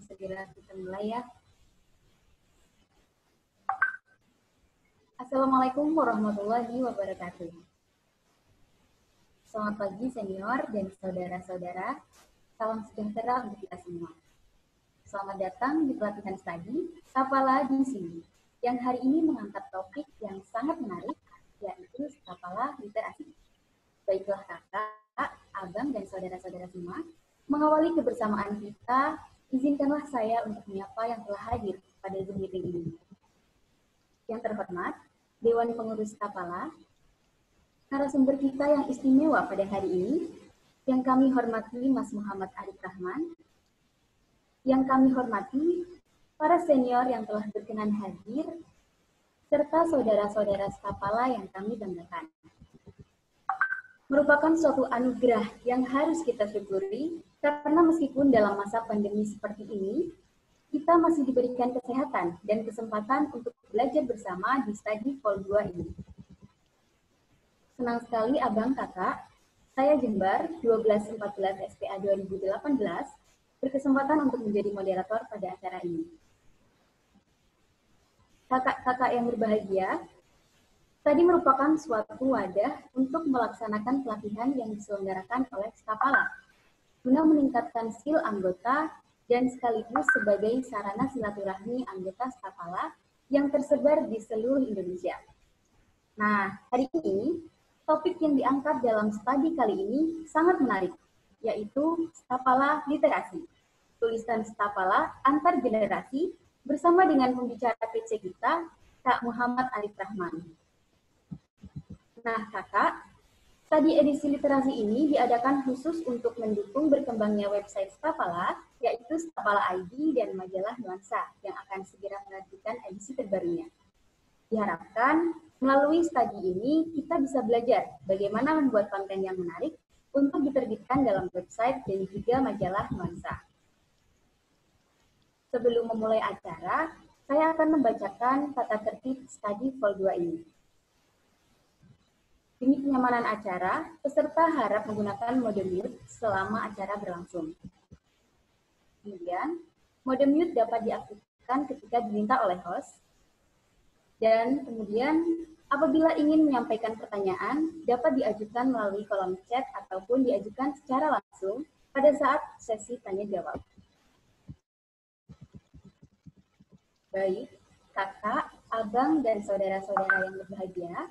segera kita mulai ya. Assalamualaikum warahmatullahi wabarakatuh. Selamat pagi senior dan saudara-saudara. Salam sejahtera untuk kita semua. Selamat datang di pelatihan studi Stapala di sini, yang hari ini mengangkat topik yang sangat menarik, yaitu Stapala literasi. Baiklah kakak, abang, dan saudara-saudara semua, mengawali kebersamaan kita, izinkanlah saya untuk menyapa yang telah hadir pada Zoom meeting ini. Yang terhormat, Dewan Pengurus Stapala, narasumber kita yang istimewa pada hari ini, yang kami hormati Mas Muhammad Arif Rahman, yang kami hormati para senior yang telah berkenan hadir, serta saudara-saudara Stapala yang kami banggakan. Merupakan suatu anugerah yang harus kita syukuri, karena meskipun dalam masa pandemi seperti ini, kita masih diberikan kesehatan dan kesempatan untuk belajar bersama di Studi Vol 2 ini. Senang sekali abang kakak, saya Jembar 1214 SPA 2018 berkesempatan untuk menjadi moderator pada acara ini. Kakak-kakak yang berbahagia, tadi merupakan suatu wadah untuk melaksanakan pelatihan yang diselenggarakan oleh Stapala, guna meningkatkan skill anggota dan sekaligus sebagai sarana silaturahmi anggota Stapala yang tersebar di seluruh Indonesia. Nah, hari ini, topik yang diangkat dalam studi kali ini sangat menarik, yaitu Stapala literasi, tulisan Stapala antar generasi bersama dengan pembicara PC kita, Kak Muhammad Arif Rahman. Nah, kakak, studi edisi literasi ini diadakan khusus untuk mendukung berkembangnya website Stapala, yaitu Stapala ID dan majalah Nuansa, yang akan segera menerbitkan edisi terbarunya. Diharapkan, melalui studi ini, kita bisa belajar bagaimana membuat konten yang menarik untuk diterbitkan dalam website dan juga majalah Nuansa. Sebelum memulai acara, saya akan membacakan tata tertib studi Vol 2 ini. Demi kenyamanan acara, peserta harap menggunakan mode mute selama acara berlangsung. Kemudian, mode mute dapat diaktifkan ketika diminta oleh host. Dan kemudian, apabila ingin menyampaikan pertanyaan, dapat diajukan melalui kolom chat ataupun diajukan secara langsung pada saat sesi tanya-jawab. Baik, kakak, abang, dan saudara-saudara yang berbahagia,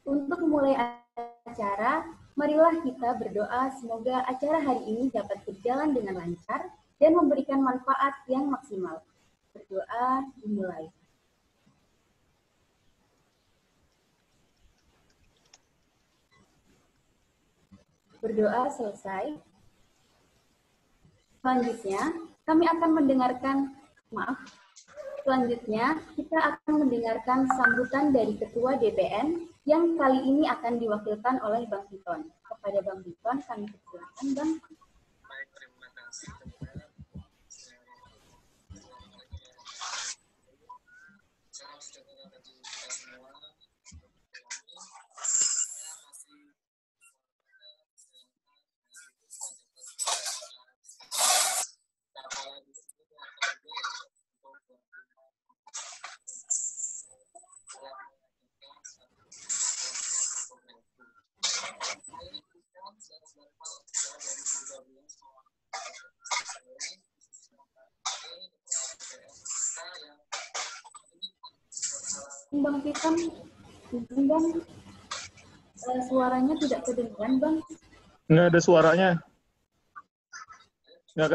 untuk memulai acara, marilah kita berdoa semoga acara hari ini dapat berjalan dengan lancar dan memberikan manfaat yang maksimal. Berdoa dimulai. Berdoa selesai. Selanjutnya, kita akan mendengarkan sambutan dari Ketua DPN yang kali ini akan diwakilkan oleh Bang Piton. Kepada Bang Piton, kami persilakan, Bang. Baik, terima kasih. Salam sejahtera bagi kita semua. Bang Piton, Bang, suaranya tidak kedengaran, Bang. Nggak ada suaranya. Nggak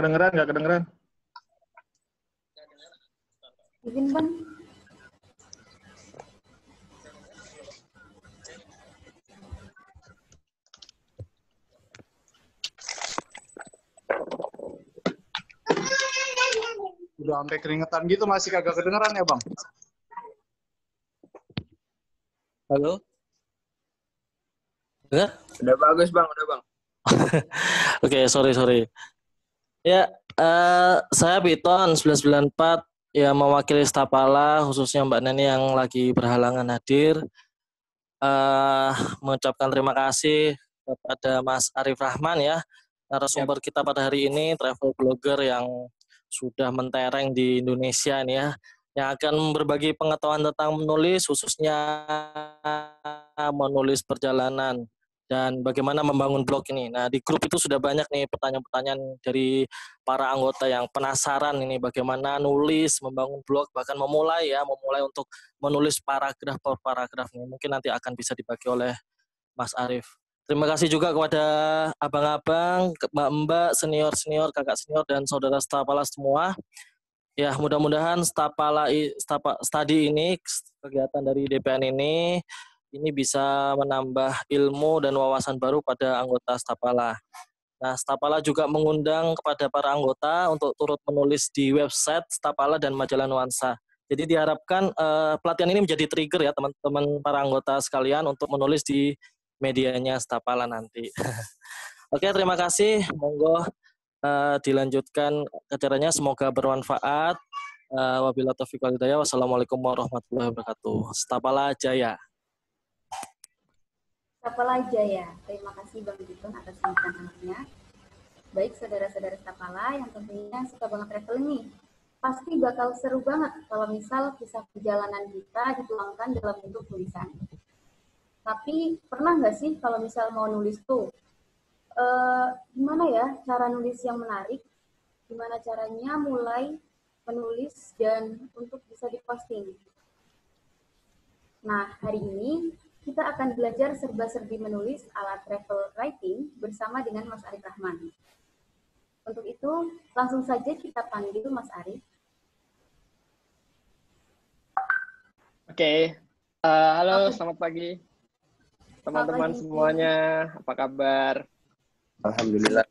kedengeran. Izin, Bang. Udah sampai keringetan gitu masih kagak kedengeran ya, Bang? Halo? Dengar? Udah bagus, Bang, udah, Bang. Oke, sorry. Ya, saya Piton 1994 ya mewakili Stapala, khususnya Mbak Neni yang lagi berhalangan hadir. Mengucapkan terima kasih kepada Mas Arif Rahman ya, narasumber kita pada hari ini, travel blogger yang sudah mentereng di Indonesia nih ya, yang akan berbagi pengetahuan tentang menulis, khususnya menulis perjalanan dan bagaimana membangun blog ini. Nah, di grup itu sudah banyak nih pertanyaan-pertanyaan dari para anggota yang penasaran ini bagaimana nulis, membangun blog, bahkan memulai untuk menulis paragraf per paragraf ini. Mungkin nanti akan bisa dibagi oleh Mas Arif. Terima kasih juga kepada abang-abang, mbak-mbak, senior-senior, kakak senior, dan saudara Stapala semua. Ya, mudah-mudahan study ini, kegiatan dari DPN ini bisa menambah ilmu dan wawasan baru pada anggota Stapala. Nah, Stapala juga mengundang kepada para anggota untuk turut menulis di website Stapala dan majalah Nuansa. Jadi diharapkan pelatihan ini menjadi trigger ya teman-teman para anggota sekalian untuk menulis di medianya Stapala nanti. Oke, terima kasih. Monggo dilanjutkan acaranya. Semoga bermanfaat. Wabillahi taufiq wal hidayah. Wassalamualaikum warahmatullahi wabarakatuh. Stapala Jaya. Stapala Jaya. Terima kasih Bang Giton atas sambutannya. Baik saudara-saudara Stapala yang tentunya suka banget traveling nih. Pasti bakal seru banget kalau misal kisah perjalanan kita dituangkan dalam bentuk tulisan. Tapi pernah nggak sih kalau misal mau nulis tuh, gimana ya cara nulis yang menarik? Gimana caranya mulai menulis dan untuk bisa diposting? Nah, hari ini kita akan belajar serba-serbi menulis ala travel writing bersama dengan Mas Arif Rahman. Untuk itu, langsung saja kita panggil Mas Arif. Oke, halo, selamat pagi teman-teman semuanya, apa kabar? Alhamdulillah.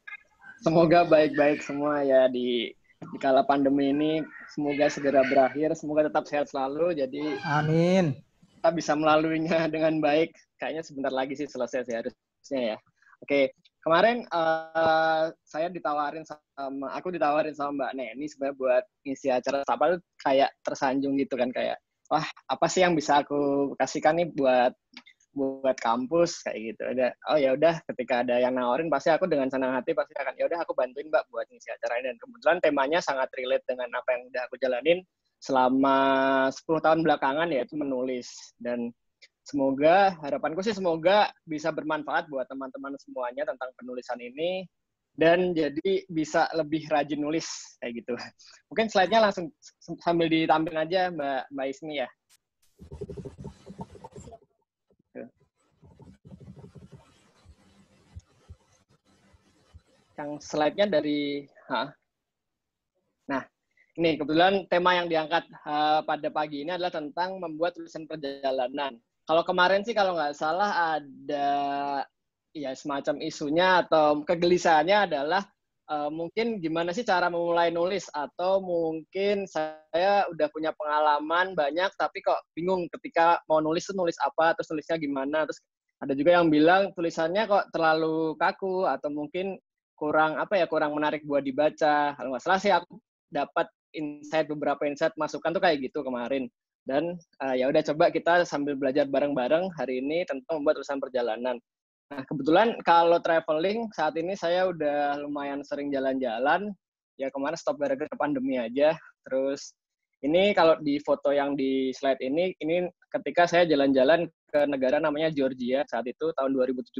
Semoga baik-baik semua ya di kala pandemi ini, semoga segera berakhir, semoga tetap sehat selalu, jadi amin. Kita bisa melaluinya dengan baik. Kayaknya sebentar lagi sih selesai sih harusnya ya. Oke, kemarin aku ditawarin sama Mbak Neni sebenarnya buat ngisi acara apa tuh kayak tersanjung gitu kan, kayak wah apa sih yang bisa aku kasihkan nih buat kampus kayak gitu. Oh ya udah, ketika ada yang nawarin pasti aku dengan senang hati pasti akan ya udah aku bantuin Mbak buat ngisi acara ini, dan kebetulan temanya sangat relate dengan apa yang udah aku jalanin selama 10 tahun belakangan, yaitu menulis. Dan harapanku sih semoga bisa bermanfaat buat teman-teman semuanya tentang penulisan ini, dan jadi bisa lebih rajin nulis kayak gitu. Mungkin slide-nya langsung sambil ditampilin aja Mbak Ismi ya. Yang slide-nya dari Nah, ini kebetulan tema yang diangkat pada pagi ini adalah tentang membuat tulisan perjalanan. Kalau kemarin sih kalau nggak salah ada ya semacam isunya atau kegelisahannya adalah mungkin gimana sih cara memulai nulis, atau mungkin saya udah punya pengalaman banyak tapi kok bingung ketika mau nulis tuh nulis apa, terus nulisnya gimana, terus ada juga yang bilang tulisannya kok terlalu kaku atau mungkin kurang menarik buat dibaca. Kalau nggak salah sih aku dapat beberapa insight masukan tuh kayak gitu kemarin. Dan ya udah coba kita sambil belajar bareng-bareng hari ini tentang membuat tulisan perjalanan. Nah, kebetulan kalau traveling saat ini saya udah lumayan sering jalan-jalan. Ya kemarin stop gara-gara pandemi aja. Terus ini kalau di foto yang di slide ini ketika saya jalan-jalan ke negara namanya Georgia saat itu tahun 2017.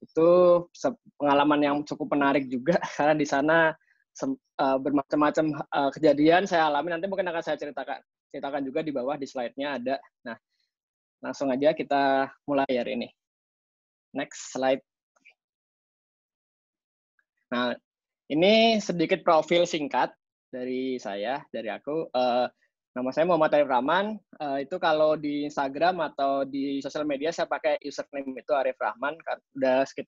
Itu pengalaman yang cukup menarik juga karena di sana bermacam-macam kejadian saya alami. Nanti mungkin akan saya ceritakan juga di bawah di slide-nya ada. Nah, langsung aja kita mulai hari ini. Next slide. Nah, ini sedikit profil singkat dari aku. Nama saya Muhammad Arif Rahman. Itu kalau di Instagram atau di sosial media saya pakai username itu Arif Rahman. Udah 10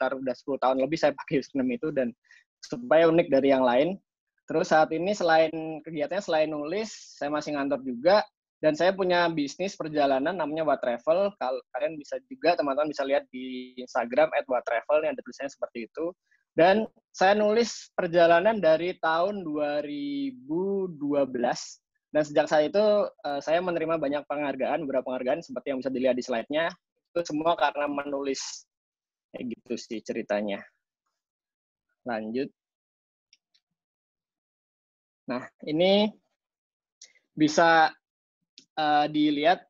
tahun lebih saya pakai username itu, dan supaya unik dari yang lain. Terus saat ini kegiatannya selain nulis, saya masih ngantor juga, dan saya punya bisnis perjalanan namanya Watravel. Kalian bisa juga, teman-teman bisa lihat di Instagram @watravel, yang ada tulisannya seperti itu. Dan saya nulis perjalanan dari tahun 2012. Dan sejak saat itu saya menerima banyak beberapa penghargaan seperti yang bisa dilihat di slide-nya. Itu semua karena menulis. Kayak gitu sih ceritanya. Lanjut. Nah, ini bisa dilihat.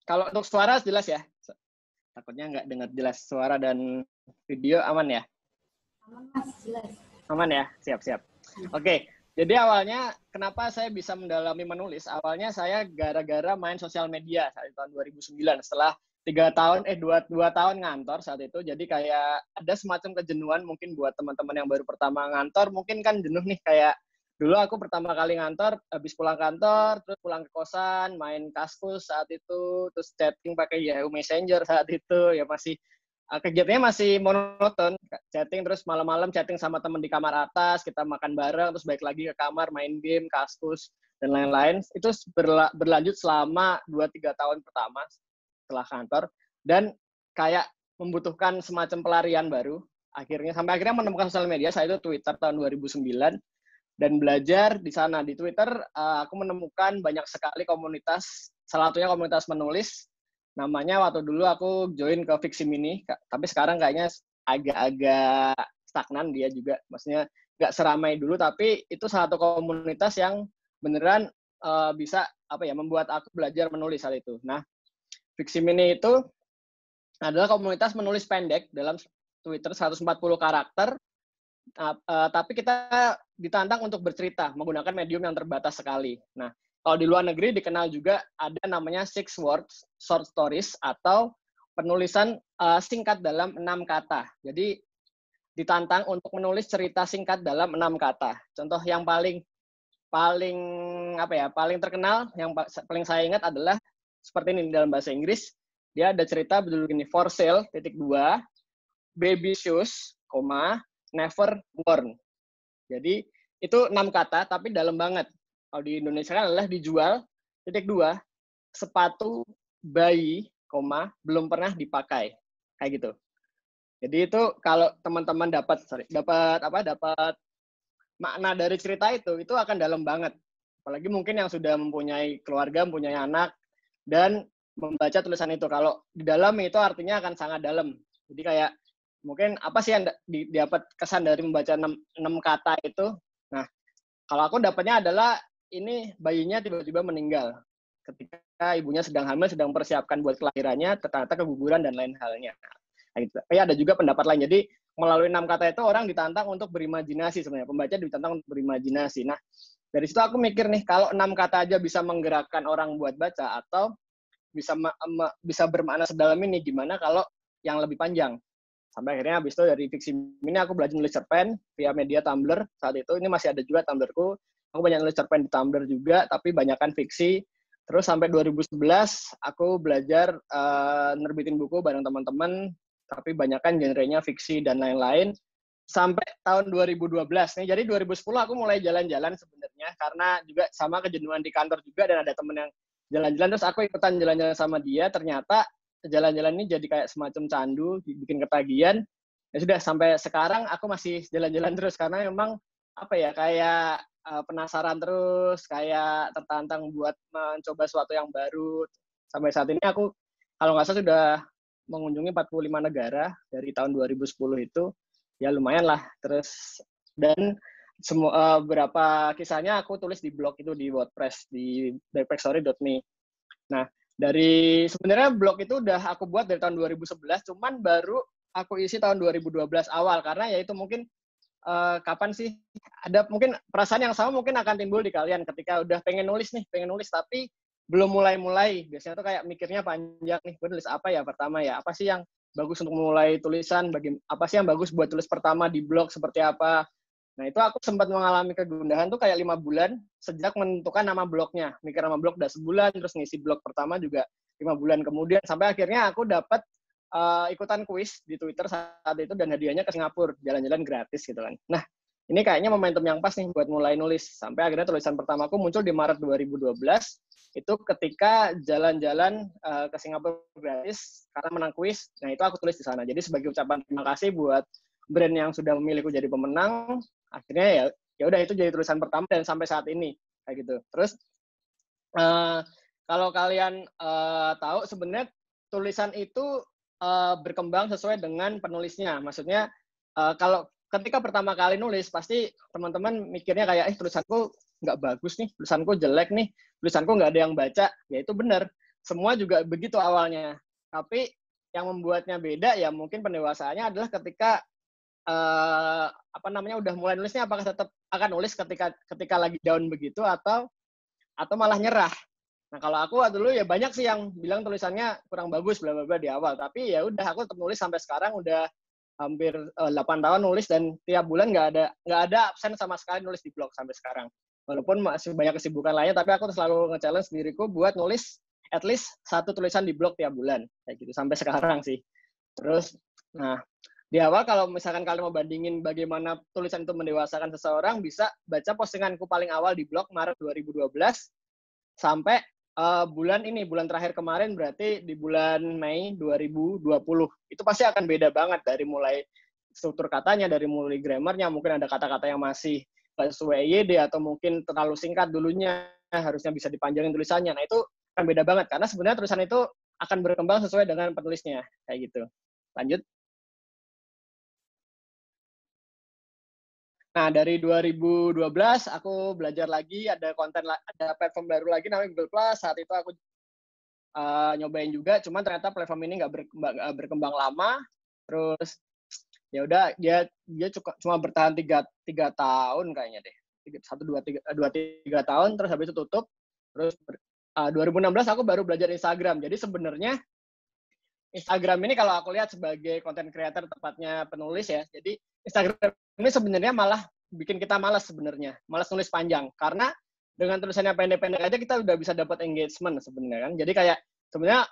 Kalau untuk suara jelas ya? Takutnya nggak dengar jelas. Suara dan video aman ya? Aman, Mas, jelas. Aman ya? Siap-siap. Oke, jadi awalnya kenapa saya bisa mendalami menulis? Awalnya saya gara-gara main sosial media saat tahun 2009. Setelah 2 tahun ngantor saat itu, jadi kayak ada semacam kejenuhan mungkin buat teman-teman yang baru pertama ngantor, mungkin kan jenuh nih, kayak dulu aku pertama kali ngantor, habis pulang kantor, terus pulang ke kosan, main Kaskus saat itu, terus chatting pakai Yahoo Messenger saat itu, ya masih kegiatannya masih monoton, chatting terus malam-malam chatting sama teman di kamar atas, kita makan bareng, terus balik lagi ke kamar main game, Kaskus dan lain-lain. Itu berlanjut selama 2-3 tahun pertama setelah kantor, dan kayak membutuhkan semacam pelarian baru. Sampai akhirnya menemukan sosial media, saya itu Twitter tahun 2009, dan belajar di sana. Di Twitter, aku menemukan banyak sekali komunitas, salah satunya komunitas menulis, namanya waktu dulu aku join ke Fiksi Mini, tapi sekarang kayaknya agak-agak stagnan dia juga, maksudnya nggak seramai dulu, tapi itu salah satu komunitas yang beneran bisa membuat aku belajar menulis saat itu. Nah, Fiksi Mini itu adalah komunitas menulis pendek dalam Twitter 140 karakter, tapi kita ditantang untuk bercerita menggunakan medium yang terbatas sekali. Nah, kalau di luar negeri dikenal juga ada namanya 6 words short stories atau penulisan singkat dalam 6 kata. Jadi ditantang untuk menulis cerita singkat dalam 6 kata. Contoh yang paling terkenal, yang paling saya ingat adalah seperti ini dalam bahasa Inggris. Dia ada cerita berjudul gini, For Sale, .2, Baby Shoes, Never Worn. Jadi itu 6 kata, tapi dalam banget. Kalau di Indonesia kan adalah dijual, .2, sepatu bayi, belum pernah dipakai. Kayak gitu. Jadi itu kalau teman-teman dapat makna dari cerita itu akan dalam banget. Apalagi mungkin yang sudah mempunyai keluarga, mempunyai anak, dan membaca tulisan itu. Kalau di dalam itu artinya akan sangat dalam. Jadi kayak mungkin apa sih yang dapat kesan dari membaca 6 kata itu? Nah, kalau aku dapatnya adalah ini bayinya tiba-tiba meninggal. Ketika ibunya sedang hamil, sedang persiapkan buat kelahirannya, ternyata keguguran dan lain halnya. Nah, gitu. Ya, ada juga pendapat lain. Jadi melalui 6 kata itu orang ditantang untuk berimajinasi sebenarnya. Pembaca ditantang untuk berimajinasi. Nah, dari situ aku mikir nih, kalau 6 kata aja bisa menggerakkan orang buat baca atau bisa bermakna sedalam ini, gimana kalau yang lebih panjang? Sampai akhirnya habis itu dari Fiksi Mini aku belajar nulis cerpen via media Tumblr saat itu. Ini masih ada juga Tumblrku. Aku banyak nulis cerpen di Tumblr juga, tapi banyakkan fiksi. Terus sampai 2011 aku belajar nerbitin buku bareng teman-teman, tapi banyakkan genrenya fiksi dan lain-lain. Sampai tahun 2012 nih. Jadi 2010 aku mulai jalan-jalan sebenarnya karena juga sama kejenuhan di kantor juga, dan ada temen yang jalan-jalan, terus aku ikutan jalan-jalan sama dia. Ternyata jalan-jalan ini jadi kayak semacam candu, bikin ketagihan. Ya sudah, sampai sekarang aku masih jalan-jalan terus karena memang kayak penasaran terus, kayak tertantang buat mencoba sesuatu yang baru. Sampai saat ini aku kalau nggak salah sudah mengunjungi 45 negara dari tahun 2010 itu. Ya lumayan lah. Terus dan beberapa kisahnya aku tulis di blog itu, di WordPress, di backpackstory.me. Nah, dari sebenarnya blog itu udah aku buat dari tahun 2011, cuman baru aku isi tahun 2012 awal, karena ya itu mungkin kapan sih ada mungkin perasaan yang sama mungkin akan timbul di kalian ketika udah pengen nulis tapi belum mulai. Biasanya tuh kayak mikirnya panjang nih, gue nulis apa ya pertama ya, apa sih yang bagus untuk memulai tulisan, apa sih yang bagus buat tulis pertama di blog seperti apa. Nah, itu aku sempat mengalami kegundahan tuh kayak 5 bulan sejak menentukan nama blognya. Mikir nama blog udah sebulan, terus ngisi blog pertama juga 5 bulan kemudian, sampai akhirnya aku dapat ikutan kuis di Twitter saat itu, dan hadiahnya ke Singapura, jalan-jalan gratis gitu kan. Nah, ini kayaknya momentum yang pas nih buat mulai nulis. Sampai akhirnya tulisan pertamaku muncul di Maret 2012, itu ketika jalan-jalan ke Singapura gratis karena menang kuis. Nah, itu aku tulis di sana. Jadi sebagai ucapan terima kasih buat brand yang sudah memilihku jadi pemenang, akhirnya ya udah itu jadi tulisan pertama dan sampai saat ini kayak gitu. Terus kalau kalian tahu sebenarnya tulisan itu berkembang sesuai dengan penulisnya. Maksudnya kalau ketika pertama kali nulis pasti teman-teman mikirnya kayak tulisanku nggak bagus nih, tulisanku jelek nih, tulisanku nggak ada yang baca, ya itu benar. Semua juga begitu awalnya. Tapi yang membuatnya beda ya mungkin pendewasaannya adalah ketika udah mulai nulisnya, apakah tetap akan nulis ketika lagi down begitu atau malah nyerah. Nah, kalau aku dulu ya banyak sih yang bilang tulisannya kurang bagus bla bla bla di awal, tapi ya udah aku tetap nulis sampai sekarang udah hampir 8 tahun nulis dan tiap bulan nggak ada absen sama sekali nulis di blog sampai sekarang. Walaupun masih banyak kesibukan lainnya, tapi aku selalu nge-challenge diriku buat nulis at least 1 tulisan di blog tiap bulan kayak gitu sampai sekarang sih. Terus nah, di awal kalau misalkan kalian mau bandingin bagaimana tulisan itu mendewasakan seseorang, bisa baca postinganku paling awal di blog Maret 2012 sampai bulan terakhir kemarin, berarti di bulan Mei 2020. Itu pasti akan beda banget dari mulai struktur katanya, dari mulai grammarnya, mungkin ada kata-kata yang masih sesuai EYD atau mungkin terlalu singkat dulunya, harusnya bisa dipanjangin tulisannya. Nah, itu akan beda banget karena sebenarnya tulisan itu akan berkembang sesuai dengan penulisnya kayak gitu. Lanjut. Nah, dari 2012 aku belajar lagi, ada platform baru lagi namanya Google Plus. Saat itu aku nyobain juga, cuman ternyata platform ini nggak berkembang lama. Terus ya udah dia cuma bertahan 3 tahun kayaknya deh. 2-3 tahun, terus habis itu tutup. Terus 2016 aku baru belajar Instagram. Jadi sebenarnya Instagram ini kalau aku lihat sebagai content creator, tepatnya penulis ya. Jadi Instagram ini sebenarnya malah bikin kita malas sebenarnya. Malas nulis panjang. Karena dengan tulisannya pendek-pendek aja kita udah bisa dapat engagement sebenarnya kan. Jadi kayak sebenarnya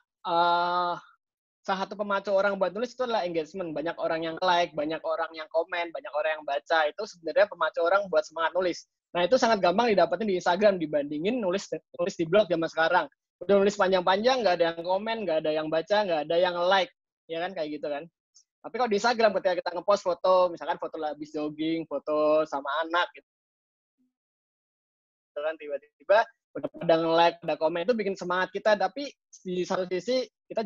salah satu pemacu orang buat nulis itu adalah engagement. Banyak orang yang like, banyak orang yang komen, banyak orang yang baca. Itu sebenarnya pemacu orang buat semangat nulis. Nah, itu sangat gampang didapetin di Instagram dibandingin nulis di blog zaman sekarang. Udah nulis panjang-panjang, nggak ada yang komen, nggak ada yang baca, nggak ada yang like. Ya kan, kayak gitu kan. Tapi kalau di Instagram ketika kita ngepost foto, misalkan foto habis jogging, foto sama anak gitu kan, tiba-tiba udah pada nge-like, pada komen, itu bikin semangat kita. Tapi di satu sisi kita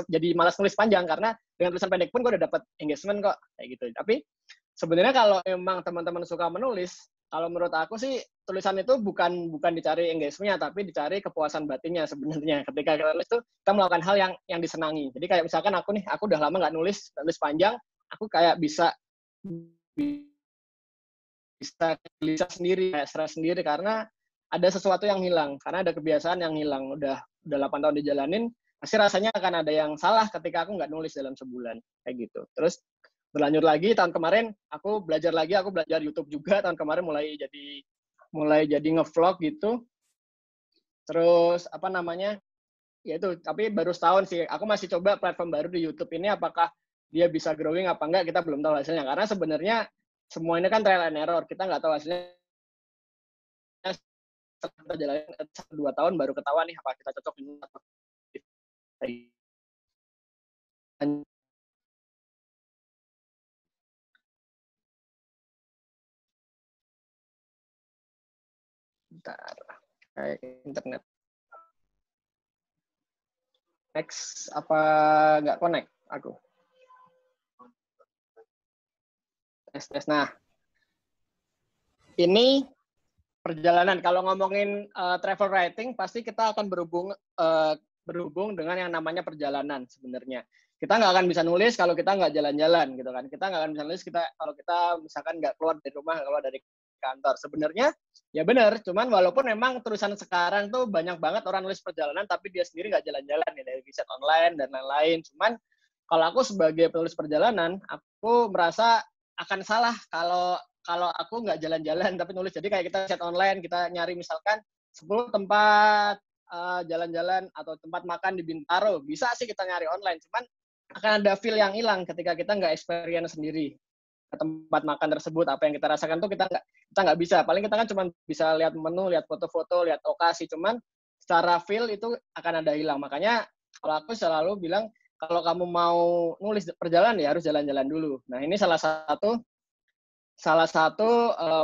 jadi malas nulis panjang karena dengan tulisan pendek pun gue udah dapat engagement kok kayak gitu. Tapi sebenarnya kalau memang teman-teman suka menulis, kalau menurut aku sih tulisan itu bukan dicari engagement-nya, tapi dicari kepuasan batinnya sebenarnya. Ketika kita nulis itu kita melakukan hal yang disenangi. Jadi kayak misalkan aku udah lama nggak nulis panjang, aku kayak bisa gelisah sendiri, kayak stres sendiri karena ada sesuatu yang hilang, karena ada kebiasaan yang hilang. Udah 8 tahun dijalanin, pasti rasanya akan ada yang salah ketika aku nggak nulis dalam sebulan kayak gitu. Terus berlanjut lagi tahun kemarin aku belajar YouTube juga. Tahun kemarin mulai jadi nge-vlog gitu. Terus ya itu, tapi baru setahun sih. Aku masih coba platform baru di YouTube ini, apakah dia bisa growing apa enggak, kita belum tahu hasilnya. Karena sebenarnya semua ini kan trial and error, kita nggak tahu hasilnya. Kita jalanin 1-2 tahun baru ketahuan nih apa kita cocok ini atau bentar, kayak internet. Next, apa nggak connect aku? Tes. Nah, ini perjalanan. Kalau ngomongin travel writing, pasti kita akan berhubung dengan yang namanya perjalanan sebenarnya. Kita nggak akan bisa nulis kalau kita nggak jalan-jalan gitu kan. Kita nggak akan bisa nulis kalau kita misalkan nggak keluar dari rumah, nggak keluar dari kantor. Sebenarnya ya benar, cuman walaupun memang tulisan sekarang tuh banyak banget orang nulis perjalanan, tapi dia sendiri nggak jalan-jalan ya, dari riset online dan lain-lain. Cuman kalau aku sebagai penulis perjalanan, aku merasa akan salah kalau aku nggak jalan-jalan tapi nulis. Jadi kayak kita riset online, kita nyari misalkan 10 tempat jalan-jalan atau tempat makan di Bintaro, bisa sih kita nyari online, cuman akan ada feel yang hilang ketika kita nggak experience sendiri tempat makan tersebut. Apa yang kita rasakan tuh kita nggak bisa. Paling kita kan cuma bisa lihat menu, lihat foto-foto, lihat lokasi, cuman secara feel itu akan ada hilang. Makanya kalau aku selalu bilang kalau kamu mau nulis perjalanan ya harus jalan-jalan dulu. Nah, ini salah satu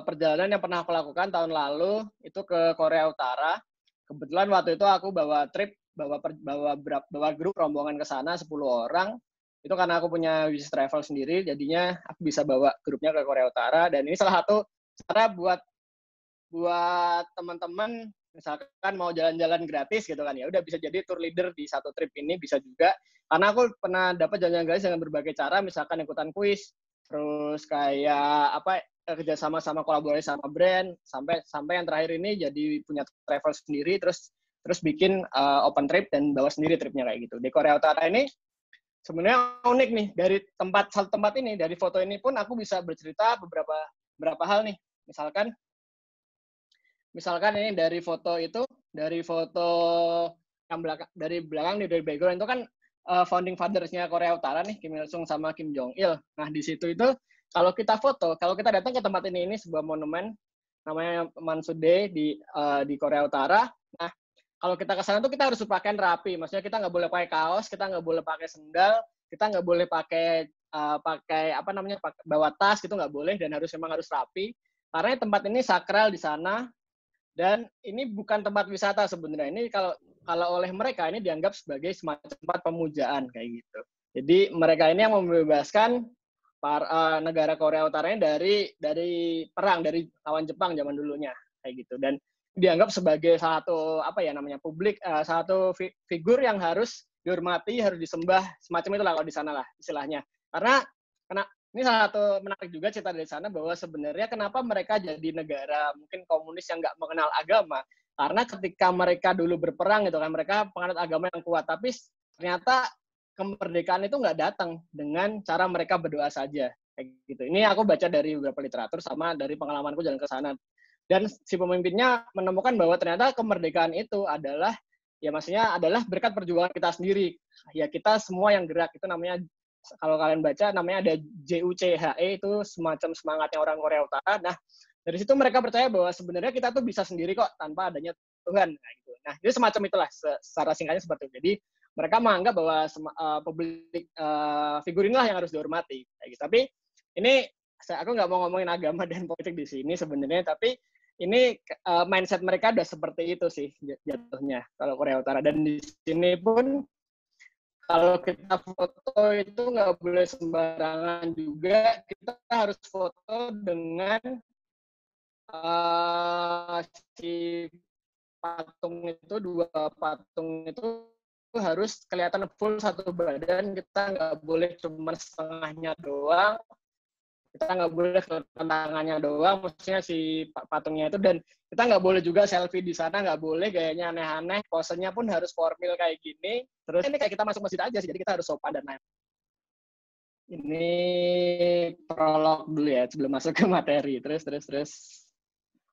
perjalanan yang pernah aku lakukan tahun lalu, itu ke Korea Utara. Kebetulan waktu itu aku bawa grup rombongan ke sana 10 orang. Itu karena aku punya bisnis travel sendiri, jadinya aku bisa bawa grupnya ke Korea Utara. Dan ini salah satu cara buat buat teman-teman misalkan mau jalan-jalan gratis gitu kan, ya udah bisa jadi tour leader di satu trip ini bisa juga. Karena aku pernah dapat jalan-jalan gratis dengan berbagai cara, misalkan ikutan kuis, terus kayak apa kerjasama sama kolaborasi sama brand, sampai yang terakhir ini jadi punya travel sendiri, terus bikin open trip dan bawa sendiri tripnya kayak gitu. Di Korea Utara ini sebenarnya unik nih, dari satu tempat ini, dari foto ini pun aku bisa bercerita beberapa hal nih. Misalkan ini dari foto yang dari belakang dari background itu kan founding fathers-nya Korea Utara nih, Kim Il Sung sama Kim Jong Il. Nah, di situ itu kalau kita datang ke tempat ini sebuah monumen namanya Mansudae di Korea Utara. Nah, kalau kita ke sana tuh kita harus berpakaian rapi. Maksudnya kita nggak boleh pakai kaos, kita nggak boleh pakai sendal, kita nggak boleh pakai bawa tas gitu, nggak boleh, dan memang harus rapi. Karena tempat ini sakral di sana. Dan ini bukan tempat wisata sebenarnya. Ini kalau oleh mereka ini dianggap sebagai semacam tempat pemujaan kayak gitu. Jadi mereka ini yang membebaskan negara Korea Utaranya dari perang, dari lawan Jepang zaman dulunya kayak gitu. Dan dianggap sebagai satu satu figur yang harus dihormati, harus disembah, semacam itulah kalau di sana lah istilahnya. Karena ini salah satu menarik juga cerita dari sana, bahwa sebenarnya kenapa mereka jadi negara mungkin komunis yang nggak mengenal agama. Karena ketika mereka dulu berperang gitu kan, mereka penganut agama yang kuat. Tapi ternyata kemerdekaan itu nggak datang dengan cara mereka berdoa saja. Kayak gitu. Ini aku baca dari beberapa literatur sama dari pengalamanku jalan ke sana. Dan si pemimpinnya menemukan bahwa ternyata kemerdekaan itu adalah berkat perjuangan kita sendiri. Ya kita semua yang gerak, itu namanya, kalau kalian baca namanya ada JUCHE, itu semacam semangatnya orang Korea Utara. Nah, dari situ mereka percaya bahwa sebenarnya kita tuh bisa sendiri kok tanpa adanya Tuhan. Nah, gitu. Nah, jadi semacam itulah secara singkatnya seperti itu. Jadi mereka menganggap bahwa publik figur inilah yang harus dihormati. Kayak gitu. Tapi ini aku nggak mau ngomongin agama dan politik di sini sebenarnya, tapi ini mindset mereka udah seperti itu sih jatuhnya kalau Korea Utara. Dan di sini pun kalau kita foto itu nggak boleh sembarangan juga. Kita harus foto dengan si patung itu, dua patung itu harus kelihatan full satu badan. Kita nggak boleh cuma setengahnya doang. Kita nggak boleh tangannya doang, maksudnya si patungnya itu. Dan kita nggak boleh juga selfie di sana, nggak boleh gayanya aneh-aneh, posenya pun harus formal kayak gini. Terus ini kayak kita masuk masjid aja sih, jadi kita harus sopan dan lain. Ini prolog dulu ya sebelum masuk ke materi. Terus.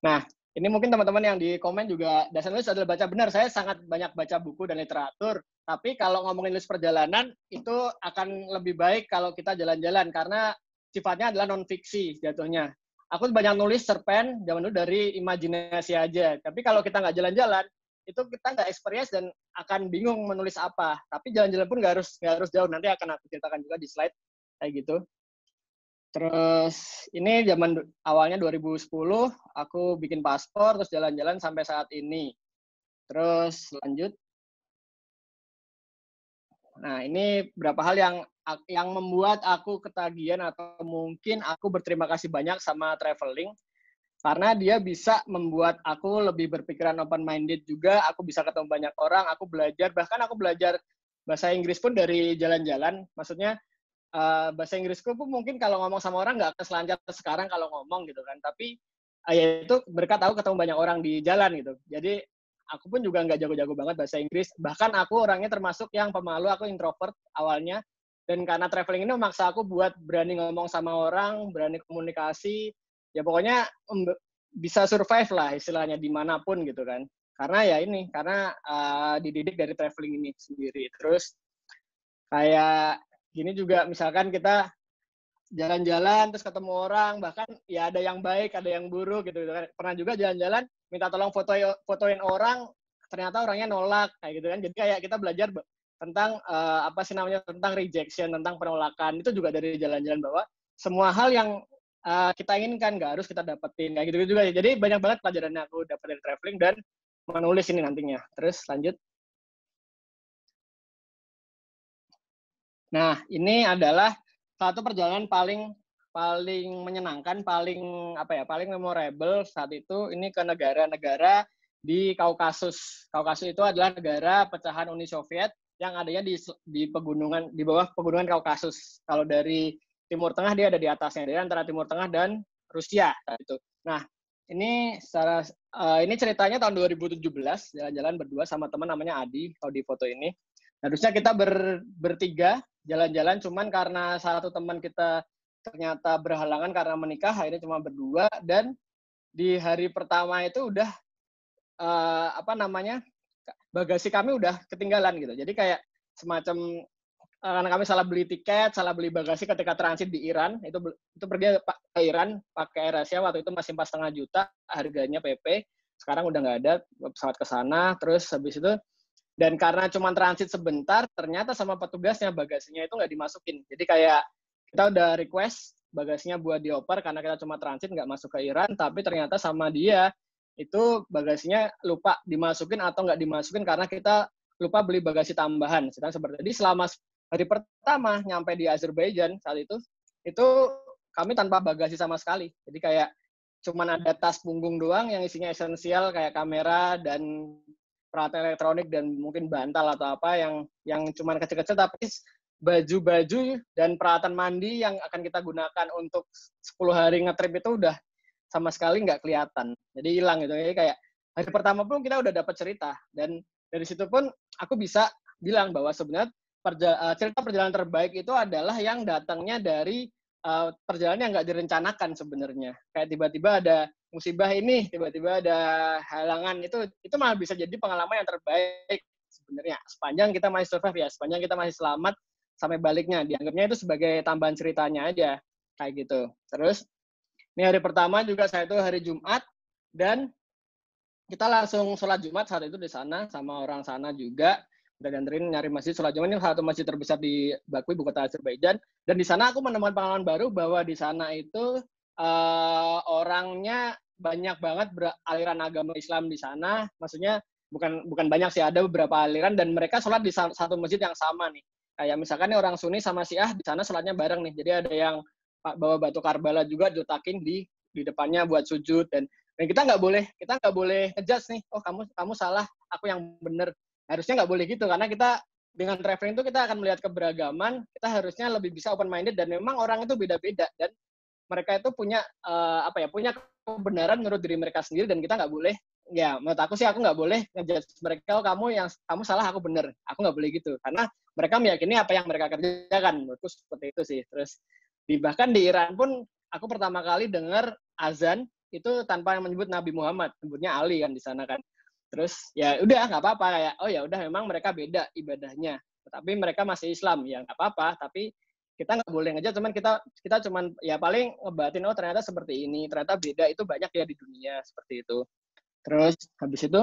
Nah, ini mungkin teman-teman yang di komen juga dasarnya sudah baca benar. Saya sangat banyak baca buku dan literatur. Tapi kalau ngomongin list perjalanan itu akan lebih baik kalau kita jalan-jalan, karena sifatnya adalah non-fiksi jatuhnya. Aku banyak nulis cerpen zaman dulu dari imajinasi aja. Tapi kalau kita nggak jalan-jalan, itu kita nggak experience dan akan bingung menulis apa. Tapi jalan-jalan pun nggak harus jauh. Nanti akan aku ceritakan juga di slide kayak gitu. Terus ini zaman awalnya 2010, aku bikin paspor, terus jalan-jalan sampai saat ini. Terus lanjut. Nah, ini beberapa hal yang membuat aku ketagihan, atau mungkin aku berterima kasih banyak sama traveling, karena dia bisa membuat aku lebih berpikiran open-minded juga. Aku bisa ketemu banyak orang, aku belajar bahasa Inggris pun dari jalan-jalan. Maksudnya bahasa Inggrisku pun mungkin kalau ngomong sama orang nggak akan selancar sekarang kalau ngomong gitu kan. Tapi ya itu berkat aku ketemu banyak orang di jalan gitu. Jadi aku pun juga nggak jago-jago banget bahasa Inggris. Bahkan aku orangnya termasuk yang pemalu, aku introvert awalnya. Dan karena traveling ini memaksa aku buat berani ngomong sama orang, berani komunikasi. Ya pokoknya bisa survive lah istilahnya dimanapun gitu kan. Karena dididik dari traveling ini sendiri. Terus kayak gini juga, misalkan kita jalan-jalan terus ketemu orang, bahkan ya ada yang baik, ada yang buruk gitu kan. Pernah juga jalan-jalan minta tolong fotoin orang, ternyata orangnya nolak kayak gitu kan. Jadi kayak kita belajar tentang tentang rejection, tentang penolakan. Itu juga dari jalan-jalan, bahwa semua hal yang kita inginkan nggak harus kita dapetin kayak gitu juga. Jadi banyak banget pelajaran yang aku dapat dari traveling dan menulis ini nantinya. Terus lanjut. Nah, ini adalah satu perjalanan paling paling menyenangkan, paling paling memorable saat itu ini ke negara-negara di Kaukasus. Kaukasus itu adalah negara pecahan Uni Soviet yang adanya di pegunungan, di bawah pegunungan Kaukasus. Kalau dari Timur Tengah dia ada di atasnya, jadi antara Timur Tengah dan Rusia saat itu. Nah, ini ini ceritanya tahun 2017, jalan-jalan berdua sama teman namanya Adi, kalau di foto ini. Harusnya kita bertiga jalan-jalan, cuman karena satu teman kita ternyata berhalangan karena menikah, akhirnya cuma berdua. Dan di hari pertama itu udah bagasi kami udah ketinggalan gitu. Jadi kayak semacam karena kami salah beli tiket, salah beli bagasi ketika transit di Iran, itu pergi ke Iran pakai AirAsia, waktu itu masih 4,5 juta harganya PP. Sekarang udah nggak ada pesawat ke sana. Terus habis itu, dan karena cuma transit sebentar, ternyata sama petugasnya bagasinya itu nggak dimasukin. Jadi kayak kita udah request bagasinya buat dioper karena kita cuma transit nggak masuk ke Iran, tapi ternyata sama dia itu bagasinya lupa dimasukin atau nggak dimasukin karena kita lupa beli bagasi tambahan. Jadi selama hari pertama nyampe di Azerbaijan saat itu kami tanpa bagasi sama sekali. Jadi kayak cuman ada tas punggung doang yang isinya esensial kayak kamera dan peralatan elektronik dan mungkin bantal atau apa yang cuman kecil-kecil, tapi baju-baju dan peralatan mandi yang akan kita gunakan untuk 10 hari ngetrip itu udah sama sekali nggak kelihatan. Jadi hilang gitu. Jadi kayak hari pertama pun kita udah dapat cerita. Dan dari situ pun aku bisa bilang bahwa sebenarnya cerita perjalanan terbaik itu adalah yang datangnya dari perjalanan yang nggak direncanakan sebenarnya. Kayak tiba-tiba ada musibah ini, tiba-tiba ada halangan, itu malah bisa jadi pengalaman yang terbaik sebenarnya. Sepanjang kita masih survive ya, sepanjang kita masih selamat, sampai baliknya dianggapnya itu sebagai tambahan ceritanya aja kayak gitu. Terus ini hari pertama juga saya itu hari Jumat dan kita langsung sholat Jumat saat itu di sana sama orang sana juga. Udah dianterin nyari masjid sholat Jumat, ini satu masjid terbesar di Baku, ibu kota Azerbaijan. Dan di sana aku menemukan pengalaman baru bahwa di sana itu orangnya banyak banget aliran agama Islam di sana. Maksudnya bukan banyak sih, ada beberapa aliran dan mereka sholat di satu masjid yang sama nih. Kayak misalkan nih orang Sunni sama Syiah di sana sholatnya bareng nih. Jadi ada yang bawa batu Karbala juga diletakin di depannya buat sujud, dan kita nggak boleh ngejudge nih, oh kamu salah, aku yang bener. Harusnya nggak boleh gitu, karena kita dengan traveling itu kita akan melihat keberagaman, kita harusnya lebih bisa open minded, dan memang orang itu beda-beda dan mereka itu punya punya kebenaran menurut diri mereka sendiri, dan kita nggak boleh, ya menurut aku sih aku nggak boleh ngejudge mereka, oh kamu salah, aku bener. Aku nggak boleh gitu, karena mereka meyakini apa yang mereka kerjakan. Menurutku seperti itu sih. Terus bahkan di Iran pun aku pertama kali dengar azan itu tanpa menyebut Nabi Muhammad, sebutnya Ali kan di sana kan. Terus ya udah nggak apa-apa, kayak oh ya udah memang mereka beda ibadahnya, tapi mereka masih Islam, ya nggak apa-apa. Tapi kita nggak boleh ngejudge, cuman kita cuman ya paling ngebatin, oh ternyata seperti ini, ternyata beda, itu banyak ya di dunia seperti itu. Terus habis itu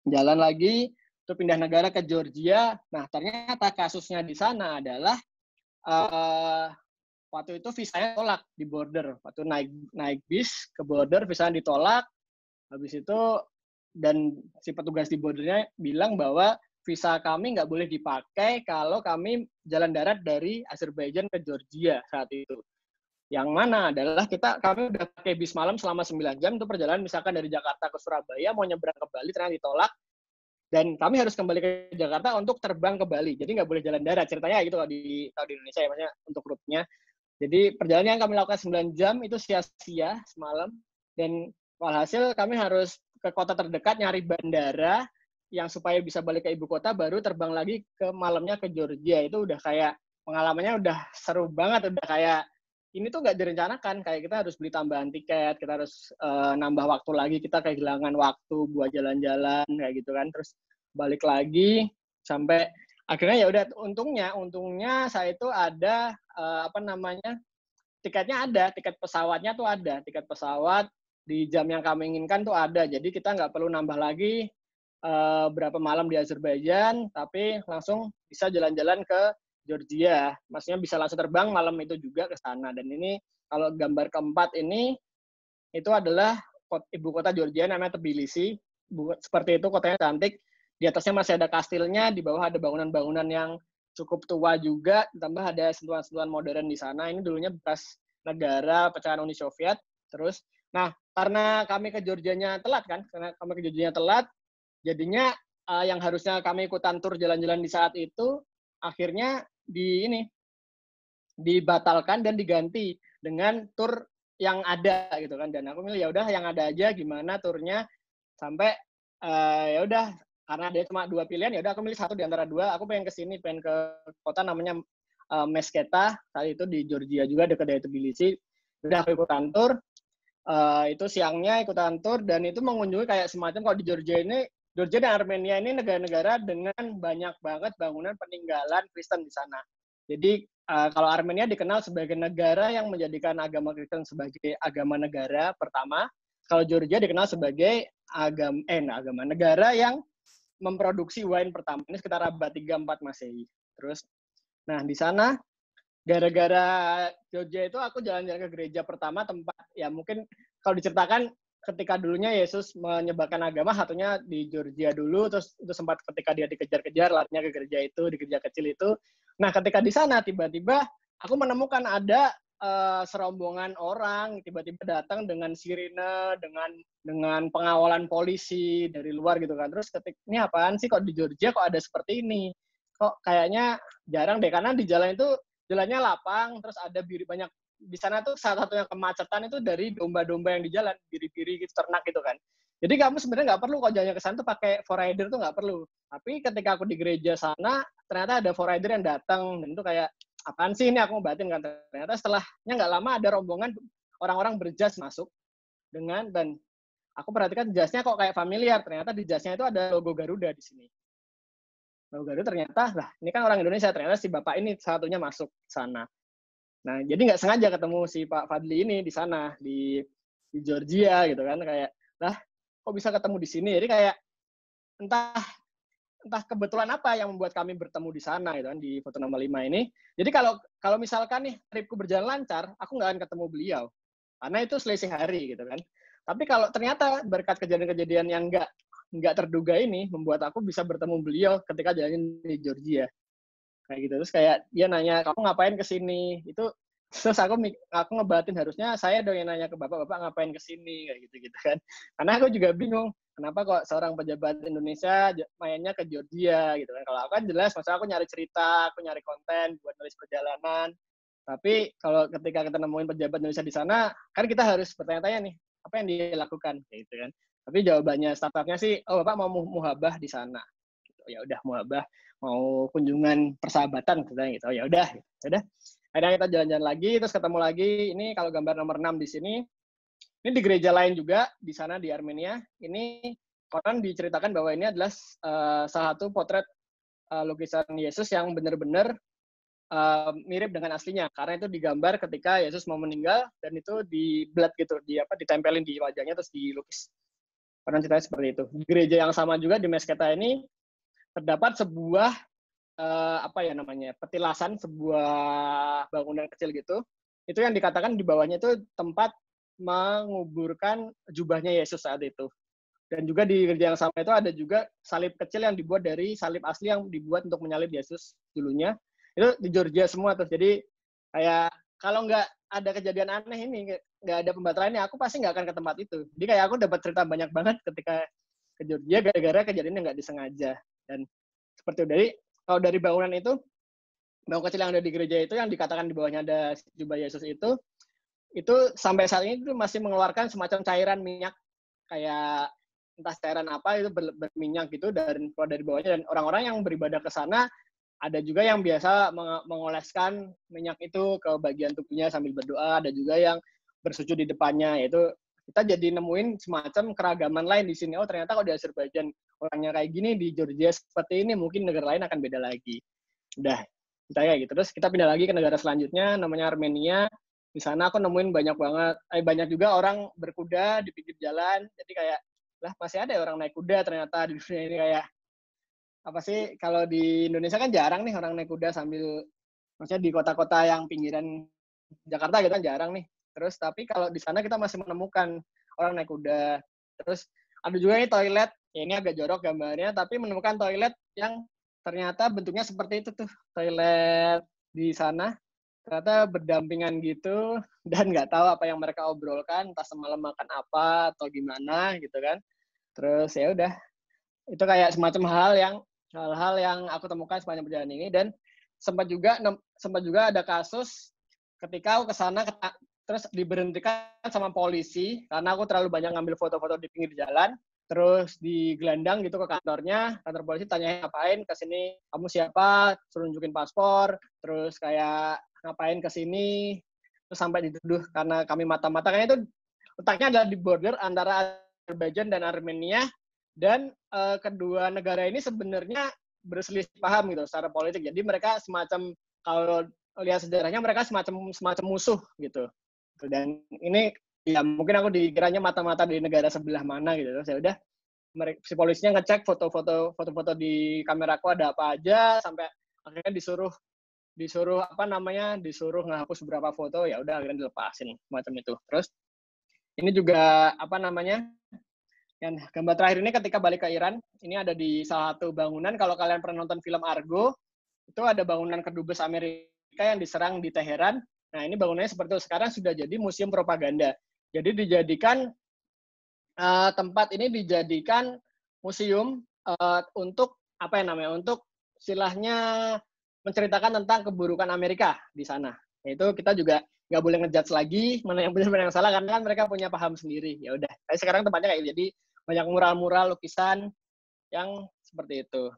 jalan lagi, itu pindah negara ke Georgia. Nah ternyata kasusnya di sana adalah waktu itu visanya tolak di border. Waktu naik bis ke border, visanya ditolak. Habis itu dan si petugas di bordernya bilang bahwa visa kami nggak boleh dipakai kalau kami jalan darat dari Azerbaijan ke Georgia saat itu. Yang mana adalah kami udah pakai bis malam selama 9 jam itu perjalanan, misalkan dari Jakarta ke Surabaya mau nyebrang ke Bali, ternyata ditolak. Dan kami harus kembali ke Jakarta untuk terbang ke Bali. Jadi nggak boleh jalan darat. Ceritanya gitu kalau di Indonesia ya, maksudnya untuk rute-nya. Jadi perjalanan yang kami lakukan 9 jam itu sia-sia semalam. Dan walhasil kami harus ke kota terdekat nyari bandara yang supaya bisa balik ke ibu kota, baru terbang lagi ke malamnya ke Georgia. Itu udah kayak pengalamannya udah seru banget, udah kayak ini tuh nggak direncanakan, kayak kita harus beli tambahan tiket, kita harus nambah waktu lagi, kita kehilangan waktu buat jalan-jalan kayak gitu kan. Terus balik lagi sampai akhirnya ya udah, untungnya saya itu ada tiketnya ada, tiket pesawatnya tuh ada, tiket pesawat di jam yang kami inginkan tuh ada. Jadi kita nggak perlu nambah lagi berapa malam di Azerbaijan, tapi langsung bisa jalan-jalan ke Georgia. Maksudnya bisa langsung terbang malam itu juga ke sana. Dan ini kalau gambar keempat ini itu adalah ibu kota Georgia, namanya Tbilisi. Seperti itu, kotanya cantik. Di atasnya masih ada kastilnya, di bawah ada bangunan-bangunan yang cukup tua juga, ditambah ada sentuhan-sentuhan modern di sana. Ini dulunya bekas negara pecahan Uni Soviet. Terus, nah karena kami ke Georgia-nya telat kan, jadinya yang harusnya kami ikutan tur jalan-jalan di saat itu akhirnya dibatalkan dan diganti dengan tur yang ada gitu kan. Dan aku milih ya udah yang ada aja, gimana turnya, sampai ya udah karena ada cuma 2 pilihan, ya udah aku milih satu di antara 2. Aku pengen ke sini, pengen ke kota namanya Mesketa, saat itu di Georgia juga dekat dari Tbilisi. Udah aku ikutan tur, itu siangnya ikutan tur, dan itu mengunjungi kayak semacam, kalau di Georgia dan Armenia ini negara-negara dengan banyak banget bangunan peninggalan Kristen di sana. Jadi kalau Armenia dikenal sebagai negara yang menjadikan agama Kristen sebagai agama negara pertama, kalau Georgia dikenal sebagai agama negara yang memproduksi wine pertama. Ini sekitar abad 3-4 Masehi. Terus, nah di sana gara-gara Georgia itu aku jalan-jalan ke gereja pertama, tempat ya mungkin kalau diceritakan ketika dulunya Yesus menyebarkan agama, satunya di Georgia dulu, terus itu sempat ketika dia dikejar-kejar, larinya ke gereja itu, di gereja kecil itu. Nah, ketika di sana tiba-tiba aku menemukan ada serombongan orang tiba-tiba datang dengan sirine, dengan pengawalan polisi dari luar gitu kan. Terus ini apaan sih kok di Georgia kok ada seperti ini? Kok kayaknya jarang deh, karena di jalan itu jalannya lapang, terus ada banyak di sana tuh salah satunya kemacetan itu dari domba-domba yang di jalan, biri-biri gitu, ternak gitu kan. Jadi kamu sebenarnya nggak perlu kalau jalan ke sana tuh pakai forrider tuh nggak perlu. Tapi ketika aku di gereja sana, ternyata ada forrider yang datang, dan itu kayak, apaan sih ini, aku ngobatin kan. Ternyata setelahnya nggak lama ada rombongan orang-orang berjas masuk dan aku perhatikan jasnya kok kayak familiar. Ternyata di jasnya itu ada logo Garuda di sini. Logo Garuda, ternyata, lah ini kan orang Indonesia, ternyata si bapak ini satunya masuk sana. Nah, jadi nggak sengaja ketemu si Pak Fadli ini di sana, di Georgia gitu kan, kayak, lah kok bisa ketemu di sini? Jadi kayak entah kebetulan apa yang membuat kami bertemu di sana gitu kan, di foto nomor 5 ini. Jadi kalau misalkan nih tripku berjalan lancar, aku nggak akan ketemu beliau. Karena itu selisih hari gitu kan. Tapi kalau ternyata berkat kejadian-kejadian yang nggak terduga ini membuat aku bisa bertemu beliau ketika jalan di Georgia. Kayak gitu. Terus kayak dia nanya, kamu ngapain ke sini? Itu terus aku ngebatin, harusnya saya dong yang nanya ke bapak ngapain ke sini, kayak gitu kan. Karena aku juga bingung, kenapa kok seorang pejabat Indonesia mainnya ke Georgia gitu kan. Kalau aku kan jelas, maksudnya aku nyari cerita, aku nyari konten buat nulis perjalanan. Tapi kalau ketika kita nemuin pejabat Indonesia di sana, kan kita harus bertanya-tanya nih, apa yang dia lakukan, kayak gitu kan. Tapi jawabannya staff-nya sih, oh bapak mau muhabah di sana. Gitu. Ya udah muhabah, mau kunjungan persahabatan katanya gitu. Oh ya udah. Akhirnya kita jalan-jalan lagi, terus ketemu lagi. Ini kalau gambar nomor 6 di sini. Ini di gereja lain juga di sana di Armenia. Ini konon diceritakan bahwa ini adalah salah satu potret lukisan Yesus yang benar-benar mirip dengan aslinya, karena itu digambar ketika Yesus mau meninggal dan itu di blood gitu, ditempelin di wajahnya terus dilukis. Konon ceritanya seperti itu. Di gereja yang sama juga di Mesketa ini terdapat sebuah petilasan, sebuah bangunan kecil gitu. Itu yang dikatakan di bawahnya itu tempat menguburkan jubahnya Yesus saat itu. Dan juga di gereja yang sama itu ada juga salib kecil yang dibuat dari salib asli yang dibuat untuk menyalib Yesus dulunya. Itu di Georgia semua tuh. Jadi kayak kalau nggak ada kejadian aneh ini, nggak ada pembatalan ini, aku pasti nggak akan ke tempat itu. Jadi kayak aku dapat cerita banyak banget ketika ke Georgia gara-gara kejadian yang nggak disengaja. Dan seperti itu. Jadi kalau dari bangunan itu, bangunan kecil yang ada di gereja itu yang dikatakan di bawahnya ada jubah Yesus itu sampai saat ini itu masih mengeluarkan semacam cairan minyak, kayak entah cairan apa itu berminyak gitu dan keluar dari bawahnya. Dan orang-orang yang beribadah ke sana ada juga yang biasa mengoleskan minyak itu ke bagian tubuhnya sambil berdoa, ada juga yang bersujud di depannya. Yaitu kita jadi nemuin semacam keragaman lain di sini. Oh ternyata kalau di Azerbaijan orangnya kayak gini, di Georgia seperti ini, mungkin negara lain akan beda lagi. Udah, kita kayak gitu. Terus kita pindah lagi ke negara selanjutnya, namanya Armenia. Di sana aku nemuin banyak juga orang berkuda di pinggir jalan. Jadi kayak, lah masih ada orang naik kuda ternyata di dunia ini. Kayak apa sih, kalau di Indonesia kan jarang nih orang naik kuda sambil, maksudnya di kota-kota yang pinggiran Jakarta gitu kan jarang nih. Terus tapi kalau di sana kita masih menemukan orang naik kuda. Terus ada juga nih toilet, ya ini agak jorok gambarnya, tapi menemukan toilet yang ternyata bentuknya seperti itu tuh, toilet di sana. ternyata berdampingan gitu dan nggak tahu apa yang mereka obrolkan, entah semalam makan apa atau gimana gitu kan. Terus ya udah, itu kayak semacam hal-hal yang aku temukan sepanjang perjalanan ini. Dan sempat juga ada kasus ketika aku ke sana terus diberhentikan sama polisi karena aku terlalu banyak ngambil foto-foto di pinggir jalan. Terus digelandang gitu ke kantor polisi, tanyain ngapain ke sini, kamu siapa, suruh nunjukin paspor, terus kayak ngapain ke sini, terus sampai dituduh karena kami mata-mata. Kayaknya itu letaknya adalah di border antara Azerbaijan dan Armenia, dan kedua negara ini sebenarnya berselisih paham gitu secara politik. Jadi mereka semacam, kalau lihat sejarahnya, mereka semacam musuh gitu. Dan ini ya mungkin aku dikiranya mata-mata di negara sebelah mana gitu. Terus ya udah, si polisinya ngecek foto-foto di kameraku ada apa aja, sampai akhirnya disuruh ngehapus beberapa foto. Ya udah, akhirnya dilepasin macam itu. Terus ini juga yang gambar terakhir ini ketika balik ke Iran, ini ada di salah satu bangunan. Kalau kalian pernah nonton film Argo, itu ada bangunan kedubes Amerika yang diserang di Teheran. Nah, ini bangunannya seperti itu. Sekarang sudah jadi museum propaganda. Jadi tempat ini dijadikan museum untuk untuk istilahnya menceritakan tentang keburukan Amerika di sana. Itu kita juga nggak boleh ngejudge lagi mana yang benar, mana yang salah, karena kan mereka punya paham sendiri. Ya udah. Tapi sekarang tempatnya kayak jadi banyak mural-mural, lukisan yang seperti itu.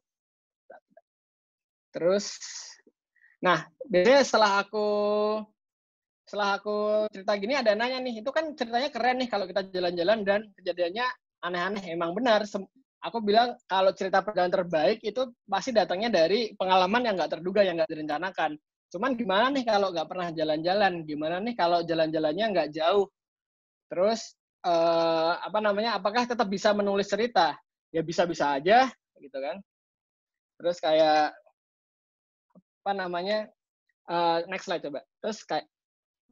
Terus, nah biasanya setelah aku cerita gini ada nanya nih, itu kan ceritanya keren nih kalau kita jalan-jalan dan kejadiannya aneh-aneh. Emang benar. Aku bilang kalau cerita perjalanan terbaik itu pasti datangnya dari pengalaman yang nggak terduga, yang nggak direncanakan. Cuman gimana nih kalau nggak pernah jalan-jalan? Gimana nih kalau jalan-jalannya nggak jauh? Terus apakah tetap bisa menulis cerita? Ya bisa-bisa aja, gitu kan. Terus kayak next slide coba. Terus kayak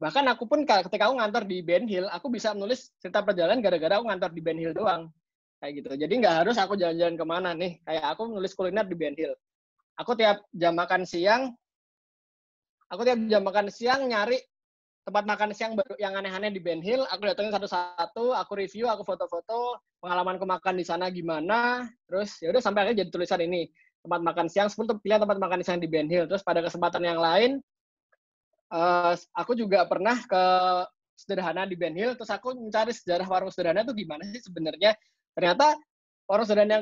bahkan aku pun ketika aku ngantor di Ben Hill, aku bisa menulis cerita perjalanan gara-gara aku ngantor di Ben Hill doang. Kayak gitu. Jadi nggak harus aku jalan-jalan kemana nih. Kayak aku nulis kuliner di Ben Hill. Aku tiap jam makan siang nyari tempat makan siang baru yang aneh-aneh di Ben Hill. Aku datangin satu-satu, aku review, aku foto-foto, pengalamanku makan di sana gimana. Terus ya udah sampai akhirnya jadi tulisan ini. Tempat makan siang, 10 pilihan tempat makan siang di Ben Hill. Terus pada kesempatan yang lain, aku juga pernah ke Sederhana di Ben Hill, terus aku mencari sejarah warung sederhana itu gimana sih sebenarnya. Ternyata warung sederhana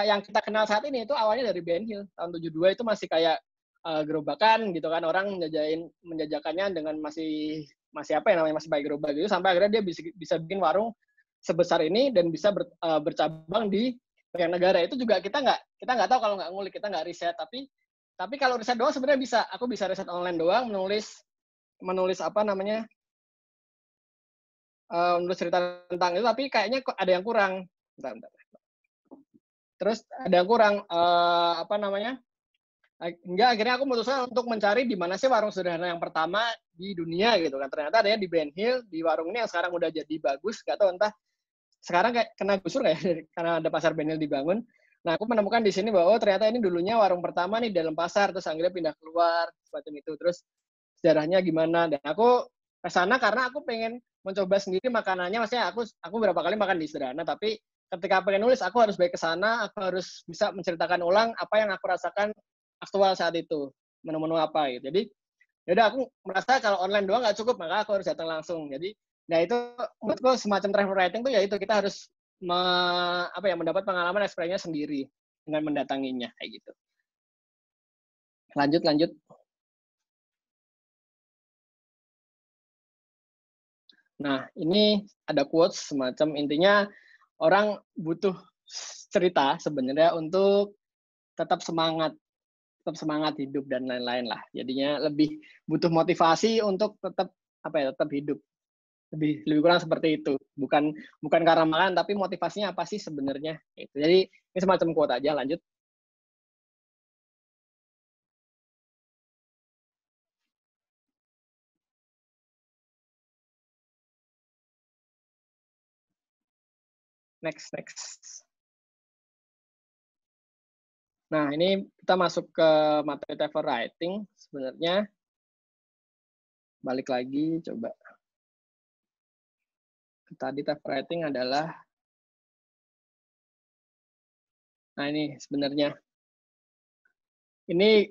yang kita kenal saat ini itu awalnya dari Ben Hill. Tahun 72 itu masih kayak gerobakan gitu kan, orang menjajakannya dengan masih masih pakai gerobak gitu, sampai akhirnya dia bisa bikin warung sebesar ini dan bisa bercabang di banyak negara. Itu juga kita nggak tahu kalau nggak ngulik, kita nggak riset. Tapi kalau riset doang sebenarnya bisa. Aku bisa riset online doang, menulis menulis cerita tentang itu, tapi kayaknya kok ada yang kurang. Bentar. Terus ada yang kurang, Enggak, akhirnya aku memutuskan untuk mencari di mana sih warung sederhana yang pertama di dunia gitu kan. Ternyata adanya di Ben Hill, di warung ini yang sekarang udah jadi bagus, nggak tahu entah sekarang kayak kena gusur kayak karena ada pasar Ben Hill dibangun. Nah, aku menemukan di sini bahwa ternyata ini dulunya warung pertama nih dalam pasar, terus akhirnya pindah keluar seperti itu. Terus sejarahnya gimana? Dan aku ke sana karena aku pengen mencoba sendiri makanannya. Maksudnya aku berapa kali makan di sederhana, tapi ketika pengen nulis aku harus balik ke sana, aku harus bisa menceritakan ulang apa yang aku rasakan aktual saat itu, menu-menu apa gitu. Jadi ya udah, aku merasa kalau online doang nggak cukup, maka aku harus datang langsung. Jadi nah itu menurutku semacam travel writing tuh ya itu kita harus mendapat pengalaman experience sendiri dengan mendatanginya kayak gitu. Lanjut. Nah, ini ada quotes semacam intinya orang butuh cerita sebenarnya untuk tetap semangat hidup dan lain-lain lah. Jadinya lebih butuh motivasi untuk tetap hidup. Lebih kurang seperti itu. Bukan karena makan, tapi motivasinya apa sih sebenarnya? Gitu. Jadi ini semacam quote aja. Lanjut. Next. Nah, ini kita masuk ke materi travel writing sebenarnya. Balik lagi, coba. Tadi typewriting adalah, nah ini sebenarnya. Ini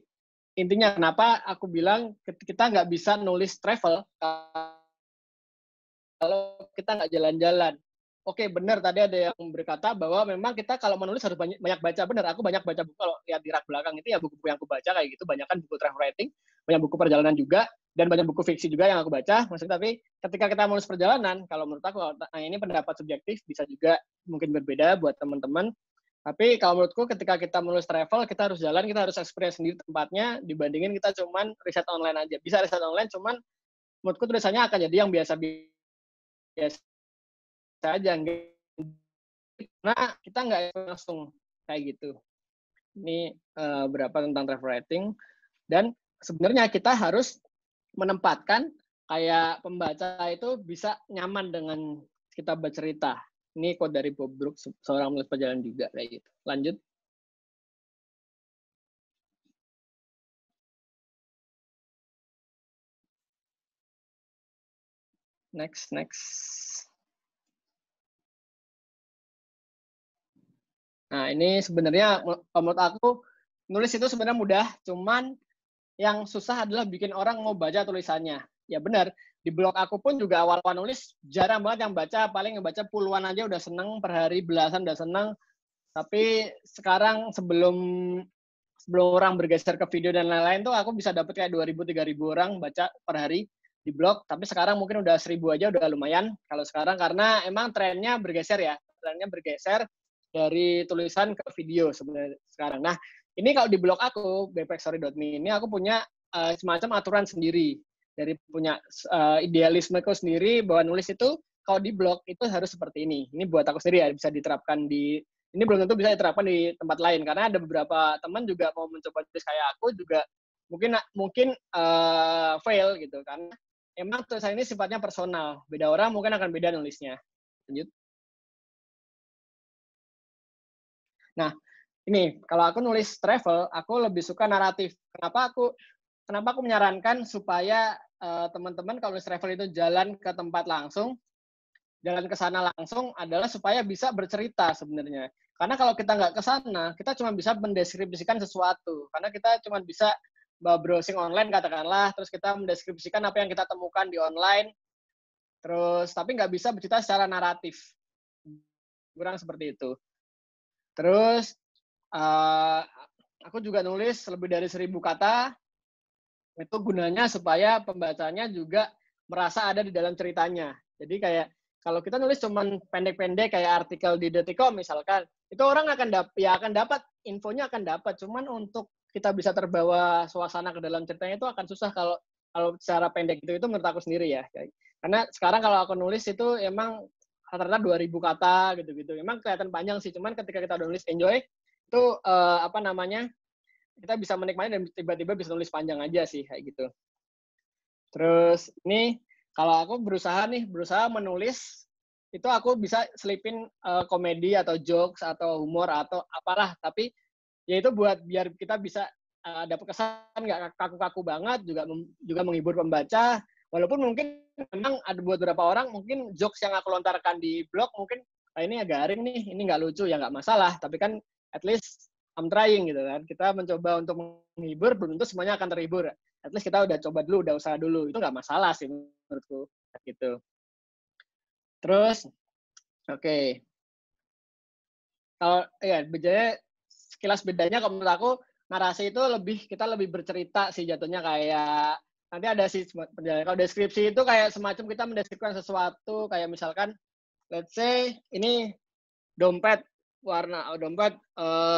intinya kenapa aku bilang kita nggak bisa nulis travel kalau kita nggak jalan-jalan. Oke, benar tadi ada yang berkata bahwa memang kita kalau menulis harus banyak baca. Benar, aku banyak baca buku. Kalau lihat di rak belakang itu ya buku-buku yang aku baca kayak gitu. Banyak kan buku travel writing, banyak buku perjalanan juga, dan banyak buku fiksi juga yang aku baca. Maksudnya, tapi ketika kita menulis perjalanan, kalau menurut aku, nah ini pendapat subjektif, bisa juga mungkin berbeda buat teman-teman. Tapi kalau menurutku ketika kita menulis travel, kita harus jalan, kita harus experience sendiri tempatnya, dibandingin kita cuman riset online aja. Bisa riset online, cuman menurutku tulisannya akan jadi yang biasa aja, karena kita nggak langsung kayak gitu. Ini berapa tentang travel writing, dan sebenarnya kita harus menempatkan kayak pembaca itu bisa nyaman dengan kita bercerita. Ini quote dari Bob Brooks, seorang penulis perjalanan juga kayak gitu. Lanjut. Next. Nah, ini sebenarnya menurut aku nulis itu sebenarnya mudah, cuman yang susah adalah bikin orang mau baca tulisannya. Ya benar, di blog aku pun juga awal-awal nulis jarang banget yang baca, paling yang baca puluhan aja udah seneng, per hari belasan udah seneng. Tapi sekarang sebelum orang bergeser ke video dan lain-lain tuh aku bisa dapet kayak 2.000-3.000 orang baca per hari di blog. Tapi sekarang mungkin udah 1.000 aja udah lumayan. Kalau sekarang karena emang trennya bergeser ya, dari tulisan ke video sebenarnya sekarang. Nah, ini kalau di blog aku, bpexstory.me, ini aku punya semacam aturan sendiri. Dari punya idealismeku sendiri bahwa nulis itu, kalau di blog itu harus seperti ini. Ini buat aku sendiri ya, bisa diterapkan di, ini belum tentu bisa diterapkan di tempat lain. Karena ada beberapa teman juga mau mencoba tulis kayak aku juga mungkin fail gitu. Karena emang tulisan ini sifatnya personal. Beda orang mungkin akan beda nulisnya. Lanjut. Nah, ini kalau aku nulis travel, aku lebih suka naratif. Kenapa aku menyarankan supaya teman-teman kalau nulis travel itu jalan ke tempat langsung, jalan ke sana langsung adalah supaya bisa bercerita sebenarnya. Karena kalau kita nggak ke sana, kita cuma bisa mendeskripsikan sesuatu. Karena kita cuma bisa browsing online katakanlah, terus kita mendeskripsikan apa yang kita temukan di online, terus tapi nggak bisa bercerita secara naratif. Kurang seperti itu. Terus aku juga nulis lebih dari 1.000 kata. Itu gunanya supaya pembacanya juga merasa ada di dalam ceritanya. Jadi kayak kalau kita nulis cuman pendek-pendek kayak artikel di Detikcom misalkan, itu orang akan dapat infonya akan dapat. Cuman untuk kita bisa terbawa suasana ke dalam ceritanya itu akan susah kalau secara pendek itu menurut aku sendiri ya. Karena sekarang kalau aku nulis itu emang rata-rata 2.000 kata gitu-gitu. Memang kelihatan panjang sih, cuman ketika kita udah nulis enjoy itu kita bisa menikmati dan tiba-tiba bisa nulis panjang aja sih kayak gitu. Terus ini kalau aku berusaha menulis itu aku bisa selipin komedi atau jokes atau humor atau apalah, tapi ya itu buat biar kita bisa dapat kesan nggak kaku-kaku banget, juga menghibur pembaca. Walaupun mungkin memang ada buat beberapa orang mungkin jokes yang aku lontarkan di blog mungkin ini agak garing nih, ini nggak lucu, ya nggak masalah. Tapi kan at least I'm trying gitu kan. Kita mencoba untuk menghibur, belum tentu semuanya akan terhibur. At least kita udah coba dulu, udah usaha dulu. Itu nggak masalah sih menurutku. Gitu. Terus, oke. Kalau ya sekilas bedanya kalau menurut aku narasi itu kita lebih bercerita sih jatuhnya, kayak nanti ada sih kalau deskripsi itu kayak semacam kita mendeskripsikan sesuatu kayak misalkan let's say ini dompet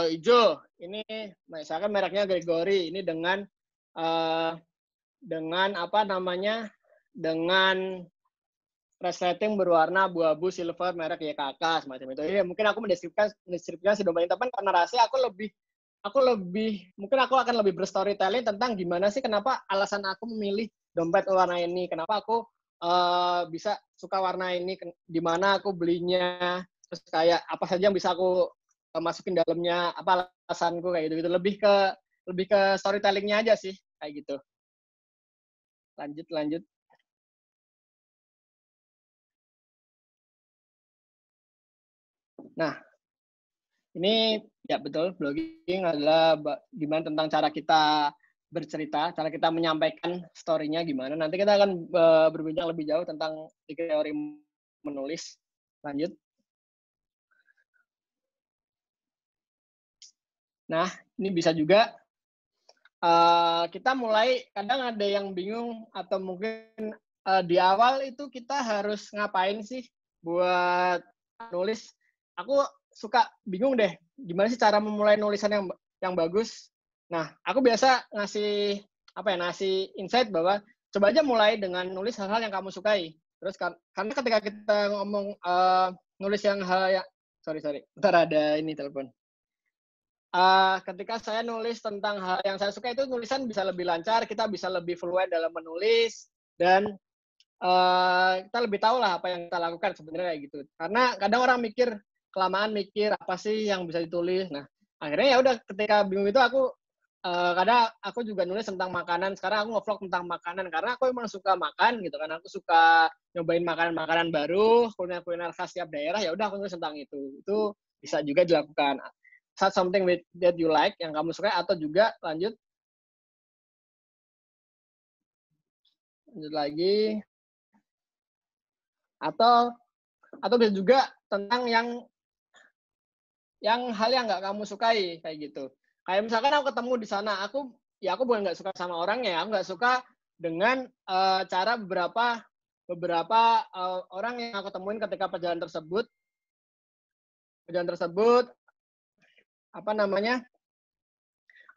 hijau, ini misalkan mereknya Gregory, ini dengan resleting berwarna abu-abu silver merek YKK semacam itu. Ya, mungkin aku mendeskripsikan si dompet ini, tapi karena narasi mungkin aku akan lebih berstorytelling tentang gimana sih, kenapa alasan aku memilih dompet warna ini, kenapa aku bisa suka warna ini, di mana aku belinya, terus kayak apa saja yang bisa aku masukin dalamnya, apa alasanku kayak gitu. Lebih ke storytellingnya aja sih kayak gitu. Lanjut. Nah, ini ya betul, blogging adalah gimana tentang cara kita bercerita, cara kita menyampaikan story-nya gimana. Nanti kita akan berbincang lebih jauh tentang teori menulis. Lanjut. Nah, ini bisa juga kita mulai, kadang ada yang bingung atau mungkin di awal itu kita harus ngapain sih buat nulis. Aku suka bingung deh, gimana sih cara memulai nulisan yang bagus. Nah, aku biasa ngasih ngasih insight bahwa coba aja mulai dengan nulis hal-hal yang kamu sukai. Terus karena ketika kita ngomong nulis yang hal yang sorry, bentar ada ini telepon. Ketika saya nulis tentang hal yang saya suka itu tulisan bisa lebih lancar, kita bisa lebih fluent dalam menulis, dan kita lebih tahu lah apa yang kita lakukan sebenarnya kayak gitu. Karena kadang orang kelamaan mikir apa sih yang bisa ditulis. Nah, akhirnya ya udah ketika bingung itu aku kadang aku juga nulis tentang makanan. Sekarang aku nge-vlog tentang makanan karena aku emang suka makan gitu kan. Aku suka nyobain makanan-makanan baru, kuliner-kuliner khas tiap daerah, ya udah aku nulis tentang itu. Itu bisa juga dilakukan. Start something that you like, yang kamu suka, atau juga lanjut lagi, atau bisa juga tentang yang hal yang nggak kamu sukai kayak gitu. Kayak misalkan aku ketemu di sana, aku bukan nggak suka sama orangnya, aku nggak suka dengan cara beberapa orang yang aku temuin ketika perjalanan tersebut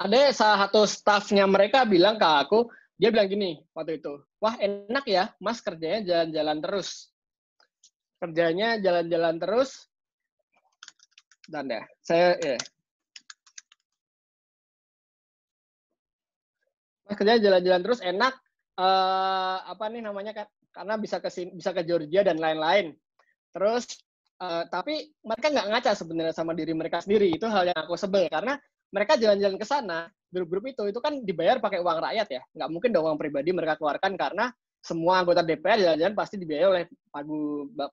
ada salah satu staffnya mereka bilang ke aku, dia bilang gini waktu itu, wah enak ya mas kerjanya jalan-jalan terus. Dan ya, mas kerjanya jalan-jalan terus enak, karena bisa ke Georgia dan lain-lain. Terus tapi mereka nggak ngaca sebenarnya sama diri mereka sendiri. Itu hal yang aku sebel karena mereka jalan-jalan ke sana, grup-grup itu kan dibayar pakai uang rakyat ya. Nggak mungkin dong uang pribadi mereka keluarkan karena semua anggota DPR jalan-jalan pasti dibiayai oleh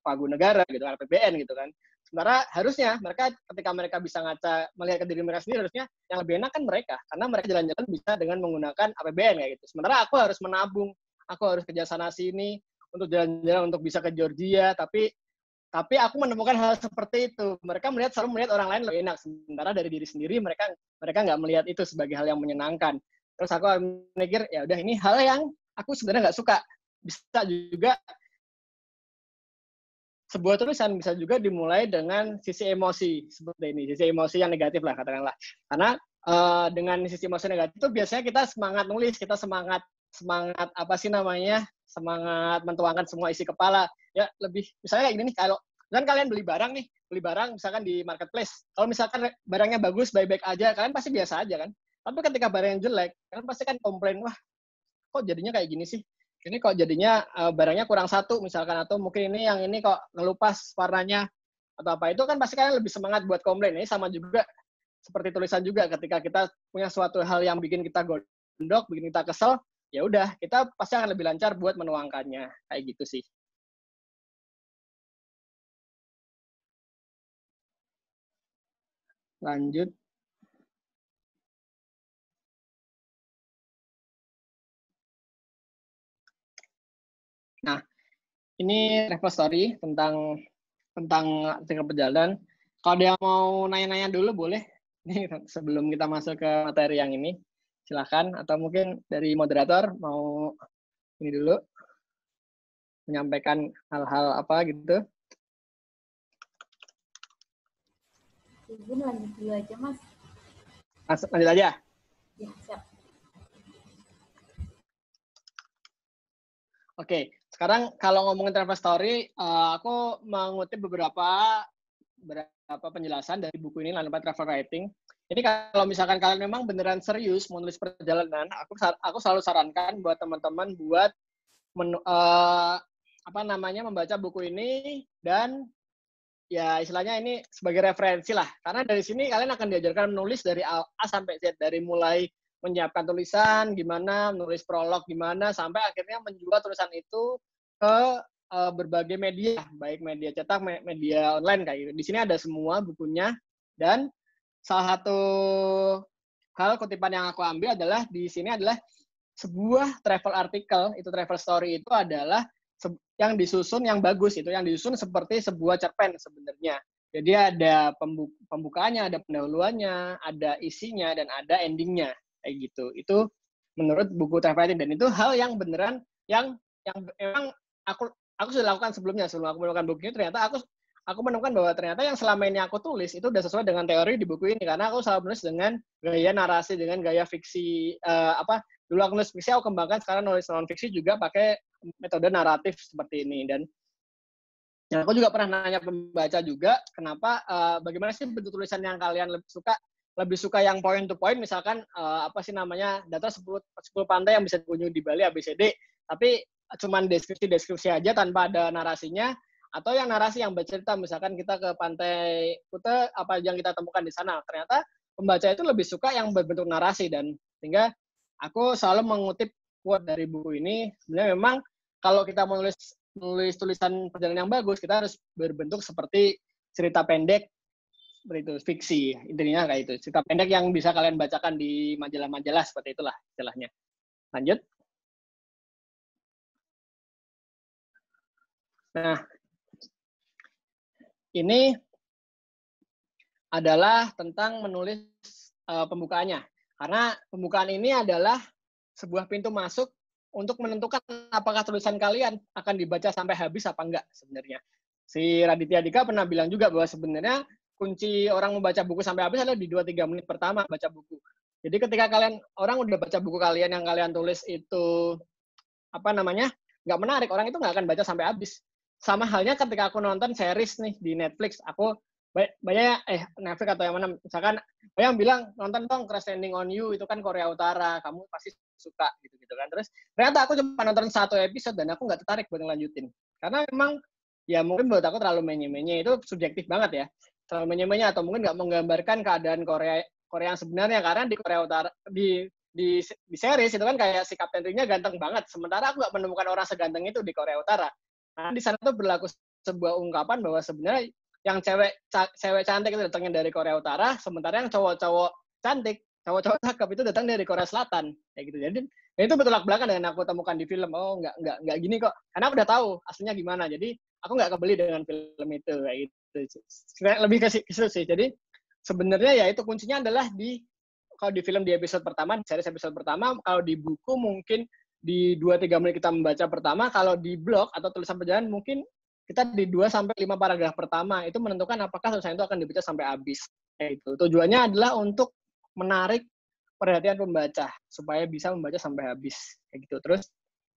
pagu negara gitu kan, APBN gitu kan. Sementara harusnya mereka ketika mereka bisa ngaca melihat ke diri mereka sendiri, harusnya yang lebih enak kan mereka karena mereka jalan-jalan bisa dengan menggunakan APBN kayak gitu. Sementara aku harus menabung, aku harus kerja sana sini untuk jalan-jalan untuk bisa ke Georgia, tapi aku menemukan hal seperti itu. Mereka selalu melihat orang lain lebih enak. Sementara dari diri sendiri mereka nggak melihat itu sebagai hal yang menyenangkan. Terus aku mikir, ya udah ini hal yang aku sebenarnya nggak suka. Bisa juga sebuah tulisan bisa juga dimulai dengan sisi emosi seperti ini, sisi emosi yang negatif lah katakanlah. Karena dengan sisi emosi negatif itu biasanya kita semangat nulis, kita semangat semangat mentuangkan semua isi kepala. Ya lebih misalnya kayak gini nih, kalau kan kalian beli barang misalkan di marketplace, kalau misalkan barangnya bagus baik-baik aja, kalian pasti biasa aja kan. Tapi ketika barang yang jelek, kalian pasti kan komplain, wah kok jadinya kayak gini sih, ini kok jadinya barangnya kurang satu misalkan, atau mungkin yang ini kok ngelupas warnanya atau apa, itu kan pasti kalian lebih semangat buat komplain. Ini sama juga seperti tulisan juga, ketika kita punya suatu hal yang bikin kita gondok, bikin kita kesel, ya udah kita pasti akan lebih lancar buat menuangkannya kayak gitu sih. Lanjut. Nah, ini travel story tentang artikel perjalanan. Kalau ada yang mau nanya-nanya dulu boleh. Ini sebelum kita masuk ke materi yang ini, silakan. Atau mungkin dari moderator mau ini dulu menyampaikan hal-hal apa gitu. Izin lanjut dulu aja, Mas. Lanjut aja. Ya, siap. Oke, sekarang kalau ngomongin travel story, aku mengutip beberapa penjelasan dari buku ini, Line Travel Writing. Jadi kalau misalkan kalian memang beneran serius menulis perjalanan, aku selalu sarankan buat teman-teman buat membaca buku ini, dan ya istilahnya ini sebagai referensi lah. Karena dari sini kalian akan diajarkan menulis dari A sampai Z, dari mulai menyiapkan tulisan gimana, menulis prolog gimana, sampai akhirnya menjual tulisan itu ke berbagai media, baik media cetak, media online kayak gitu. Di sini ada semua bukunya, dan salah satu hal kutipan yang aku ambil adalah di sini adalah sebuah travel article, itu travel story itu adalah yang disusun yang bagus, itu yang disusun seperti sebuah cerpen sebenarnya. Jadi ada pembukaannya, ada pendahuluannya, ada isinya, dan ada endingnya kayak gitu. Itu menurut buku travel writing, dan itu hal yang beneran yang memang aku sudah lakukan sebelumnya. Sebelum aku menemukan buku ini, ternyata aku menemukan bahwa ternyata yang selama ini aku tulis itu udah sesuai dengan teori di buku ini, karena aku selalu menulis dengan gaya narasi, dengan gaya fiksi. Dulu aku nulis fiksi, aku kembangkan sekarang nulis non fiksi juga pakai metode naratif seperti ini. Dan aku juga pernah nanya pembaca juga, kenapa bagaimana sih bentuk tulisan yang kalian lebih suka yang point to point, misalkan data 10 pantai yang bisa dikunjungi di Bali ABCD, tapi cuman deskripsi aja tanpa ada narasinya, atau yang narasi yang bercerita, misalkan kita ke Pantai Kuta, apa yang kita temukan di sana. Ternyata pembaca itu lebih suka yang berbentuk narasi, dan sehingga aku selalu mengutip quote dari buku ini. Sebenarnya memang kalau kita menulis tulisan perjalanan yang bagus, kita harus berbentuk seperti cerita pendek, seperti itu, fiksi. Intinya kayak itu. Cerita pendek yang bisa kalian bacakan di majalah-majalah, seperti itulah istilahnya. Lanjut. Nah, ini adalah tentang menulis pembukaannya. Karena pembukaan ini adalah sebuah pintu masuk untuk menentukan apakah tulisan kalian akan dibaca sampai habis apa enggak sebenarnya. Si Raditya Dika pernah bilang juga bahwa sebenarnya kunci orang membaca buku sampai habis adalah di 2-3 menit pertama baca buku. Jadi ketika orang udah baca buku kalian yang kalian tulis itu nggak menarik, orang itu nggak akan baca sampai habis. Sama halnya ketika aku nonton series nih di Netflix, aku banyak Netflix atau yang mana, misalkan yang bilang nonton dong Crash Landing on You, itu kan Korea Utara, kamu pasti suka gitu kan. Terus ternyata aku cuma nonton 1 episode dan aku nggak tertarik buat ngelanjutin, karena memang ya mungkin buat aku terlalu menye-menye, itu subjektif banget ya, terlalu menye-menye, atau mungkin nggak menggambarkan keadaan Korea yang sebenarnya. Karena di Korea Utara di series itu kan kayak si Kapten Ring-nya ganteng banget, sementara aku nggak menemukan orang seganteng itu di Korea Utara. Nah, di sana tuh berlaku sebuah ungkapan bahwa sebenarnya yang cewek cantik itu datangnya dari Korea Utara, sementara yang cowok-cowok cantik, cowok-cowok cakep itu datang dari Korea Selatan, kayak gitu. Jadi itu bertolak belakang dengan aku temukan di film. Oh, nggak gini kok. Karena aku udah tahu aslinya gimana. Jadi aku nggak kebeli dengan film itu, kayak gitu. Lebih ke situ sih. Jadi sebenarnya ya itu kuncinya adalah kalau di film di episode pertama, series episode pertama, kalau di buku mungkin di 2-3 menit kita membaca pertama, kalau di blog atau tulisan perjalanan mungkin kita di 2-5 paragraf pertama itu menentukan apakah tulisan itu akan dibaca sampai habis. Kayak itu. Tujuannya adalah untuk menarik perhatian pembaca supaya bisa membaca sampai habis. Kayak gitu. Terus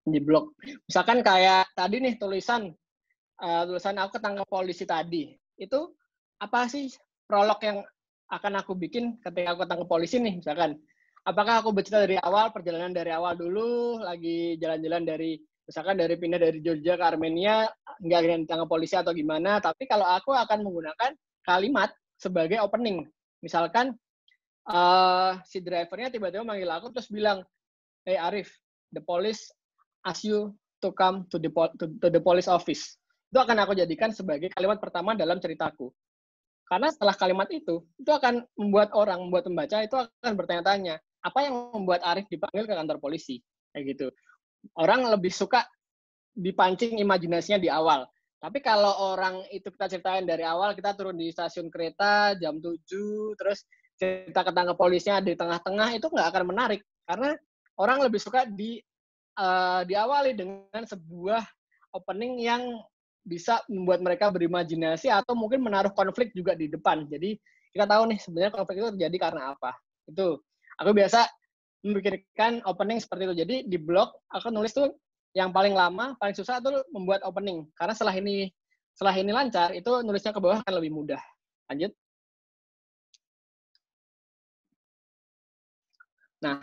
di blog, misalkan kayak tadi nih tulisan aku ketangkap polisi tadi, itu apa sih prolog yang akan aku bikin ketika aku ketangkap polisi nih, misalkan. Apakah aku bercerita dari awal, perjalanan dari awal dulu, lagi jalan-jalan misalkan dari pindah dari Georgia ke Armenia, nggak ditangkap polisi atau gimana. Tapi kalau aku akan menggunakan kalimat sebagai opening. Misalkan si drivernya tiba-tiba manggil aku terus bilang, "Hey Arif, the police ask you to come to the police office." Itu akan aku jadikan sebagai kalimat pertama dalam ceritaku. Karena setelah kalimat itu akan membuat pembaca itu akan bertanya-tanya, apa yang membuat Arif dipanggil ke kantor polisi? Kayak gitu. Orang lebih suka dipancing imajinasinya di awal. Tapi kalau orang itu kita ceritain dari awal, kita turun di stasiun kereta jam 7, terus cerita ketangkep polisinya di tengah-tengah, itu nggak akan menarik. Karena orang lebih suka diawali dengan sebuah opening yang bisa membuat mereka berimajinasi atau mungkin menaruh konflik juga di depan. Jadi kita tahu nih sebenarnya konflik itu terjadi karena apa. Itu aku biasa memikirkan opening seperti itu. Jadi di blog aku nulis tuh yang paling lama, paling susah itu membuat opening. Karena setelah ini lancar, itu nulisnya ke bawah akan lebih mudah. Lanjut. Nah,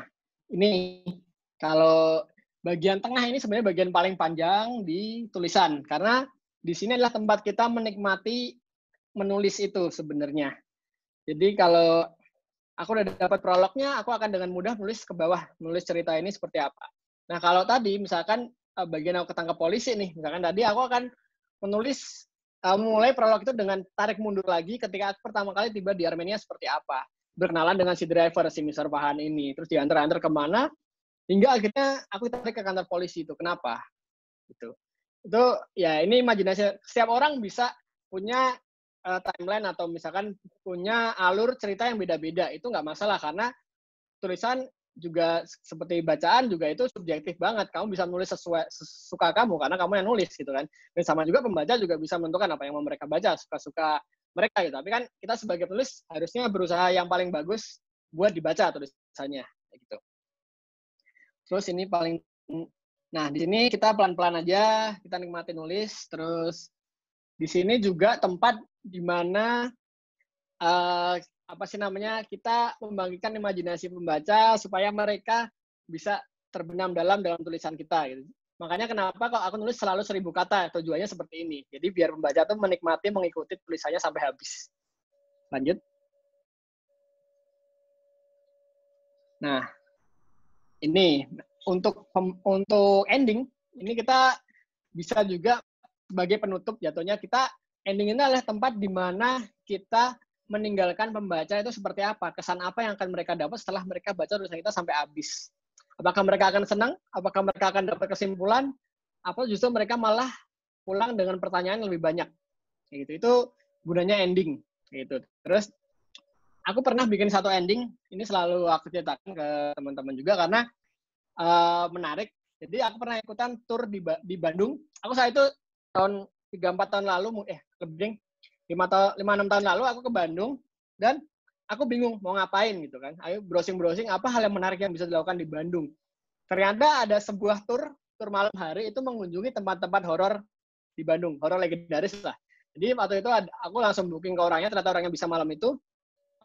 ini kalau bagian tengah ini sebenarnya bagian paling panjang di tulisan. Karena di sini adalah tempat kita menikmati menulis itu sebenarnya. Jadi kalau aku udah dapat prolognya, aku akan dengan mudah nulis ke bawah, nulis cerita ini seperti apa. Nah kalau tadi misalkan bagian aku ketangkap polisi nih, misalkan tadi aku akan menulis mulai prolog itu dengan tarik mundur lagi ketika aku pertama kali tiba di Armenia seperti apa, berkenalan dengan si driver, si Mr. Fahan ini, terus diantar-antar kemana, hingga akhirnya aku tarik ke kantor polisi itu. Kenapa? Gitu. Itu ya ini imajinasi. Setiap orang bisa punya timeline atau misalkan punya alur cerita yang beda-beda. Itu nggak masalah karena tulisan juga seperti bacaan juga itu subjektif banget. Kamu bisa nulis sesuai suka kamu karena kamu yang nulis gitu kan. Dan sama juga pembaca juga bisa menentukan apa yang mau mereka baca, suka-suka mereka gitu. Tapi kan kita sebagai penulis harusnya berusaha yang paling bagus buat dibaca tulisannya gitu. Terus ini nah di sini kita pelan-pelan aja, kita nikmati nulis. Terus di sini juga tempat di mana kita membagikan imajinasi pembaca supaya mereka bisa terbenam dalam tulisan kita gitu. Makanya kenapa kalau aku nulis selalu 1000 kata, tujuannya seperti ini. Jadi biar pembaca tuh menikmati, mengikuti tulisannya sampai habis. Lanjut. Nah, ini untuk ending, ini kita bisa juga sebagai penutup jatuhnya kita ending ini adalah tempat di mana kita meninggalkan pembaca itu seperti apa, kesan apa yang akan mereka dapat setelah mereka baca tulisan kita sampai habis. Apakah mereka akan senang? Apakah mereka akan dapat kesimpulan? Apa justru mereka malah pulang dengan pertanyaan yang lebih banyak? Gitu. Itu gunanya ending. Gitu. Terus aku pernah bikin satu ending, ini selalu aku ceritakan ke teman-teman juga karena menarik. Jadi aku pernah ikutan tur di Bandung. Aku saat itu tahun 3-4 tahun lalu, lebih 5-6 tahun lalu aku ke Bandung dan aku bingung mau ngapain gitu kan. Ayo browsing-browsing apa hal yang menarik yang bisa dilakukan di Bandung. Ternyata ada sebuah tur malam hari itu mengunjungi tempat-tempat horor di Bandung, horor legendaris lah. Jadi waktu itu aku langsung booking ke orangnya, ternyata orangnya bisa malam itu.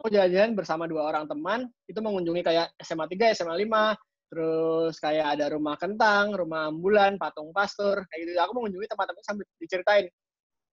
Aku jalan-jalan bersama 2 orang teman, itu mengunjungi kayak SMA 3, SMA 5, terus kayak ada rumah kentang, rumah ambulan, patung pastur, kayak gitu. Aku mengunjungi tempat-tempat sambil diceritain.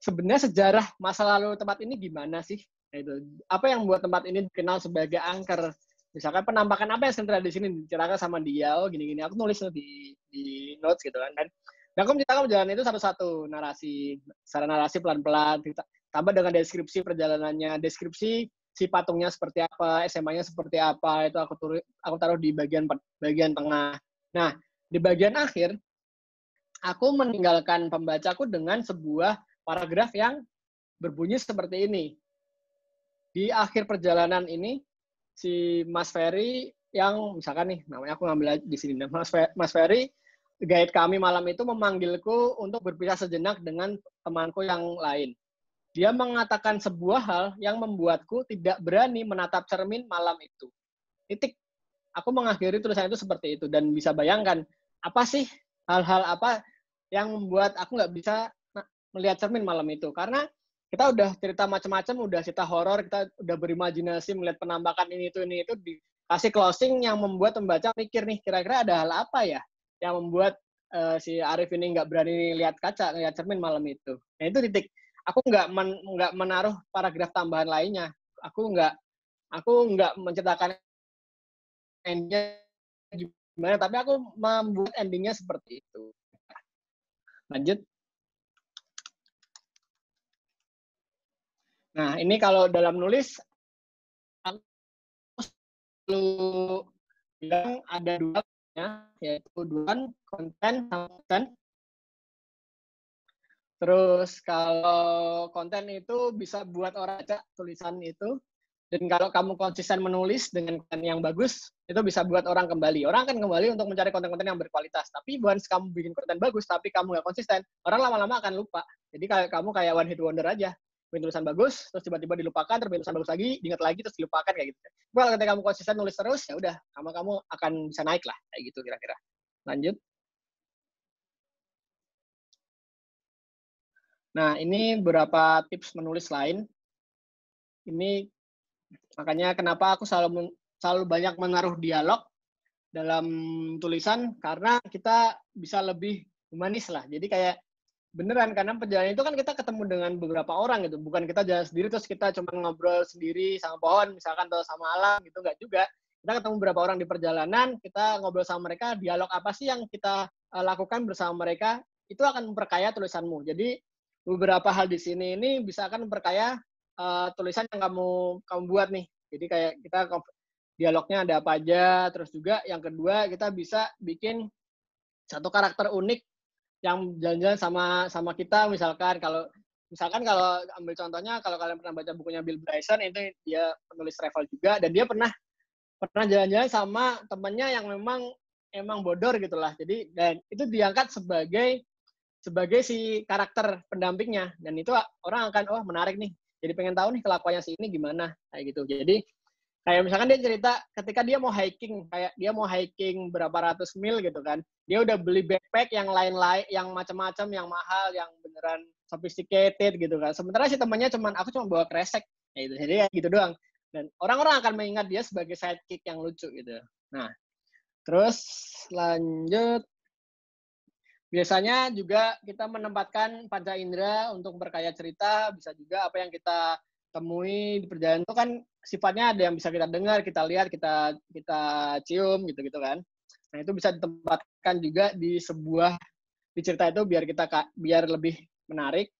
Sebenarnya sejarah masa lalu tempat ini gimana sih? Itu apa yang membuat tempat ini dikenal sebagai angker? Misalkan penampakan apa yang sentral di sini diceritakan sama dia, gini-gini. Aku nulis di notes gitu kan. Dan aku menceritakan perjalanan itu satu-satu narasi, secara narasi pelan-pelan, tambah dengan deskripsi perjalanannya, deskripsi si patungnya seperti apa, SMA-nya seperti apa, itu aku taruh di bagian tengah. Nah, di bagian akhir, aku meninggalkan pembacaku dengan sebuah paragraf yang berbunyi seperti ini. Di akhir perjalanan ini, si Mas Ferry yang, misalkan nih, namanya aku ngambil di sini, Mas Ferry, guide kami malam itu memanggilku untuk berpisah sejenak dengan temanku yang lain. Dia mengatakan sebuah hal yang membuatku tidak berani menatap cermin malam itu. Titik. Aku mengakhiri tulisan itu seperti itu, dan bisa bayangkan, apa sih hal-hal apa yang membuat aku nggak bisa melihat cermin malam itu, karena kita udah cerita macam-macam, udah cerita horor, kita udah berimajinasi melihat penampakan ini itu dikasih closing yang membuat pembaca mikir nih, kira-kira ada hal apa ya yang membuat si Arif ini nggak berani lihat kaca, lihat cermin malam itu. Nah itu titik. Aku nggak menaruh paragraf tambahan lainnya. Aku nggak menceritakan endingnya gimana, tapi aku membuat endingnya seperti itu. Lanjut. Nah, ini kalau dalam nulis, aku selalu bilang ada 2, yaitu konten sama konten. Terus kalau konten itu bisa buat orang baca tulisan itu, dan kalau kamu konsisten menulis dengan konten yang bagus, itu bisa buat orang kembali. Orang akan kembali untuk mencari konten-konten yang berkualitas. Tapi once kamu bikin konten bagus, tapi kamu nggak konsisten, orang lama-lama akan lupa. Jadi kamu kayak one hit wonder aja. Bikin tulisan bagus, terus tiba-tiba dilupakan, terus bikin tulisan bagus lagi, diingat lagi, terus dilupakan kayak gitu. Kalau ketika kamu konsisten nulis terus, ya udah, kamu akan bisa naik lah, kayak gitu kira-kira. Lanjut. Nah, ini beberapa tips menulis lain. Ini makanya kenapa aku selalu banyak menaruh dialog dalam tulisan, karena kita bisa lebih humanis lah. Jadi kayak beneran, karena perjalanan itu kan kita ketemu dengan beberapa orang gitu, bukan kita jalan sendiri terus kita cuma ngobrol sendiri sama pohon misalkan atau sama alam gitu, nggak juga. Kita ketemu beberapa orang di perjalanan, kita ngobrol sama mereka, dialog apa sih yang kita lakukan bersama mereka, itu akan memperkaya tulisanmu. Jadi beberapa hal di sini ini bisa akan memperkaya tulisan yang kamu buat nih. Jadi kayak kita dialognya ada apa aja, terus juga yang kedua kita bisa bikin satu karakter unik yang jalan-jalan sama kita, misalkan kalau ambil contohnya, kalau kalian pernah baca bukunya Bill Bryson, itu dia penulis travel juga, dan dia pernah jalan-jalan sama temannya yang emang bodor gitulah. Jadi dan itu diangkat sebagai si karakter pendampingnya, dan itu orang akan menarik nih, jadi pengen tahu nih kelakuannya si ini gimana kayak gitu. Jadi kayak misalkan dia cerita ketika dia mau hiking, kayak dia mau hiking berapa ratus mil gitu kan. Dia udah beli backpack yang lain-lain, yang macam-macam, yang mahal, yang beneran sophisticated gitu kan. Sementara si temannya aku cuma bawa kresek kayak gitu. Jadi ya gitu doang. Dan orang-orang akan mengingat dia sebagai sidekick yang lucu gitu. Nah, terus lanjut. Biasanya juga kita menempatkan panca indera untuk berkaya cerita, bisa juga apa yang kita temui di perjalanan itu kan sifatnya ada yang bisa kita dengar, kita lihat, kita cium gitu kan. Nah, itu bisa ditempatkan juga di cerita itu biar lebih menarik.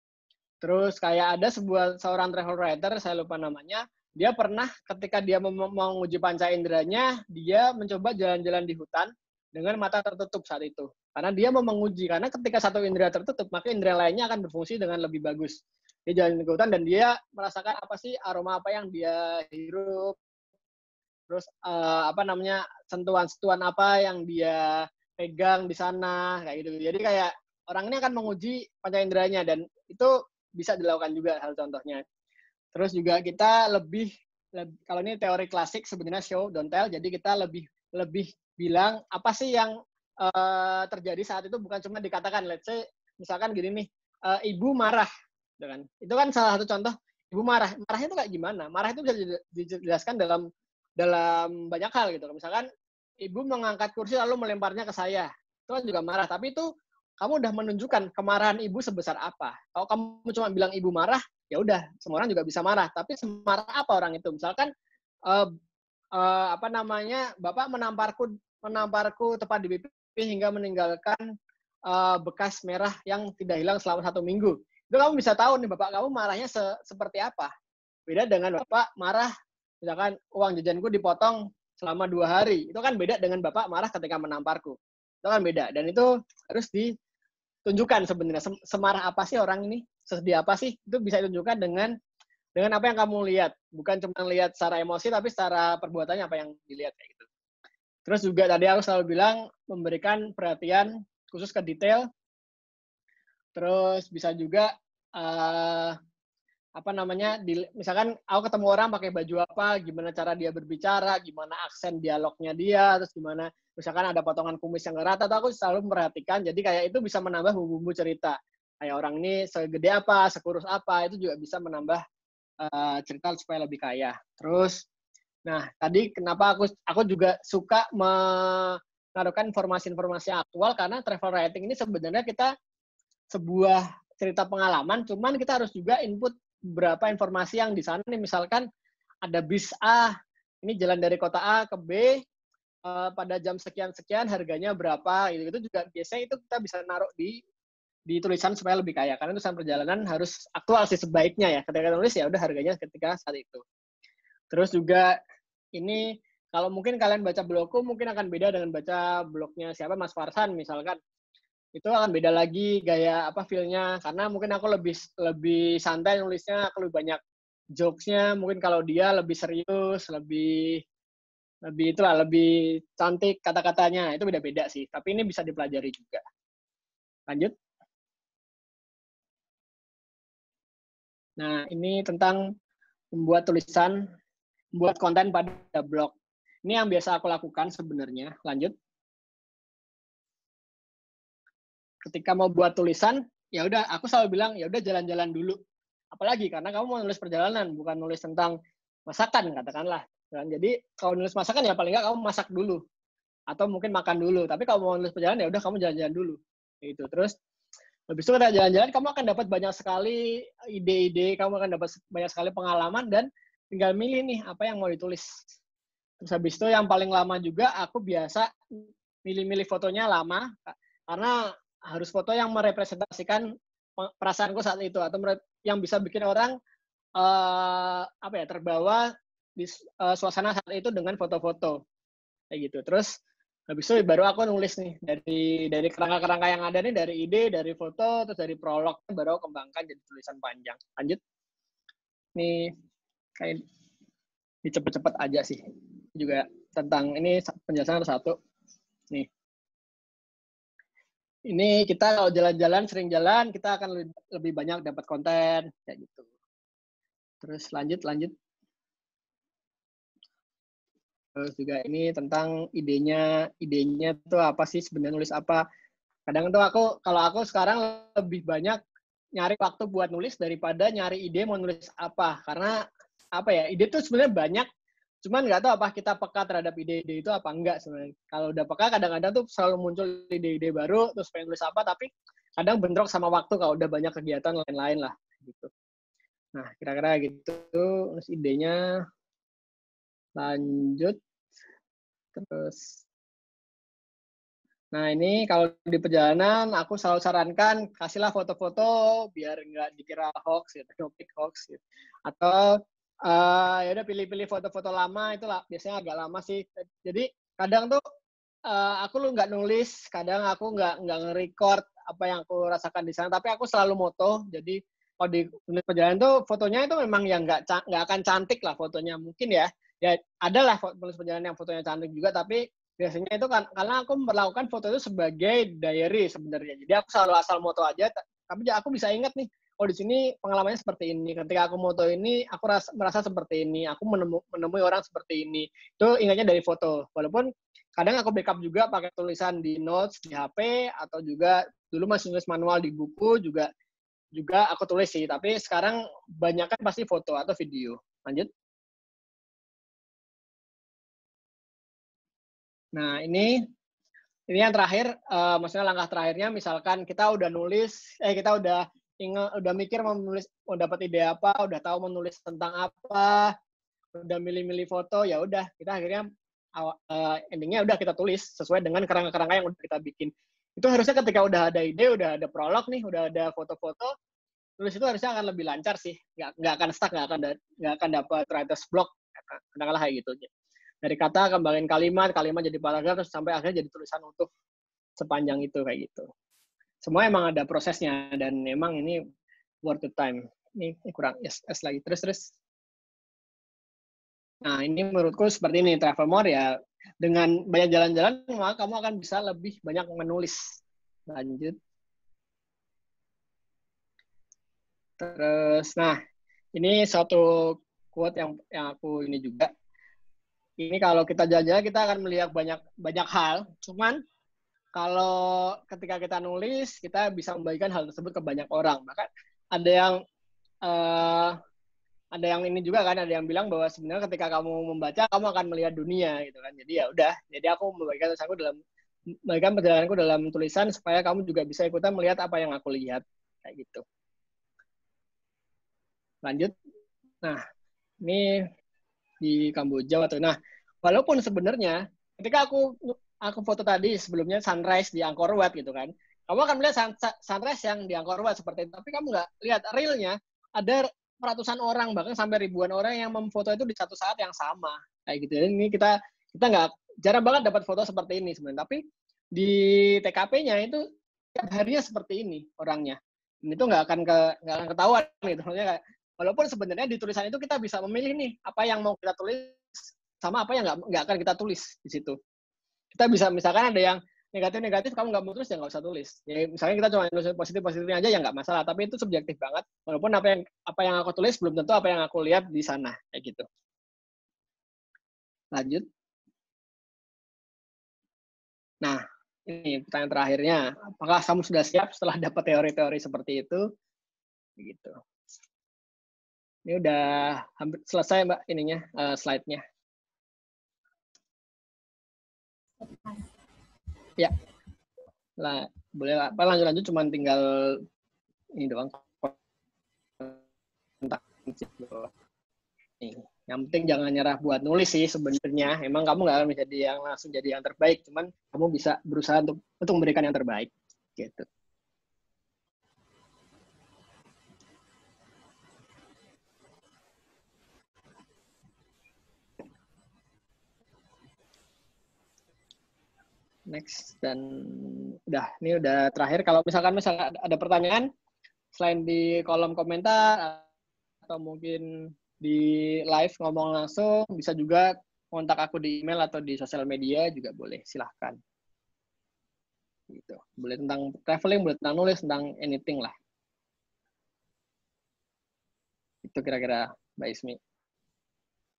Terus kayak ada seorang travel writer, saya lupa namanya, dia pernah ketika dia mau menguji panca inderanya, dia mencoba jalan-jalan di hutan dengan mata tertutup saat itu. Karena dia mau menguji, karena ketika satu indera tertutup, maka indera lainnya akan berfungsi dengan lebih bagus. Dia jalan ke hutan dan dia merasakan apa sih aroma apa yang dia hirup, terus sentuhan-sentuhan apa yang dia pegang di sana kayak gitu. Jadi kayak orang ini akan menguji panca inderanya, dan itu bisa dilakukan juga hal contohnya. Terus juga kita lebih kalau ini teori klasik sebenarnya show don't tell, jadi kita lebih bilang apa sih yang terjadi saat itu, bukan cuma dikatakan. Let's say misalkan gini nih, ibu marah. Itu kan salah satu contoh ibu marah. Marahnya itu kayak gimana? Marah itu bisa dijelaskan dalam banyak hal gitu. Misalkan ibu mengangkat kursi lalu melemparnya ke saya. Itu kan juga marah. Tapi itu kamu udah menunjukkan kemarahan ibu sebesar apa. Kalau kamu cuma bilang ibu marah, ya udah, semua orang juga bisa marah. Tapi semarah apa orang itu? Misalkan Bapak menamparku tepat di pipi hingga meninggalkan bekas merah yang tidak hilang selama 1 minggu. Itu kamu bisa tahu nih bapak kamu marahnya seperti apa. Beda dengan bapak marah, misalkan uang jajanku dipotong selama 2 hari. Itu kan beda dengan bapak marah ketika menamparku. Itu kan beda. Dan itu harus ditunjukkan sebenarnya. Semarah apa sih orang ini? Sesedih apa sih? Itu bisa ditunjukkan dengan apa yang kamu lihat. Bukan cuma lihat secara emosi, tapi secara perbuatannya apa yang dilihat kayak gitu. Terus juga tadi aku selalu bilang memberikan perhatian khusus ke detail. Terus bisa juga misalkan aku ketemu orang pakai baju apa, gimana cara dia berbicara, gimana aksen dialognya dia, terus gimana misalkan ada potongan kumis yang rata, atau aku selalu memperhatikan. Jadi kayak itu bisa menambah bumbu cerita. Kayak orang ini segede apa, sekurus apa, itu juga bisa menambah cerita supaya lebih kaya. Terus, nah tadi kenapa aku juga suka menaruhkan informasi-informasi aktual, karena travel writing ini sebenarnya kita sebuah cerita pengalaman, cuman kita harus juga input beberapa informasi yang di sana nih. Misalkan ada bis A, ini jalan dari kota A ke B, pada jam sekian-sekian harganya berapa, gitu. Itu juga biasanya itu kita bisa naruh di tulisan supaya lebih kaya, karena tulisan perjalanan harus aktual sih sebaiknya ya. Ketika nulis ya udah harganya ketika saat itu. Terus juga ini kalau mungkin kalian baca blogku mungkin akan beda dengan baca blognya siapa, Mas Farsan misalkan. Itu akan beda lagi gaya feel-nya, karena mungkin aku lebih santai nulisnya, aku lebih banyak jokes-nya. Mungkin kalau dia lebih serius, lebih cantik kata-katanya. Itu beda-beda sih, tapi ini bisa dipelajari juga. Lanjut. Nah, ini tentang membuat konten pada blog. Ini yang biasa aku lakukan sebenarnya. Lanjut. Ketika mau buat tulisan, ya udah aku selalu bilang ya udah jalan-jalan dulu. Apalagi karena kamu mau nulis perjalanan, bukan nulis tentang masakan katakanlah. Jadi kalau nulis masakan ya paling nggak kamu masak dulu atau mungkin makan dulu. Tapi kalau mau nulis perjalanan ya udah kamu jalan-jalan dulu. Gitu. Terus habis itu ketika jalan-jalan kamu akan dapat banyak sekali ide-ide, kamu akan dapat banyak sekali pengalaman, dan tinggal milih nih apa yang mau ditulis. Terus habis itu yang paling lama juga aku biasa milih-milih fotonya lama karena harus foto yang merepresentasikan perasaanku saat itu atau yang bisa bikin orang terbawa di suasana saat itu dengan foto-foto kayak gitu. Terus habis itu baru aku nulis nih dari kerangka-kerangka yang ada nih, dari ide, dari foto, terus dari prolog baru aku kembangkan jadi tulisan panjang. Lanjut. Nih kayak cepet-cepet aja sih. Juga tentang ini penjelasan satu. Nih. Ini kita kalau jalan-jalan, sering jalan, kita akan lebih banyak dapat konten kayak gitu. Terus lanjut. Terus juga ini tentang idenya tuh apa sih sebenarnya, nulis apa. Kadang tuh kalau aku sekarang lebih banyak nyari waktu buat nulis daripada nyari ide mau nulis apa. Karena ide tuh sebenarnya banyak, cuman nggak tahu apa kita peka terhadap ide-ide itu apa enggak sebenarnya. Kalau udah peka kadang-kadang tuh selalu muncul ide-ide baru, terus pengen nulis apa, tapi kadang bentrok sama waktu kalau udah banyak kegiatan lain-lain lah gitu. Nah, kira-kira gitu. Terus idenya lanjut. Terus nah ini kalau di perjalanan aku selalu sarankan kasihlah foto-foto biar nggak dikira hoax gitu, topik hoax gitu. Atau ya udah pilih-pilih foto-foto lama, itu lah biasanya agak lama sih. Jadi kadang tuh aku nggak nulis, kadang aku nggak nge-record apa yang aku rasakan di sana, tapi aku selalu moto. Jadi kalau di perjalanan tuh fotonya itu memang yang nggak akan cantik lah fotonya, mungkin ya ada lah penulis perjalanan yang fotonya cantik juga, tapi biasanya itu kan karena aku melakukan foto itu sebagai diary sebenarnya. Jadi aku selalu asal moto aja, tapi aku bisa ingat nih, oh di sini pengalamannya seperti ini. Ketika aku moto ini, aku merasa seperti ini. Aku menemui orang seperti ini. Itu ingatnya dari foto. Walaupun kadang aku backup juga pakai tulisan di notes di HP, atau juga dulu masih nulis manual di buku juga aku tulis sih. Tapi sekarang banyak kan pasti foto atau video. Lanjut. Nah, ini yang terakhir, maksudnya langkah terakhirnya, misalkan kita udah nulis, kita udah mikir mau dapat ide apa, udah tahu mau nulis tentang apa, udah milih-milih foto, ya udah kita akhirnya endingnya udah kita tulis sesuai dengan kerangka-kerangka yang udah kita bikin. Itu harusnya ketika udah ada ide, udah ada prolog nih, udah ada foto-foto, tulis itu harusnya akan lebih lancar sih, nggak akan stuck, nggak akan dapat writer's block, kadang-kadang kayak gitu. Dari kata kembangin kalimat jadi paragraf, terus sampai akhirnya jadi tulisan utuh sepanjang itu kayak gitu. Semua emang ada prosesnya dan emang ini worth the time. Ini kurang yes lagi terus. Nah, ini menurutku seperti ini, travel more ya, dengan banyak jalan-jalan maka kamu akan bisa lebih banyak menulis. Lanjut. Terus nah, ini suatu quote yang aku ini juga. Ini kalau kita jalan-jalan kita akan melihat banyak hal. Cuman kalau ketika kita nulis kita bisa membagikan hal tersebut ke banyak orang. Bahkan ada yang ini juga kan, ada yang bilang bahwa sebenarnya ketika kamu membaca kamu akan melihat dunia gitu kan. Jadi ya udah. Jadi aku membagikan perjalananku dalam tulisan supaya kamu juga bisa ikutan melihat apa yang aku lihat kayak gitu. Lanjut. Nah, ini di Kamboja waktu. Nah, walaupun sebenarnya ketika aku foto tadi sebelumnya sunrise di Angkor Wat gitu kan, kamu akan melihat sunrise yang di Angkor Wat seperti itu, tapi kamu nggak lihat realnya ada ratusan orang bahkan sampai ribuan orang yang memfoto itu di satu saat yang sama kayak gitu. Jadi ini kita nggak jarang banget dapat foto seperti ini sebenarnya, tapi di TKP-nya itu tiap harinya seperti ini orangnya. Dan itu nggak akan ketahuan gitu. Maksudnya walaupun sebenarnya di tulisan itu kita bisa memilih nih apa yang mau kita tulis sama apa yang nggak akan kita tulis di situ. Kita bisa misalkan ada yang negatif kamu nggak mau tulis ya nggak usah tulis. Ya misalnya kita cuma tulis positifnya aja ya nggak masalah. Tapi itu subjektif banget. Walaupun apa yang aku tulis belum tentu apa yang aku lihat di sana kayak gitu. Lanjut. Nah ini pertanyaan terakhirnya. Apakah kamu sudah siap setelah dapat teori-teori seperti itu? Begitu. Ini udah hampir selesai Mbak ininya slide-nya. Ya. Lah, boleh apa lanjut cuman tinggal ini doang. Nih. Yang penting jangan nyerah buat nulis sih sebenarnya. Emang kamu nggak akan jadi yang langsung jadi yang terbaik, cuman kamu bisa berusaha untuk memberikan yang terbaik gitu. Next, dan ini udah terakhir. Kalau misalkan ada pertanyaan selain di kolom komentar atau mungkin di live ngomong langsung, bisa juga kontak aku di email atau di sosial media juga boleh, silahkan. Gitu. Boleh tentang traveling, boleh tentang nulis, tentang anything lah. Itu kira-kira Mbak Ismi.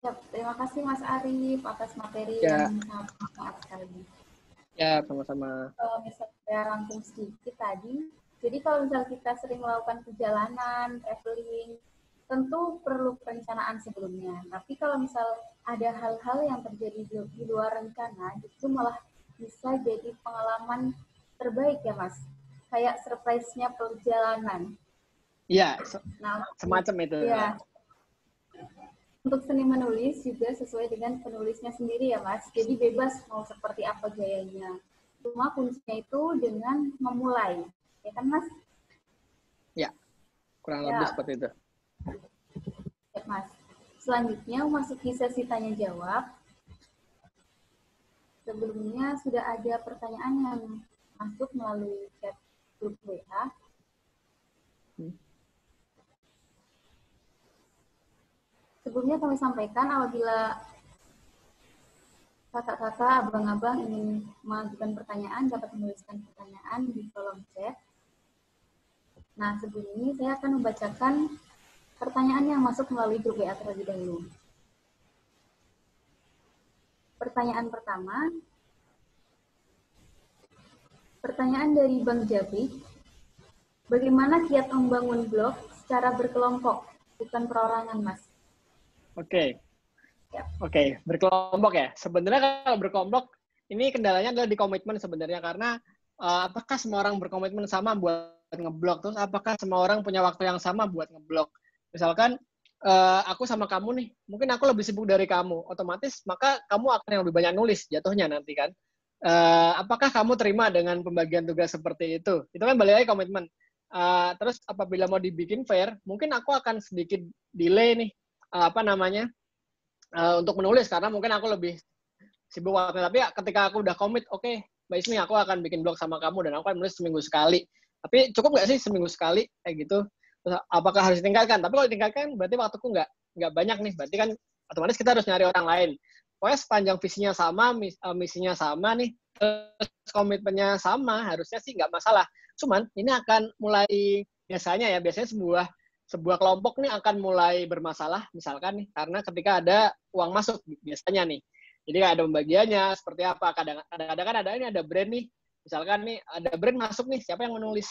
Ya, terima kasih Mas Arif atas materi Ya. yang sangat bermanfaat sekali. Ya, sama-sama. Kalau misalnya saya rangkum sedikit tadi, jadi kalau misalnya kita sering melakukan perjalanan, traveling, tentu perlu perencanaan sebelumnya. Tapi kalau misal ada hal-hal yang terjadi di luar rencana, itu malah bisa jadi pengalaman terbaik ya Mas. Kayak surprise-nya perjalanan. Iya, Nah, semacam itu. ya. Untuk seni menulis juga sesuai dengan penulisnya sendiri ya Mas. Jadi bebas mau seperti apa gayanya. Cuma kuncinya itu dengan memulai. Ya kan Mas? Ya, kurang lebih seperti itu. Ya Mas. Selanjutnya memasuki sesi tanya jawab. Sebelumnya sudah ada pertanyaan yang masuk melalui chat grup WA. Sebelumnya kami sampaikan apabila kakak-kakak, abang-abang ingin mengajukan pertanyaan, dapat menuliskan pertanyaan di kolom chat. Nah, sebelum ini saya akan membacakan pertanyaan yang masuk melalui grup WA terlebih dahulu. Pertanyaan pertama, pertanyaan dari Bang Jabrik, bagaimana kiat membangun blog secara berkelompok, bukan perorangan, Mas? Oke, berkelompok ya. Sebenarnya kalau berkelompok, ini kendalanya adalah di komitmen sebenarnya, karena apakah semua orang berkomitmen sama buat ngeblog, terus apakah semua orang punya waktu yang sama buat ngeblog. Misalkan aku sama kamu nih, mungkin aku lebih sibuk dari kamu, otomatis maka kamu akan yang lebih banyak nulis jatuhnya nanti kan. Apakah kamu terima dengan pembagian tugas seperti itu? Itu kan balik lagi komitmen. Terus apabila mau dibikin fair, mungkin aku akan sedikit delay nih, untuk menulis, karena mungkin aku lebih sibuk waktunya. Tapi ketika aku udah komit, oke, Mbak Ismi, aku akan bikin blog sama kamu, dan aku akan menulis seminggu sekali. Tapi cukup nggak sih seminggu sekali, kayak gitu? Terus, apakah harus ditingkatkan? Tapi kalau ditingkatkan, berarti waktuku nggak banyak nih. Berarti kan otomatis kita harus nyari orang lain. Pokoknya sepanjang visinya sama, misinya sama nih, terus komitmennya sama, harusnya sih nggak masalah. Cuman ini akan mulai, biasanya sebuah kelompok nih akan mulai bermasalah, misalkan nih, karena ketika ada uang masuk biasanya nih. Jadi ada pembagiannya seperti apa. Kadang-kadang kan ada brand nih, misalkan nih ada brand masuk nih, siapa yang menulis?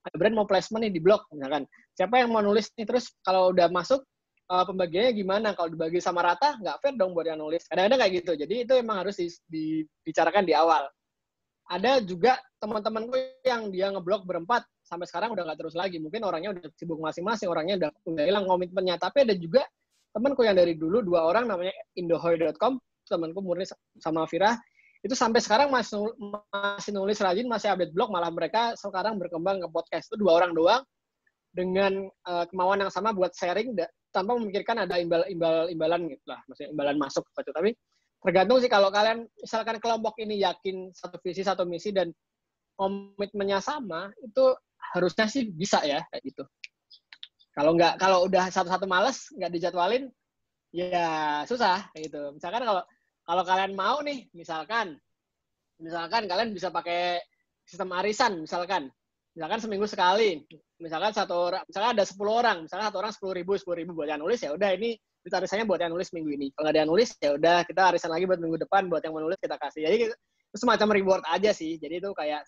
Ada brand mau placement nih di blog, misalkan. Siapa yang mau nulis nih? Terus kalau udah masuk, pembagiannya gimana? Kalau dibagi sama rata, nggak fair dong buat yang nulis. Kadang-kadang kayak gitu. Jadi itu emang harus dibicarakan di awal. Ada juga teman-temanku yang dia ngeblog berempat, sampai sekarang udah nggak terus lagi. Mungkin orangnya udah sibuk masing-masing, orangnya udah hilang komitmennya. Tapi ada juga temanku yang dari dulu, 2 orang, namanya indohoy.com, temanku Murni sama Fira, itu sampai sekarang masih nulis rajin, masih update blog, malah mereka sekarang berkembang ke podcast. Itu 2 orang doang, dengan kemauan yang sama buat sharing, tanpa memikirkan ada imbalan gitu lah, maksudnya imbalan masuk gitu. Tapi tergantung sih, kalau kalian misalkan kelompok ini yakin satu visi, satu misi, dan komitmennya sama, itu harusnya sih bisa ya, kayak gitu. Kalau udah satu-satu males, nggak dijadwalin, ya susah, kayak gitu. Misalkan kalau kalian mau nih, misalkan kalian bisa pakai sistem arisan, misalkan seminggu sekali, misalkan ada 10 orang, misalkan satu orang 10.000 buat yang nulis, ya udah ini kita arisannya buat yang nulis minggu ini. Kalau nggak ada yang nulis, ya udah kita arisan lagi buat minggu depan, buat yang menulis kita kasih. Jadi itu semacam reward aja sih. Jadi itu kayak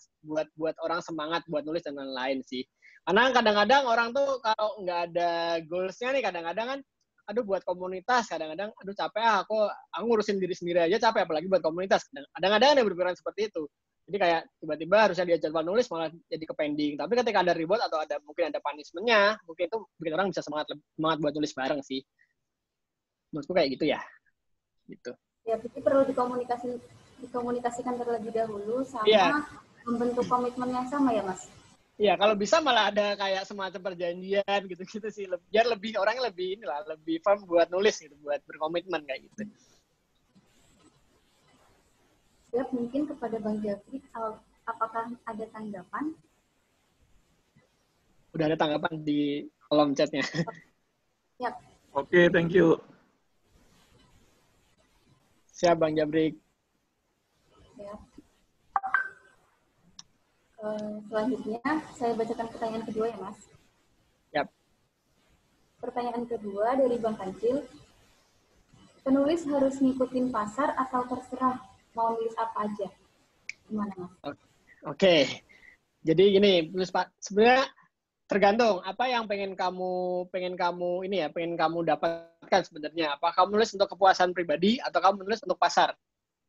buat orang semangat buat nulis dan lain-lain sih. Karena kadang-kadang orang tuh kalau nggak ada goals-nya nih, kadang-kadang kan, aduh buat komunitas, kadang-kadang aduh capek aku ngurusin diri sendiri aja capek, apalagi buat komunitas. Kadang-kadang ada berpikiran seperti itu. Jadi kayak tiba-tiba harusnya dia jadwal nulis malah jadi ke-pending. Tapi ketika ada reward atau mungkin ada punishment-nya, mungkin itu bikin orang bisa semangat buat nulis bareng sih. Menurutku kayak gitu ya. Gitu. Ya, jadi perlu dikomunikasikan terlebih dahulu sama Iya. membentuk komitmen yang sama ya, Mas? Iya, kalau bisa malah ada kayak semacam perjanjian gitu-gitu sih. Biar lebih orangnya lebih inilah, lebih firm buat nulis gitu, buat berkomitmen kayak gitu. Siap, mungkin kepada Bang Jafri, apakah ada tanggapan? Udah ada tanggapan di kolom chatnya. Siap. Oke, thank you. Siap, Bang Jabrik. Siap. Selanjutnya, saya bacakan pertanyaan kedua ya, Mas. Yap. Pertanyaan kedua dari Bang Kancil. Penulis harus ngikutin pasar atau terserah mau nulis apa aja? Gimana, Mas? Oke. Jadi gini, sebenarnya tergantung apa yang pengen kamu dapatkan sebenarnya. Apa kamu nulis untuk kepuasan pribadi atau kamu nulis untuk pasar?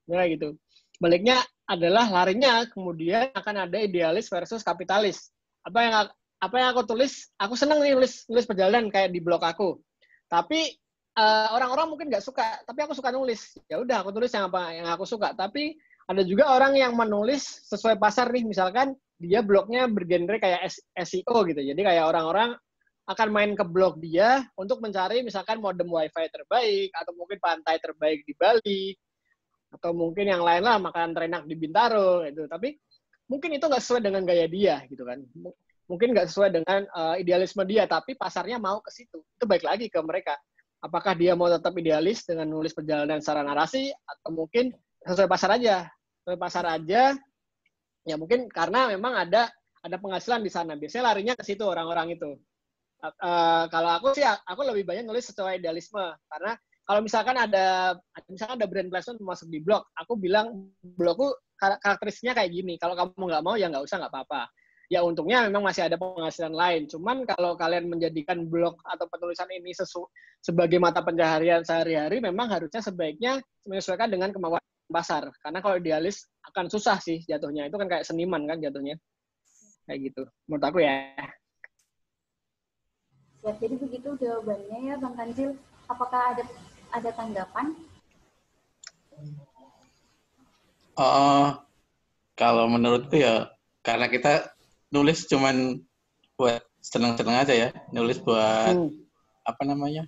Nah, gitu. Baliknya adalah larinya kemudian akan ada idealis versus kapitalis. Apa yang aku tulis, aku senang nih nulis perjalanan kayak di blog aku. Tapi orang-orang mungkin nggak suka, tapi aku suka nulis. Ya udah, aku tulis yang aku suka. Tapi ada juga orang yang menulis sesuai pasar nih, misalkan dia blognya bergenre kayak SEO gitu. Jadi kayak orang-orang akan main ke blog dia untuk mencari misalkan modem wifi terbaik atau mungkin pantai terbaik di Bali atau mungkin yang lain lah, makanan terenak di Bintaro gitu. Tapi mungkin itu nggak sesuai dengan gaya dia gitu kan. Mungkin nggak sesuai dengan idealisme dia, tapi pasarnya mau ke situ. Itu baik lagi ke mereka. Apakah dia mau tetap idealis dengan nulis perjalanan secara narasi atau mungkin sesuai pasar aja. Sesuai pasar aja, ya mungkin karena memang ada penghasilan di sana. Biasanya larinya ke situ orang-orang itu. Kalau aku sih, aku lebih banyak nulis sesuai idealisme. Karena kalau misalkan ada brand placement masuk di blog, aku bilang blogku karakteristiknya kayak gini. Kalau kamu nggak mau, ya nggak usah, nggak apa-apa. Ya untungnya memang masih ada penghasilan lain. Cuman kalau kalian menjadikan blog atau penulisan ini sebagai mata pencaharian sehari-hari, memang harusnya sebaiknya menyesuaikan dengan kemauan pasar. Karena kalau idealis akan susah sih jatuhnya. Itu kan kayak seniman kan jatuhnya. Kayak gitu. Menurut aku ya. Ya, jadi begitu jawabannya ya, Bang Kancil. Apakah ada tanggapan? Kalau menurutku ya, karena kita nulis cuman buat seneng-seneng aja ya, nulis buat apa namanya,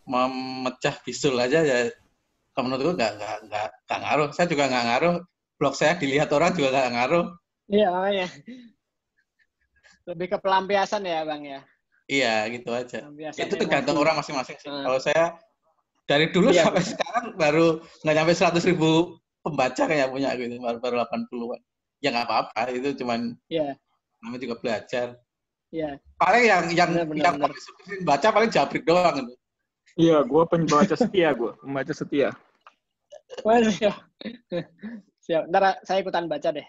memecah bisul aja ya. Kalau menurutku nggak ngaruh. Saya juga nggak ngaruh. Blog saya dilihat orang juga nggak ngaruh. Iya, makanya. Lebih ke pelampiasan ya, Bang ya. Iya, gitu aja. Pelampiasan Itu tergantung emosi. orang masing-masing sih. Kalau saya dari dulu sampai sekarang baru nggak nyampe 100.000 pembaca kayak punya gitu, baru 80-an. Ya nggak apa-apa, itu cuman namanya juga belajar. Iya. Paling yang paling baca paling Jabrik doang gitu. Iya, gue pembaca setia. Oh, siap. Siap. Ntar saya ikutan baca deh.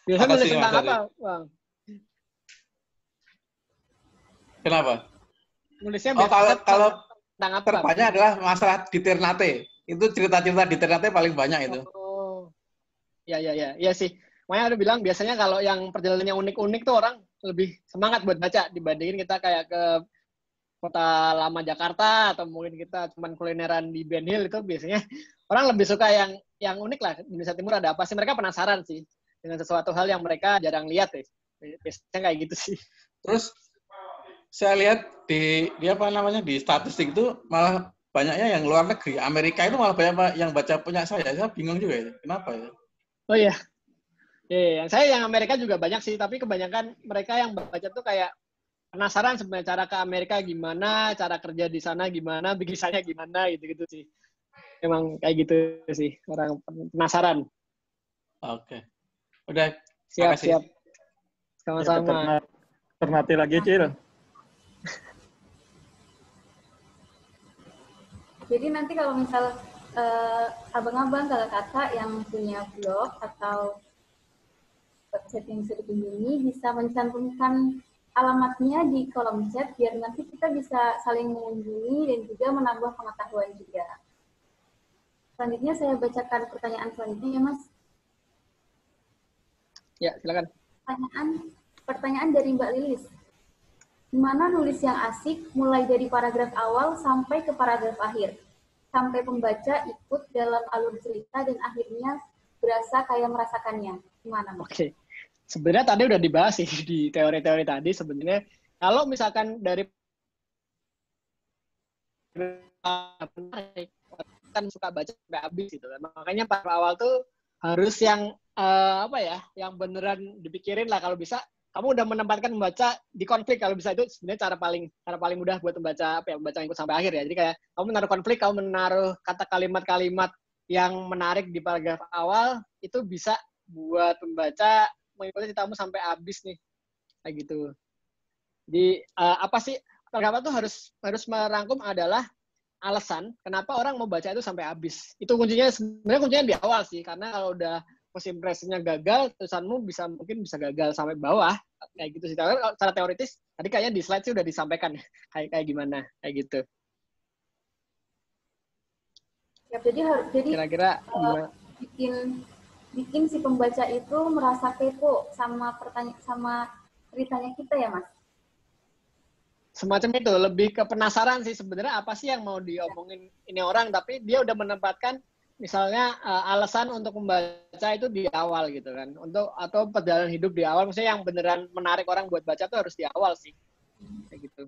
Biasanya nulis tentang apa, Bang? Kenapa? Nulisnya kalau tentang apa? Terbanyak adalah masalah di Ternate. Itu cerita-cerita di Ternate paling banyak itu. Oh. Ya sih. Makanya ada bilang biasanya kalau yang perjalanannya unik-unik tuh orang lebih semangat buat baca dibandingin kita kayak ke Kota Lama Jakarta atau mungkin kita cuman kulineran di Ben Hill, itu biasanya orang lebih suka yang unik lah. Di Indonesia Timur ada apa sih? Mereka penasaran sih dengan sesuatu hal yang mereka jarang lihat ya. Biasanya kayak gitu sih. Terus saya lihat di apa namanya di statistik itu malah banyaknya yang luar negeri. Amerika itu malah banyak yang baca punya saya. Saya bingung juga itu. Kenapa ya? Oh iya. Yang Amerika juga banyak sih, tapi kebanyakan mereka yang baca tuh kayak penasaran sebenarnya cara ke Amerika gimana, cara kerja di sana gimana, bikinannya gimana, gitu-gitu sih. Emang kayak gitu sih, orang penasaran. Oke. Udah. Siap. Sama-sama. Ternate lagi, Cil. Jadi nanti kalau misal abang-abang, kakak-kakak yang punya blog atau website yang bisa dikunjungi bisa mencantumkan alamatnya di kolom chat biar nanti kita bisa saling mengunjungi dan juga menambah pengetahuan juga. Selanjutnya saya bacakan pertanyaan selanjutnya ya, Mas. Ya, silakan. Pertanyaan dari Mbak Lilis. Gimana nulis yang asik mulai dari paragraf awal sampai ke paragraf akhir. Sampai pembaca ikut dalam alur cerita dan akhirnya berasa kayak merasakannya. Gimana, Mas? Oke. Sebenarnya tadi udah dibahas sih di teori-teori tadi sebenarnya. Kalau misalkan dari kan suka baca sampai habis gitu kan. Makanya paragraf awal tuh harus yang yang beneran dipikirin lah. Kalau bisa kamu udah menempatkan membaca di konflik, kalau bisa itu sebenarnya cara paling mudah buat membaca membaca ikut sampai akhir ya. Jadi kayak kamu menaruh konflik, kamu menaruh kata kalimat-kalimat yang menarik di paragraf awal, itu bisa buat membaca mengikuti ceritamu sampai habis nih. Kayak gitu. Jadi apa sih paragraf itu harus merangkum adalah alasan kenapa orang mau baca itu sampai habis. Itu sebenarnya kuncinya di awal sih, karena kalau udah first impression-nya gagal, tulisanmu mungkin bisa gagal sampai bawah, kayak gitu sih. Tapi secara teoritis, tadi kayaknya di slide sih udah disampaikan, kayak gimana, kayak gitu. Ya, jadi kira-kira bikin si pembaca itu merasa kepo sama ceritanya kita ya, Mas? Semacam itu, lebih ke penasaran sih sebenarnya apa sih yang mau diomongin ini orang, tapi dia udah menempatkan misalnya alasan untuk membaca itu di awal gitu kan, atau perjalanan hidup di awal, maksudnya yang beneran menarik orang buat baca tuh harus di awal sih, kayak gitu.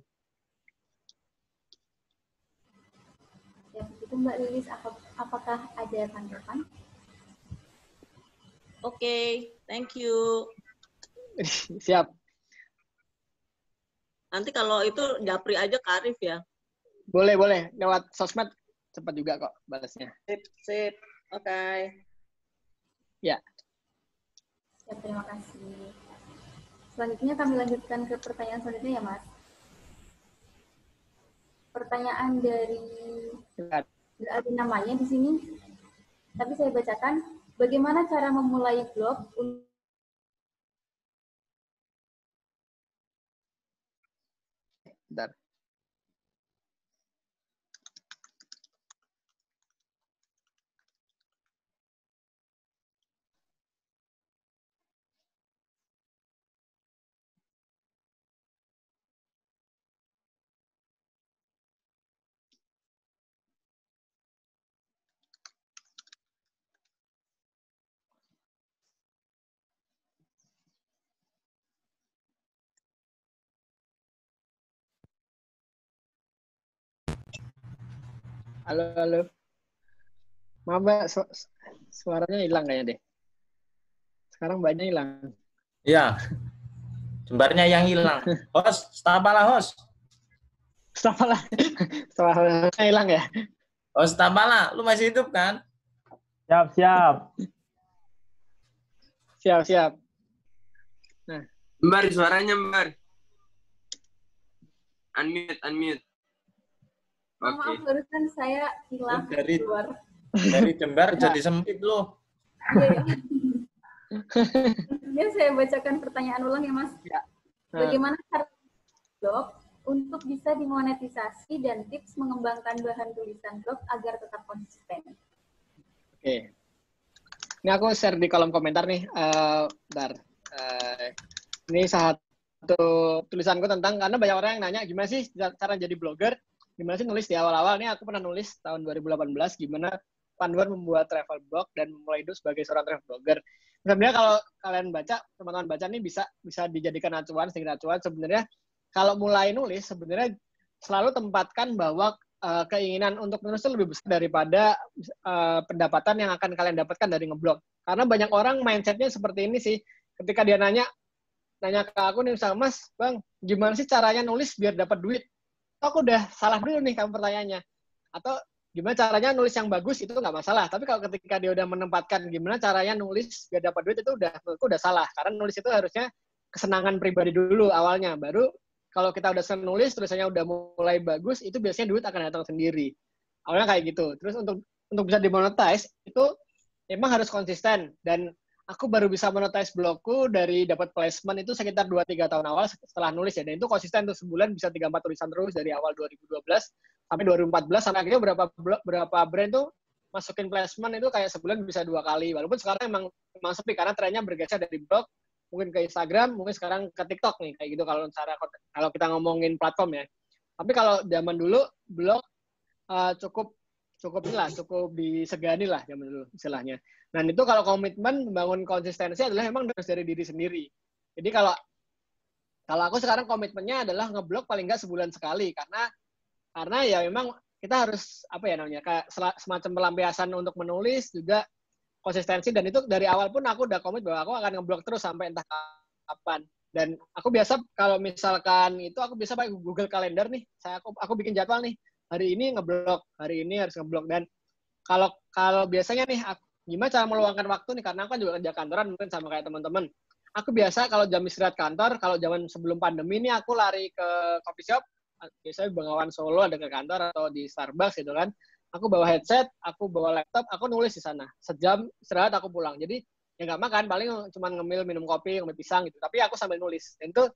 Ya begitu Mbak Lilis, apakah ada tanggapan? Oke, thank you. Siap. Nanti kalau itu japri aja ke Arif ya. Boleh lewat sosmed. Cepat juga kok balasnya. Sip. Oke. Ya. Ya, terima kasih. Selanjutnya kami lanjutkan ke pertanyaan selanjutnya ya, Mas. Pertanyaan dari nggak ada namanya di sini, tapi saya bacakan. Bagaimana cara memulai blog? Bentar. Halo. Maaf, Mbak, suaranya hilang kayaknya deh. Sekarang banyak hilang. Iya. Jembarnya yang hilang. Host, Stapala host. Stapala hilang ya? Host Stapala, lu masih hidup kan? Siap. Siap. Nah. Mbar, suaranya Mbar. Unmute. Maaf, barusan saya hilang keluar. Dari Jember jadi sempit loh. Ya, saya bacakan pertanyaan ulang ya, Mas. Ya. Bagaimana cara blog untuk bisa dimonetisasi dan tips mengembangkan bahan tulisan blog agar tetap konsisten? Oke. Ini aku share di kolom komentar nih. Bentar. Ini satu tulisanku tentang, karena banyak orang yang nanya, gimana sih cara jadi blogger? Gimana sih nulis di awal-awal? Ini aku pernah nulis tahun 2018, gimana panduan membuat travel blog dan memulai hidup sebagai seorang travel blogger. Sebenarnya kalau kalian baca, teman-teman baca ini bisa dijadikan acuan, sedikit acuan. Sebenarnya kalau mulai nulis, sebenarnya selalu tempatkan bahwa keinginan untuk menulis itu lebih besar daripada pendapatan yang akan kalian dapatkan dari ngeblog. Karena banyak orang mindsetnya seperti ini sih. Ketika dia nanya ke aku nih, misalnya, Mas, Bang, gimana sih caranya nulis biar dapat duit? Aku udah salah dulu nih kamu pertanyaannya. Atau gimana caranya nulis yang bagus, itu nggak masalah. Tapi kalau ketika dia udah menempatkan gimana caranya nulis biar dapat duit, itu udah salah. Karena nulis itu harusnya kesenangan pribadi dulu awalnya. Baru kalau kita udah senang nulis, tulisannya udah mulai bagus, itu biasanya duit akan datang sendiri. Awalnya kayak gitu. Terus untuk bisa dimonetize, itu emang harus konsisten. Dan aku baru bisa monetize blogku dari dapat placement itu sekitar 2-3 tahun awal setelah nulis ya. Dan itu konsisten tuh, sebulan bisa 3-4 tulisan terus dari awal 2012 sampai 2014, sampai akhirnya berapa brand tuh masukin placement itu kayak sebulan bisa 2 kali. Walaupun sekarang emang sepi karena trennya bergeser dari blog mungkin ke Instagram, mungkin sekarang ke TikTok nih, kayak gitu kalau kita ngomongin platform ya. Tapi kalau zaman dulu blog cukup disegani lah zaman dulu istilahnya. Dan itu kalau komitmen membangun konsistensi adalah memang dari diri sendiri. Jadi kalau aku sekarang komitmennya adalah ngeblog paling nggak sebulan sekali karena ya memang kita harus kayak semacam pelampiasan untuk menulis juga konsistensi, dan itu dari awal pun aku udah komit bahwa aku akan ngeblog terus sampai entah kapan. Dan aku biasa kalau misalkan itu aku bisa pakai Google Calendar nih. Aku bikin jadwal nih. Hari ini ngeblog, hari ini harus ngeblog. Dan kalau biasanya nih gimana cara meluangkan waktu nih, karena aku kan juga kerja kantoran mungkin sama kayak teman-teman. Aku biasa kalau jam istirahat kantor, kalau zaman sebelum pandemi ini aku lari ke coffee shop, biasanya Bengawan Solo ada ke kantor atau di Starbucks gitu kan. Aku bawa headset, aku bawa laptop, aku nulis di sana. Sejam istirahat aku pulang. Jadi ya nggak makan, paling cuma ngemil minum kopi, ngemil pisang gitu. Tapi aku sambil nulis. Dan itu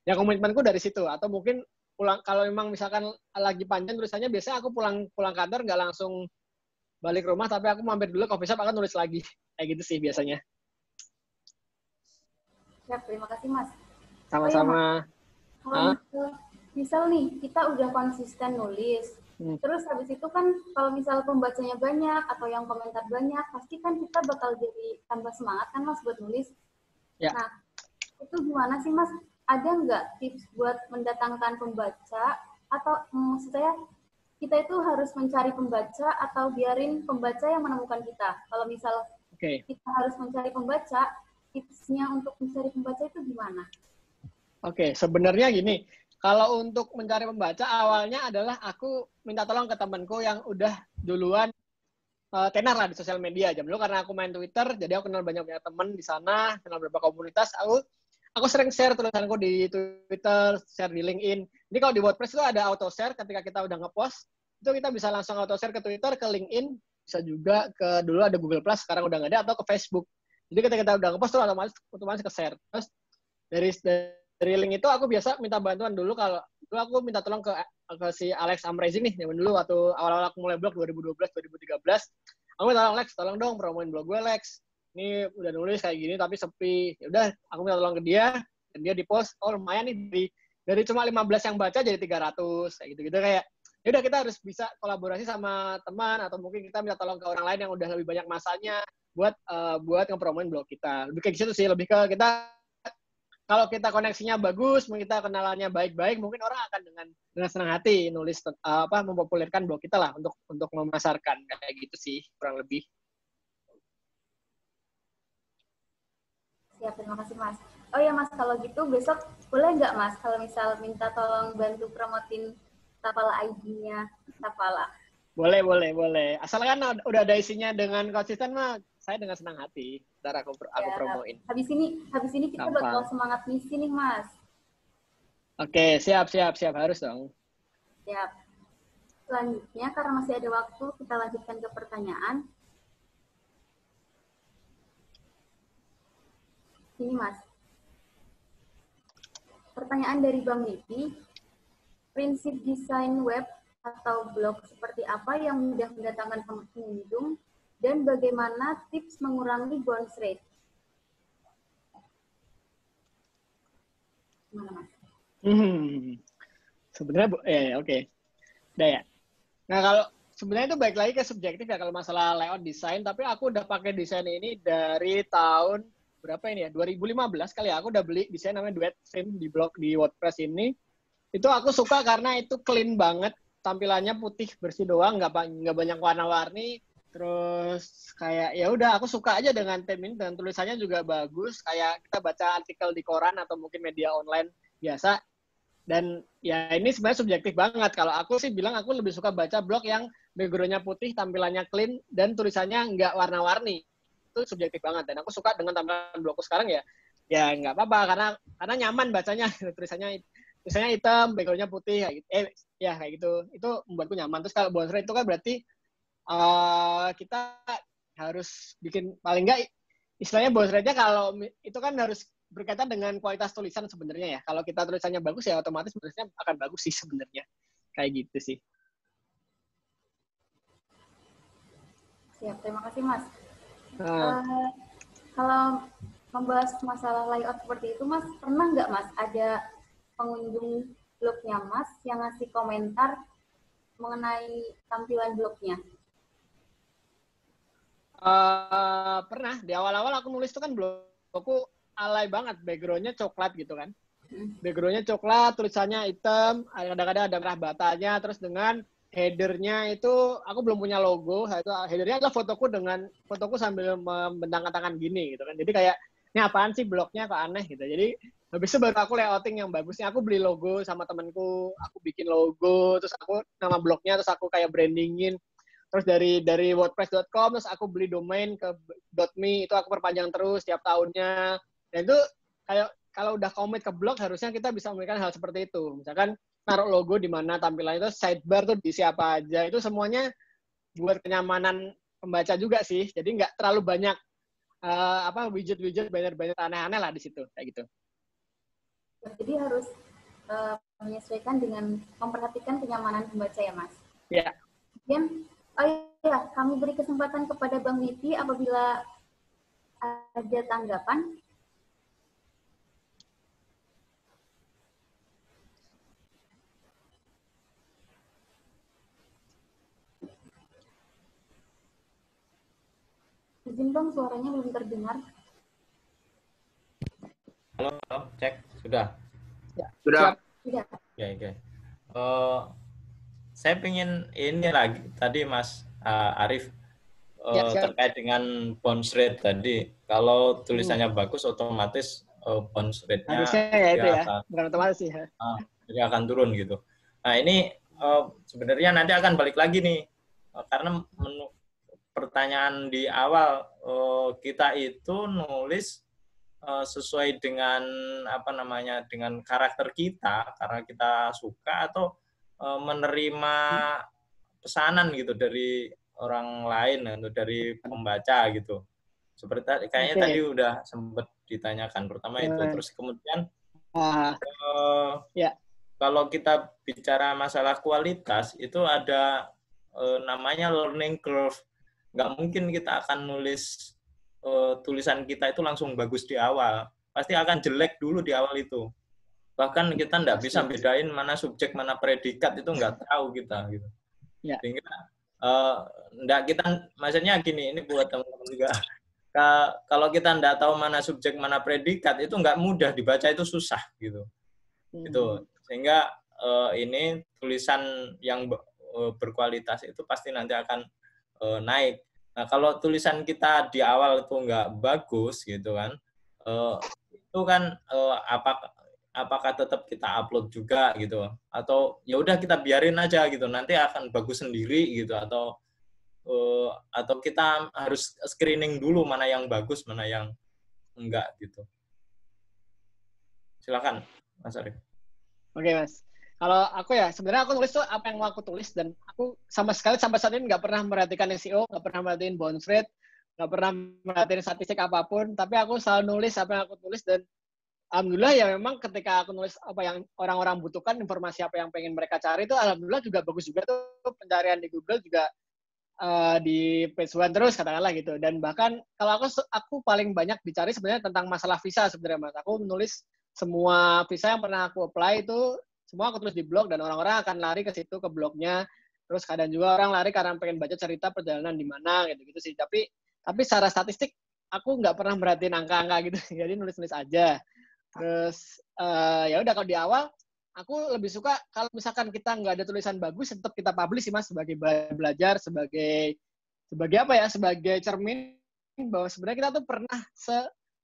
ya komitmenku dari situ. Atau mungkin pulang kalau memang misalkan lagi panjang tulisannya, biasanya aku pulang kantor nggak langsung balik rumah, tapi aku mampir dulu coffee shop, akan nulis lagi. Kayak gitu sih biasanya. Ya, terima kasih Mas. Sama-sama. Kalau misal nih kita udah konsisten nulis. Terus habis itu kan kalau misal pembacanya banyak atau yang komentar banyak, pasti kan kita bakal jadi tambah semangat kan Mas buat nulis. Ya. Nah, itu gimana sih Mas? Ada nggak tips buat mendatangkan pembaca? Atau maksud saya, kita itu harus mencari pembaca atau biarin pembaca yang menemukan kita? Kalau misal kita harus mencari pembaca, tipsnya untuk mencari pembaca itu gimana? Sebenarnya gini. Kalau untuk mencari pembaca, awalnya adalah aku minta tolong ke temanku yang udah duluan tenar lah di sosial media. Jam dulu karena aku main Twitter, jadi aku kenal banyak teman di sana, kenal beberapa komunitas. Aku sering share tulisanku di Twitter, share di LinkedIn. Jadi kalau di WordPress itu ada auto share ketika kita udah ngepost, itu kita bisa langsung auto share ke Twitter, ke LinkedIn, bisa juga ke dulu ada Google Plus, sekarang udah nggak ada, atau ke Facebook. Jadi ketika kita udah ngepost, itu otomatis ke share. Terus dari link itu aku biasa minta bantuan dulu. Kalau dulu aku minta tolong ke si Alex Amazing nih, zaman dulu waktu awal-awal aku mulai blog 2012-2013, aku minta tolong, Lex, tolong dong promoin blog gue, Lex. Ini udah nulis kayak gini tapi sepi. Ya udah, aku minta tolong ke dia, dan dia di post, lumayan nih, dari cuma 15 yang baca jadi 300 kayak gitu-gitu. Kayak ya udah, kita harus bisa kolaborasi sama teman, atau mungkin kita minta tolong ke orang lain yang udah lebih banyak masanya buat ngepromoin blog kita. Lebih kayak gitu sih, lebih ke kita. Kalau kita koneksinya bagus, kita kenalannya baik-baik, mungkin orang akan dengan senang hati nulis mempopulerkan blog kita lah untuk memasarkan, kayak gitu sih kurang lebih. Siap, terima kasih Mas. Oh ya Mas, kalau gitu besok boleh nggak Mas kalau misal minta tolong bantu promotin Tapala ID-nya Tapala? Boleh. Asalkan udah ada isinya dengan konsisten mah, saya dengan senang hati. Ntar aku promoin. Habis ini kita bakal semangat misi nih, Mas. Oke, siap. Harus dong. Siap. Selanjutnya, karena masih ada waktu, kita lanjutkan ke pertanyaan. Ini, Mas. Pertanyaan dari Bang Niki. Prinsip desain web atau blog seperti apa yang mudah mendatangkan pengunjung, dan bagaimana tips mengurangi bounce rate? Gimana, Mas? Sebenarnya, oke. Udah ya. Nah, kalau sebenarnya itu baik lagi ke subjektif ya kalau masalah layout desain, tapi aku udah pakai desain ini dari tahun berapa ini ya? 2015 kali ya. Aku udah beli desain namanya Duet Stream di blog di WordPress ini. Itu aku suka karena itu clean banget, tampilannya putih bersih doang, nggak banyak warna-warni. Terus kayak ya udah, aku suka aja dengan theme ini, dan tulisannya juga bagus, kayak kita baca artikel di koran atau mungkin media online biasa. Dan ya ini sebenarnya subjektif banget. Kalau aku sih bilang aku lebih suka baca blog yang background-nya putih, tampilannya clean, dan tulisannya nggak warna-warni. Itu subjektif banget. Dan aku suka dengan tampilan blogku sekarang ya nggak apa-apa karena nyaman bacanya. Tulisannya hitam, background-nya putih, kayak gitu. Itu membuatku nyaman. Terus kalau bounce rate itu kan berarti kita harus bikin paling nggak istilahnya bounce rate-nya, kalau itu kan harus berkaitan dengan kualitas tulisan sebenarnya ya. Kalau kita tulisannya bagus ya otomatis tulisannya akan bagus sih sebenarnya. Kayak gitu sih. Siap, terima kasih Mas. Kalau membahas masalah layout seperti itu, Mas, pernah nggak, Mas, ada pengunjung blognya Mas yang ngasih komentar mengenai tampilan blognya? Pernah. Di awal-awal aku nulis itu kan blogku alay banget, background-nya coklat gitu kan. Background-nya coklat, tulisannya hitam, kadang-kadang ada merah batanya, terus dengan header-nya itu aku belum punya logo, itu header-nya adalah fotoku sambil membentangkan tangan gini gitu kan. Jadi kayak ini apaan sih blognya kok aneh gitu. Jadi habis itu baru aku layouting yang bagusnya. Aku beli logo sama temanku, aku bikin logo, terus aku nama blognya, terus aku kayak brandingin. Terus dari wordpress.com, terus aku beli domain ke .me, itu aku perpanjang terus tiap tahunnya. Dan itu kayak kalau udah komit ke blog, harusnya kita bisa memberikan hal seperti itu. Misalkan naruh logo di mana tampilan itu, sidebar tuh diisi apa aja. Itu semuanya buat kenyamanan pembaca juga sih. Jadi nggak terlalu banyak widget-widget, banner-banner aneh-aneh lah di situ, kayak gitu. Jadi harus menyesuaikan dengan memperhatikan kenyamanan pembaca ya, Mas? Iya. Kemudian, kami beri kesempatan kepada Bang Witi apabila ada tanggapan. Izin dong, suaranya belum terdengar. Halo, cek. Sudah? Ya, sudah. Oke. Saya pengen ini lagi, tadi Mas Arif, terkait dengan bounce rate tadi. Kalau tulisannya bagus, otomatis bounce rate-nya harusnya ya itu ya, bukan otomatis sih. Dia akan turun gitu. Nah ini sebenarnya nanti akan balik lagi nih, karena pertanyaan di awal, kita itu nulis sesuai dengan dengan karakter kita, karena kita suka atau menerima pesanan gitu dari orang lain atau dari pembaca gitu. Seperti kayaknya tadi udah sempat ditanyakan pertama itu. Terus kemudian kalau kita bicara masalah kualitas itu ada namanya learning curve. Nggak mungkin kita akan nulis tulisan kita itu langsung bagus di awal. Pasti akan jelek dulu di awal itu. Bahkan kita nggak bisa bedain mana subjek, mana predikat, itu nggak tahu kita. Gitu. Ya. Sehingga maksudnya gini, ini buat teman-teman juga. Kalau kita nggak tahu mana subjek, mana predikat, itu nggak mudah dibaca, itu susah. Gitu. Gitu. Sehingga ini tulisan yang berkualitas itu pasti nanti akan naik. Nah, kalau tulisan kita di awal itu nggak bagus gitu kan, itu kan apakah tetap kita upload juga gitu, atau ya udah kita biarin aja gitu, nanti akan bagus sendiri gitu, atau kita harus screening dulu mana yang bagus, mana yang enggak gitu. Silakan, Mas Arif. Oke, Mas. Kalau aku ya, sebenarnya aku nulis tuh apa yang mau aku tulis, dan aku sama sekali sampai saat ini nggak pernah merhatikan SEO, nggak pernah merhatiin bounce rate, nggak pernah merhatiin statistik apapun, tapi aku selalu nulis apa yang aku tulis, dan alhamdulillah ya memang ketika aku nulis apa yang orang-orang butuhkan, informasi apa yang pengen mereka cari itu alhamdulillah juga bagus juga tuh, pencarian di Google juga di page one terus katakanlah gitu. Dan bahkan kalau aku paling banyak dicari sebenarnya tentang masalah visa sebenarnya, Mas. Aku menulis semua visa yang pernah aku apply itu semua aku tulis di blog, dan orang-orang akan lari ke situ, ke blognya. Terus kadang juga orang lari karena pengen baca cerita perjalanan di mana gitu sih. Tapi secara statistik aku nggak pernah merhatiin angka-angka gitu. Jadi nulis-nulis aja. Terus ya udah, kalau di awal aku lebih suka kalau misalkan kita nggak ada tulisan bagus, tetap kita publish sih, Mas, sebagai belajar, sebagai apa ya, sebagai cermin bahwa sebenarnya kita tuh pernah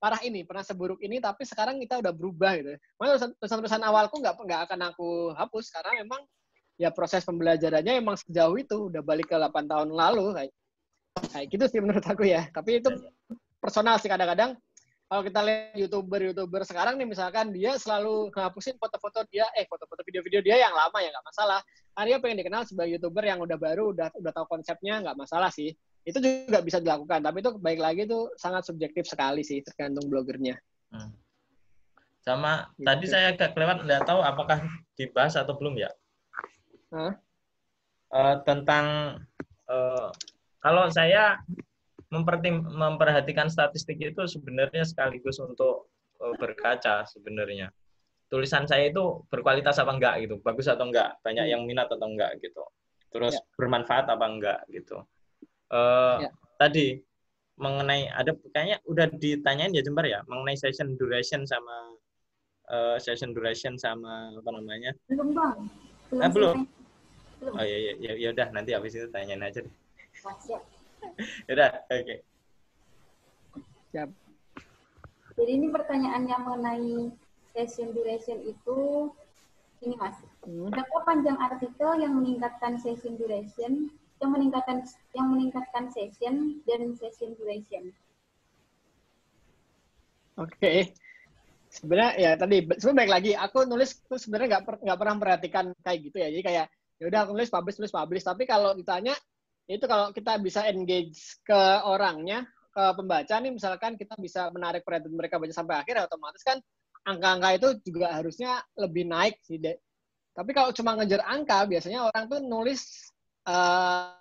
parah ini, pernah seburuk ini, tapi sekarang kita udah berubah gitu. Makanya tulisan-tulisan awalku nggak akan aku hapus, karena memang ya proses pembelajarannya emang sejauh itu, udah balik ke 8 tahun lalu, kayak gitu sih menurut aku ya. Tapi itu personal sih, kadang-kadang kalau kita lihat YouTuber sekarang nih, misalkan dia selalu ngapusin foto-foto video-video dia yang lama, ya nggak masalah. Karena dia pengen dikenal sebagai YouTuber yang udah baru, udah tahu konsepnya, nggak masalah sih. Itu juga bisa dilakukan, tapi itu baik lagi itu sangat subjektif sekali sih, tergantung blogernya. Sama gitu. Tadi saya agak kelewat, nggak tahu apakah dibahas atau belum ya. Tentang kalau saya memperhatikan statistik itu sebenarnya sekaligus untuk berkaca sebenarnya. Tulisan saya itu berkualitas apa enggak gitu, bagus atau enggak, banyak yang minat atau enggak gitu. Terus bermanfaat apa enggak gitu. Tadi mengenai ada kayaknya udah ditanyain ya Jember ya, mengenai session duration sama apa namanya? Belum Bang. Belum. Oh ya udah nanti habis itu tanyain aja deh. Siap. Udah, oke. Siap. Jadi ini pertanyaannya mengenai session duration itu ini Mas. Berapa panjang artikel yang meningkatkan session duration, yang meningkatkan session dan session duration? Oke. Sebenarnya ya tadi sebenarnya baik lagi aku nulis tuh sebenarnya nggak pernah memperhatikan kayak gitu ya. Jadi kayak ya udah aku nulis publish. Tapi kalau ditanya itu kalau kita bisa engage ke orangnya, ke pembaca nih misalkan kita bisa menarik perhatian mereka baca sampai akhir, otomatis kan angka-angka itu juga harusnya lebih naik sih. Tapi kalau cuma ngejar angka, biasanya orang tuh nulis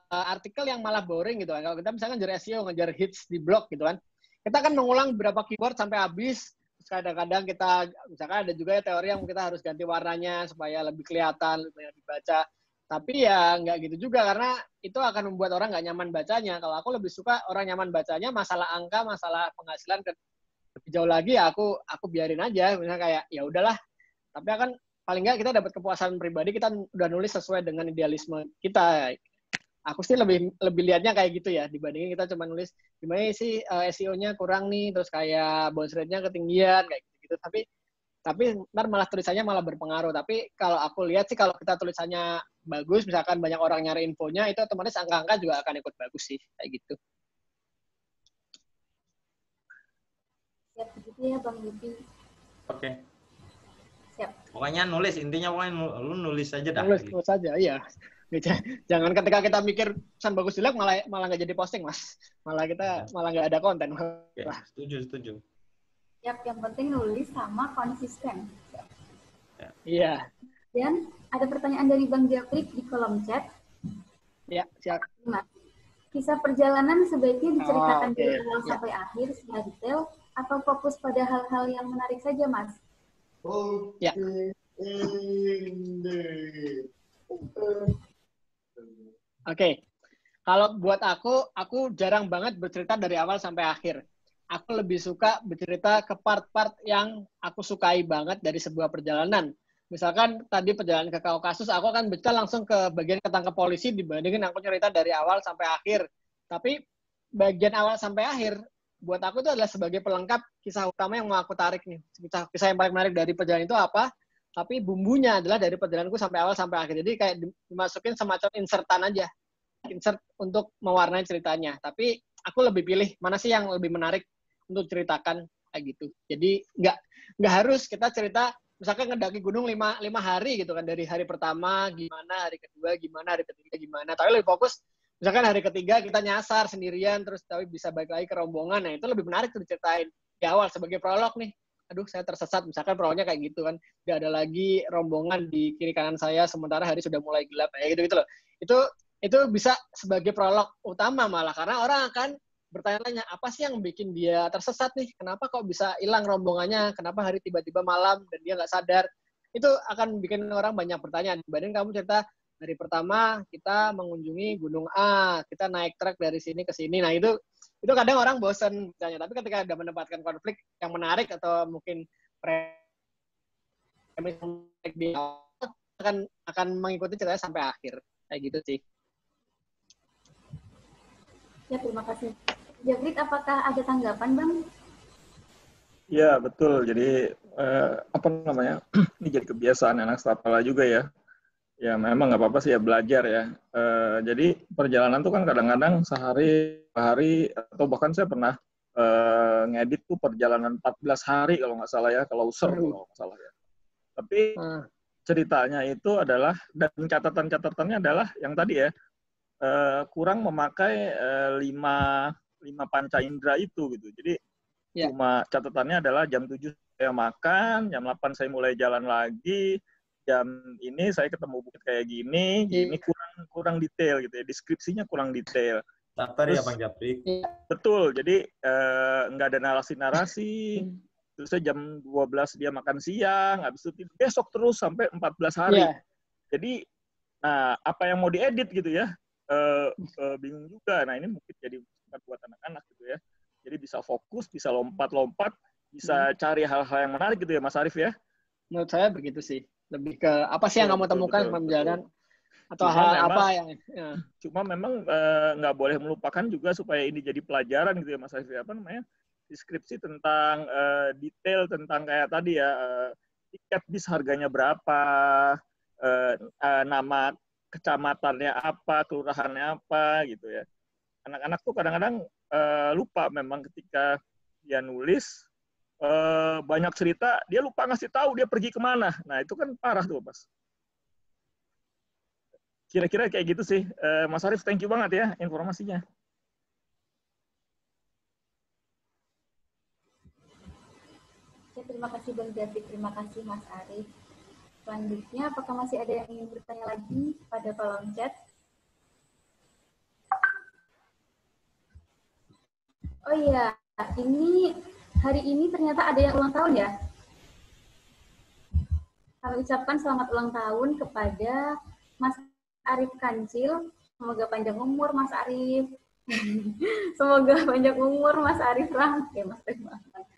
artikel yang malah boring gitu kan. Kalau kita misalkan ngejar SEO, ngejar hits di blog gitu kan, kita kan mengulang beberapa keyword sampai habis. Kadang-kadang kita, misalkan ada juga ya teori yang kita harus ganti warnanya supaya lebih kelihatan, lebih dibaca. Tapi ya nggak gitu juga, karena itu akan membuat orang nggak nyaman bacanya. Kalau aku lebih suka orang nyaman bacanya, masalah angka, masalah penghasilan lebih jauh lagi ya aku biarin aja. Misalnya kayak ya udahlah. Tapi akan paling nggak kita dapat kepuasan pribadi, kita udah nulis sesuai dengan idealisme kita. Aku sih lebih lihatnya kayak gitu ya, dibandingin kita cuma nulis gimana sih SEO-nya kurang nih, terus kayak bounce rate-nya ketinggian kayak gitu. Tapi ntar malah tulisannya malah berpengaruh. Tapi kalau aku lihat sih kalau kita tulisannya bagus, misalkan banyak orang nyari infonya, itu otomatis angka-angka juga akan ikut bagus sih kayak gitu. Siap begitu ya Bang Yupi. Oke. Siap. Pokoknya nulis, intinya pokoknya lu nulis aja dah. Nulis aja, iya. Jangan ketika kita mikir pesan bagus jelek malah nggak jadi posting Mas. Malah kita nggak ada konten. Oke, setuju. Siap, yang penting nulis sama konsisten. Iya. Dan ada pertanyaan dari Bang Japrik di kolom chat. Ya, siap. Nah, kisah perjalanan sebaiknya diceritakan dari awal sampai akhir secara detail atau fokus pada hal-hal yang menarik saja, Mas? Ya. Oke. Kalau buat aku jarang banget bercerita dari awal sampai akhir. Aku lebih suka bercerita ke part-part yang aku sukai banget dari sebuah perjalanan. Misalkan tadi perjalanan ke Kaukasus, aku akan bercerita langsung ke bagian ketangkep polisi dibandingin aku cerita dari awal sampai akhir. Tapi bagian awal sampai akhir, buat aku itu adalah sebagai pelengkap kisah utama yang mau aku tarik nih. Kisah yang paling menarik dari perjalanan itu apa? Tapi bumbunya adalah dari perjalananku sampai awal sampai akhir. Jadi kayak dimasukin semacam insertan aja. Insert untuk mewarnai ceritanya. Tapi aku lebih pilih mana sih yang lebih menarik untuk ceritakan kayak gitu. Jadi nggak harus kita cerita misalkan ngedaki gunung 5 hari gitu kan, dari hari pertama gimana, hari kedua gimana, hari ketiga gimana. Tapi lebih fokus misalkan hari ketiga kita nyasar sendirian terus tapi bisa balik lagi ke rombongan. Nah, itu lebih menarik tuh diceritain di awal sebagai prolog nih. Aduh, saya tersesat, misalkan prolognya kayak gitu kan. Nggak ada lagi rombongan di kiri kanan saya sementara hari sudah mulai gelap kayak gitu loh. Itu bisa sebagai prolog utama malah, karena orang akan bertanya-tanya, apa sih yang bikin dia tersesat nih? Kenapa kok bisa hilang rombongannya? Kenapa hari tiba-tiba malam dan dia nggak sadar? Itu akan bikin orang banyak pertanyaan. Dibanding kamu cerita, dari pertama kita mengunjungi gunung A, kita naik trek dari sini ke sini. Nah, itu kadang orang bosan bertanya. Tapi ketika ada mendapatkan konflik yang menarik atau mungkin premis di awal, akan mengikuti ceritanya sampai akhir. Kayak gitu sih. Ya, terima kasih. Japrik, apakah ada tanggapan, Bang? Ya, betul. Jadi, ini jadi kebiasaan anak Stapala juga ya. Ya, memang nggak apa-apa sih ya, belajar ya. Jadi, perjalanan tuh kan kadang-kadang sehari, atau bahkan saya pernah ngedit tuh perjalanan 14 hari kalau nggak salah ya, kalau kalau nggak salah ya. Tapi ceritanya itu adalah, dan catatan-catatannya adalah yang tadi ya, kurang memakai 5 panca indera itu gitu. Jadi cuma catatannya adalah jam 7 saya makan, jam 8 saya mulai jalan lagi, jam ini saya ketemu bukit kayak gini, kurang detail gitu ya. Deskripsinya kurang detail. Sabar ya Bang Japri. Betul, jadi nggak ada narasi-narasi. Terus jam 12 dia makan siang, habis itu besok terus sampai 14 hari. Jadi, nah apa yang mau diedit gitu ya? Bingung juga. Nah ini mungkin jadi buat anak-anak gitu ya. Jadi bisa fokus, bisa lompat-lompat, bisa cari hal-hal yang menarik gitu ya Mas Arief ya? Menurut saya begitu sih. Lebih ke apa sih yang kamu temukan pembelajaran atau cuma hal memang, apa yang cuma memang nggak boleh melupakan juga supaya ini jadi pelajaran gitu ya Mas Arief, apa namanya, deskripsi tentang detail tentang kayak tadi ya, tiket bis harganya berapa, nama kecamatannya apa, kelurahannya apa gitu ya. Anak-anak tuh kadang-kadang lupa memang ketika dia nulis banyak cerita, dia lupa ngasih tahu dia pergi kemana. Nah itu kan parah tuh Mas. Kira-kira kayak gitu sih. Mas Arief, thank you banget ya informasinya. Ya, terima kasih Bang Japri, terima kasih Mas Arief. Selanjutnya, apakah masih ada yang ingin bertanya lagi pada kolom chat? Oh iya, hari ini ternyata ada yang ulang tahun ya. Kami ucapkan selamat ulang tahun kepada Mas Arief Kancil. Semoga panjang umur Mas Arief. Semoga panjang umur Mas Arief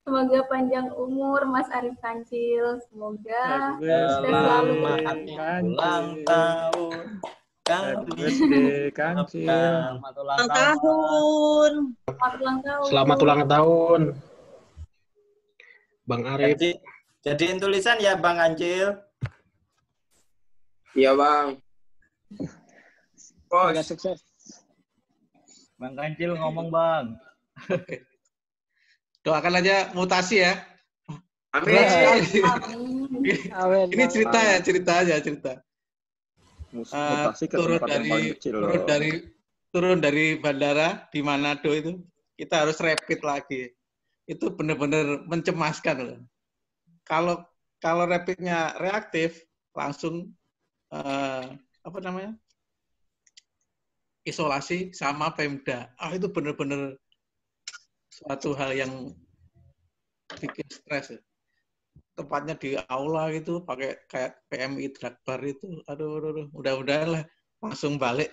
Semoga panjang umur Mas Arief Kancil. Semoga selalu ulang tahun. Selamat ulang tahun. Selamat ulang tahun. Bang Arief. Jadiin tulisan ya Bang Kancil. Iya Bang. Semoga sukses. Bang Kancil ngomong Bang. Doakan aja mutasi ya. Amin. Amin. Ini cerita aja. Turun dari bandara di Manado itu, kita harus rapid lagi. Itu benar-benar mencemaskan loh. Kalau rapidnya reaktif, langsung isolasi sama Pemda. Itu benar-benar suatu hal yang bikin stres. Tempatnya di aula gitu, pakai kayak PMI Drakbar itu. Aduh, mudah-mudahan lah langsung balik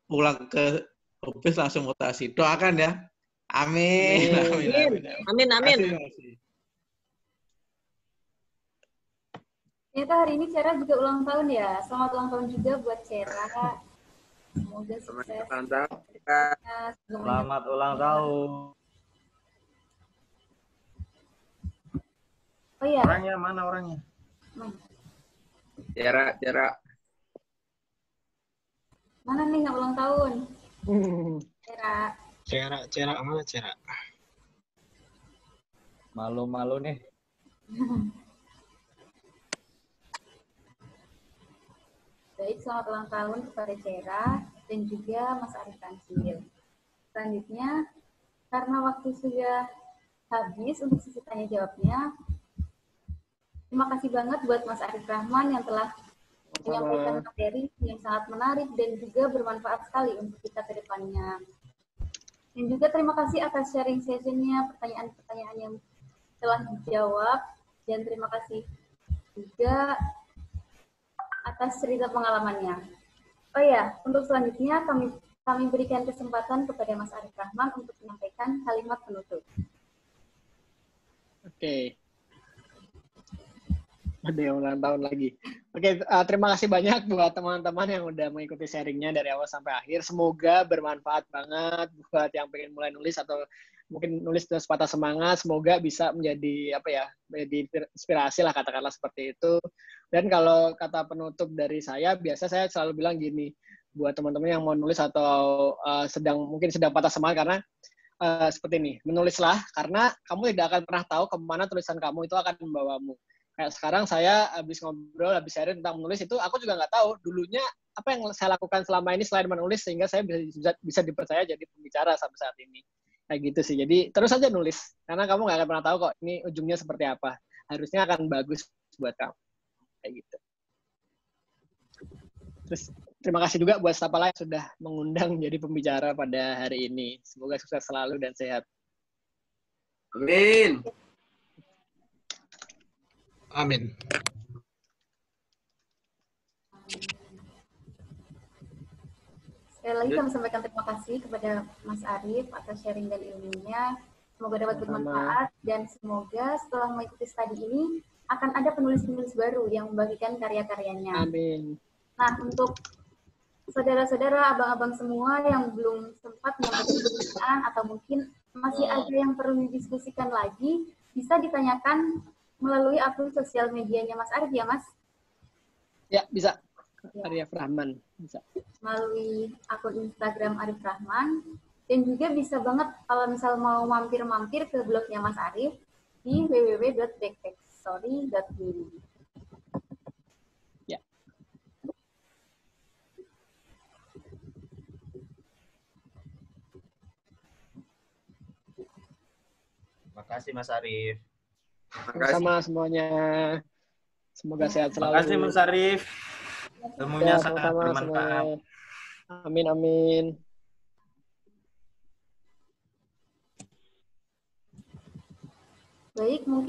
pulang ke office langsung mutasi. Doakan ya. Amin. Ternyata hari ini Cera juga ulang tahun ya. Selamat ulang tahun juga buat Cera. Semoga sukses. Selamat ulang tahun. Oh iya. Orangnya mana orangnya? Cera. Mana nih yang ulang tahun? Cera mana Cera? Malu-malu nih. Baik, selamat ulang tahun kepada Cera dan juga Mas Arief Kancil. Selanjutnya, karena waktu sudah habis untuk sesi tanya jawabnya, terima kasih banget buat Mas Arief Rahman yang telah menyampaikan materi yang sangat menarik dan juga bermanfaat sekali untuk kita ke depannya. Dan juga terima kasih atas sharing session-nya, pertanyaan-pertanyaan yang telah dijawab, dan terima kasih juga atas cerita pengalamannya. Oh ya, untuk selanjutnya kami berikan kesempatan kepada Mas Arief Rahman untuk menyampaikan kalimat penutup. Oke. Ada yang ulang tahun lagi. Oke, terima kasih banyak buat teman-teman yang udah mengikuti sharingnya dari awal sampai akhir. Semoga bermanfaat banget buat yang pengen mulai nulis atau mungkin nulis dengan sepatah semangat. Semoga bisa menjadi menjadi inspirasi lah, katakanlah seperti itu. Dan kalau kata penutup dari saya, biasa saya selalu bilang gini buat teman-teman yang mau nulis atau mungkin sedang patah semangat, karena seperti ini, menulislah karena kamu tidak akan pernah tahu kemana tulisan kamu itu akan membawamu. Kayak sekarang saya habis sharing tentang menulis itu, aku juga nggak tahu dulunya apa yang saya lakukan selama ini selain menulis sehingga saya bisa dipercaya jadi pembicara sampai saat ini. Kayak gitu sih. Jadi terus aja nulis, karena kamu nggak akan pernah tahu kok ini ujungnya seperti apa. Harusnya akan bagus buat kamu. Kayak gitu. Terus terima kasih juga buat Stapala yang sudah mengundang jadi pembicara pada hari ini. Semoga sukses selalu dan sehat. Amin. Amin. Sekali lagi kami sampaikan terima kasih kepada Mas Arif atas sharing dan ilmunya. Semoga dapat bermanfaat dan semoga setelah mengikuti studi ini akan ada penulis-penulis baru yang membagikan karya-karyanya. Amin. Nah, untuk saudara-saudara, abang-abang semua yang belum sempat menyampaikan pertanyaan atau mungkin masih ada yang perlu didiskusikan lagi, bisa ditanyakan melalui akun sosial medianya Mas Arif ya, Mas? Ya, bisa. Arif Rahman. Bisa. Melalui akun Instagram Arif Rahman. Dan juga bisa banget kalau misal mau mampir-mampir ke blognya Mas Arif di www.backpackstory.me. Ya. Terima kasih Mas Arif. Sama semuanya. Semoga sehat selalu. Terima kasih Mas Arif. Ilmunya Ya, sangat sama-sama bermanfaat. semuanya. Amin, amin. Baik, mungkin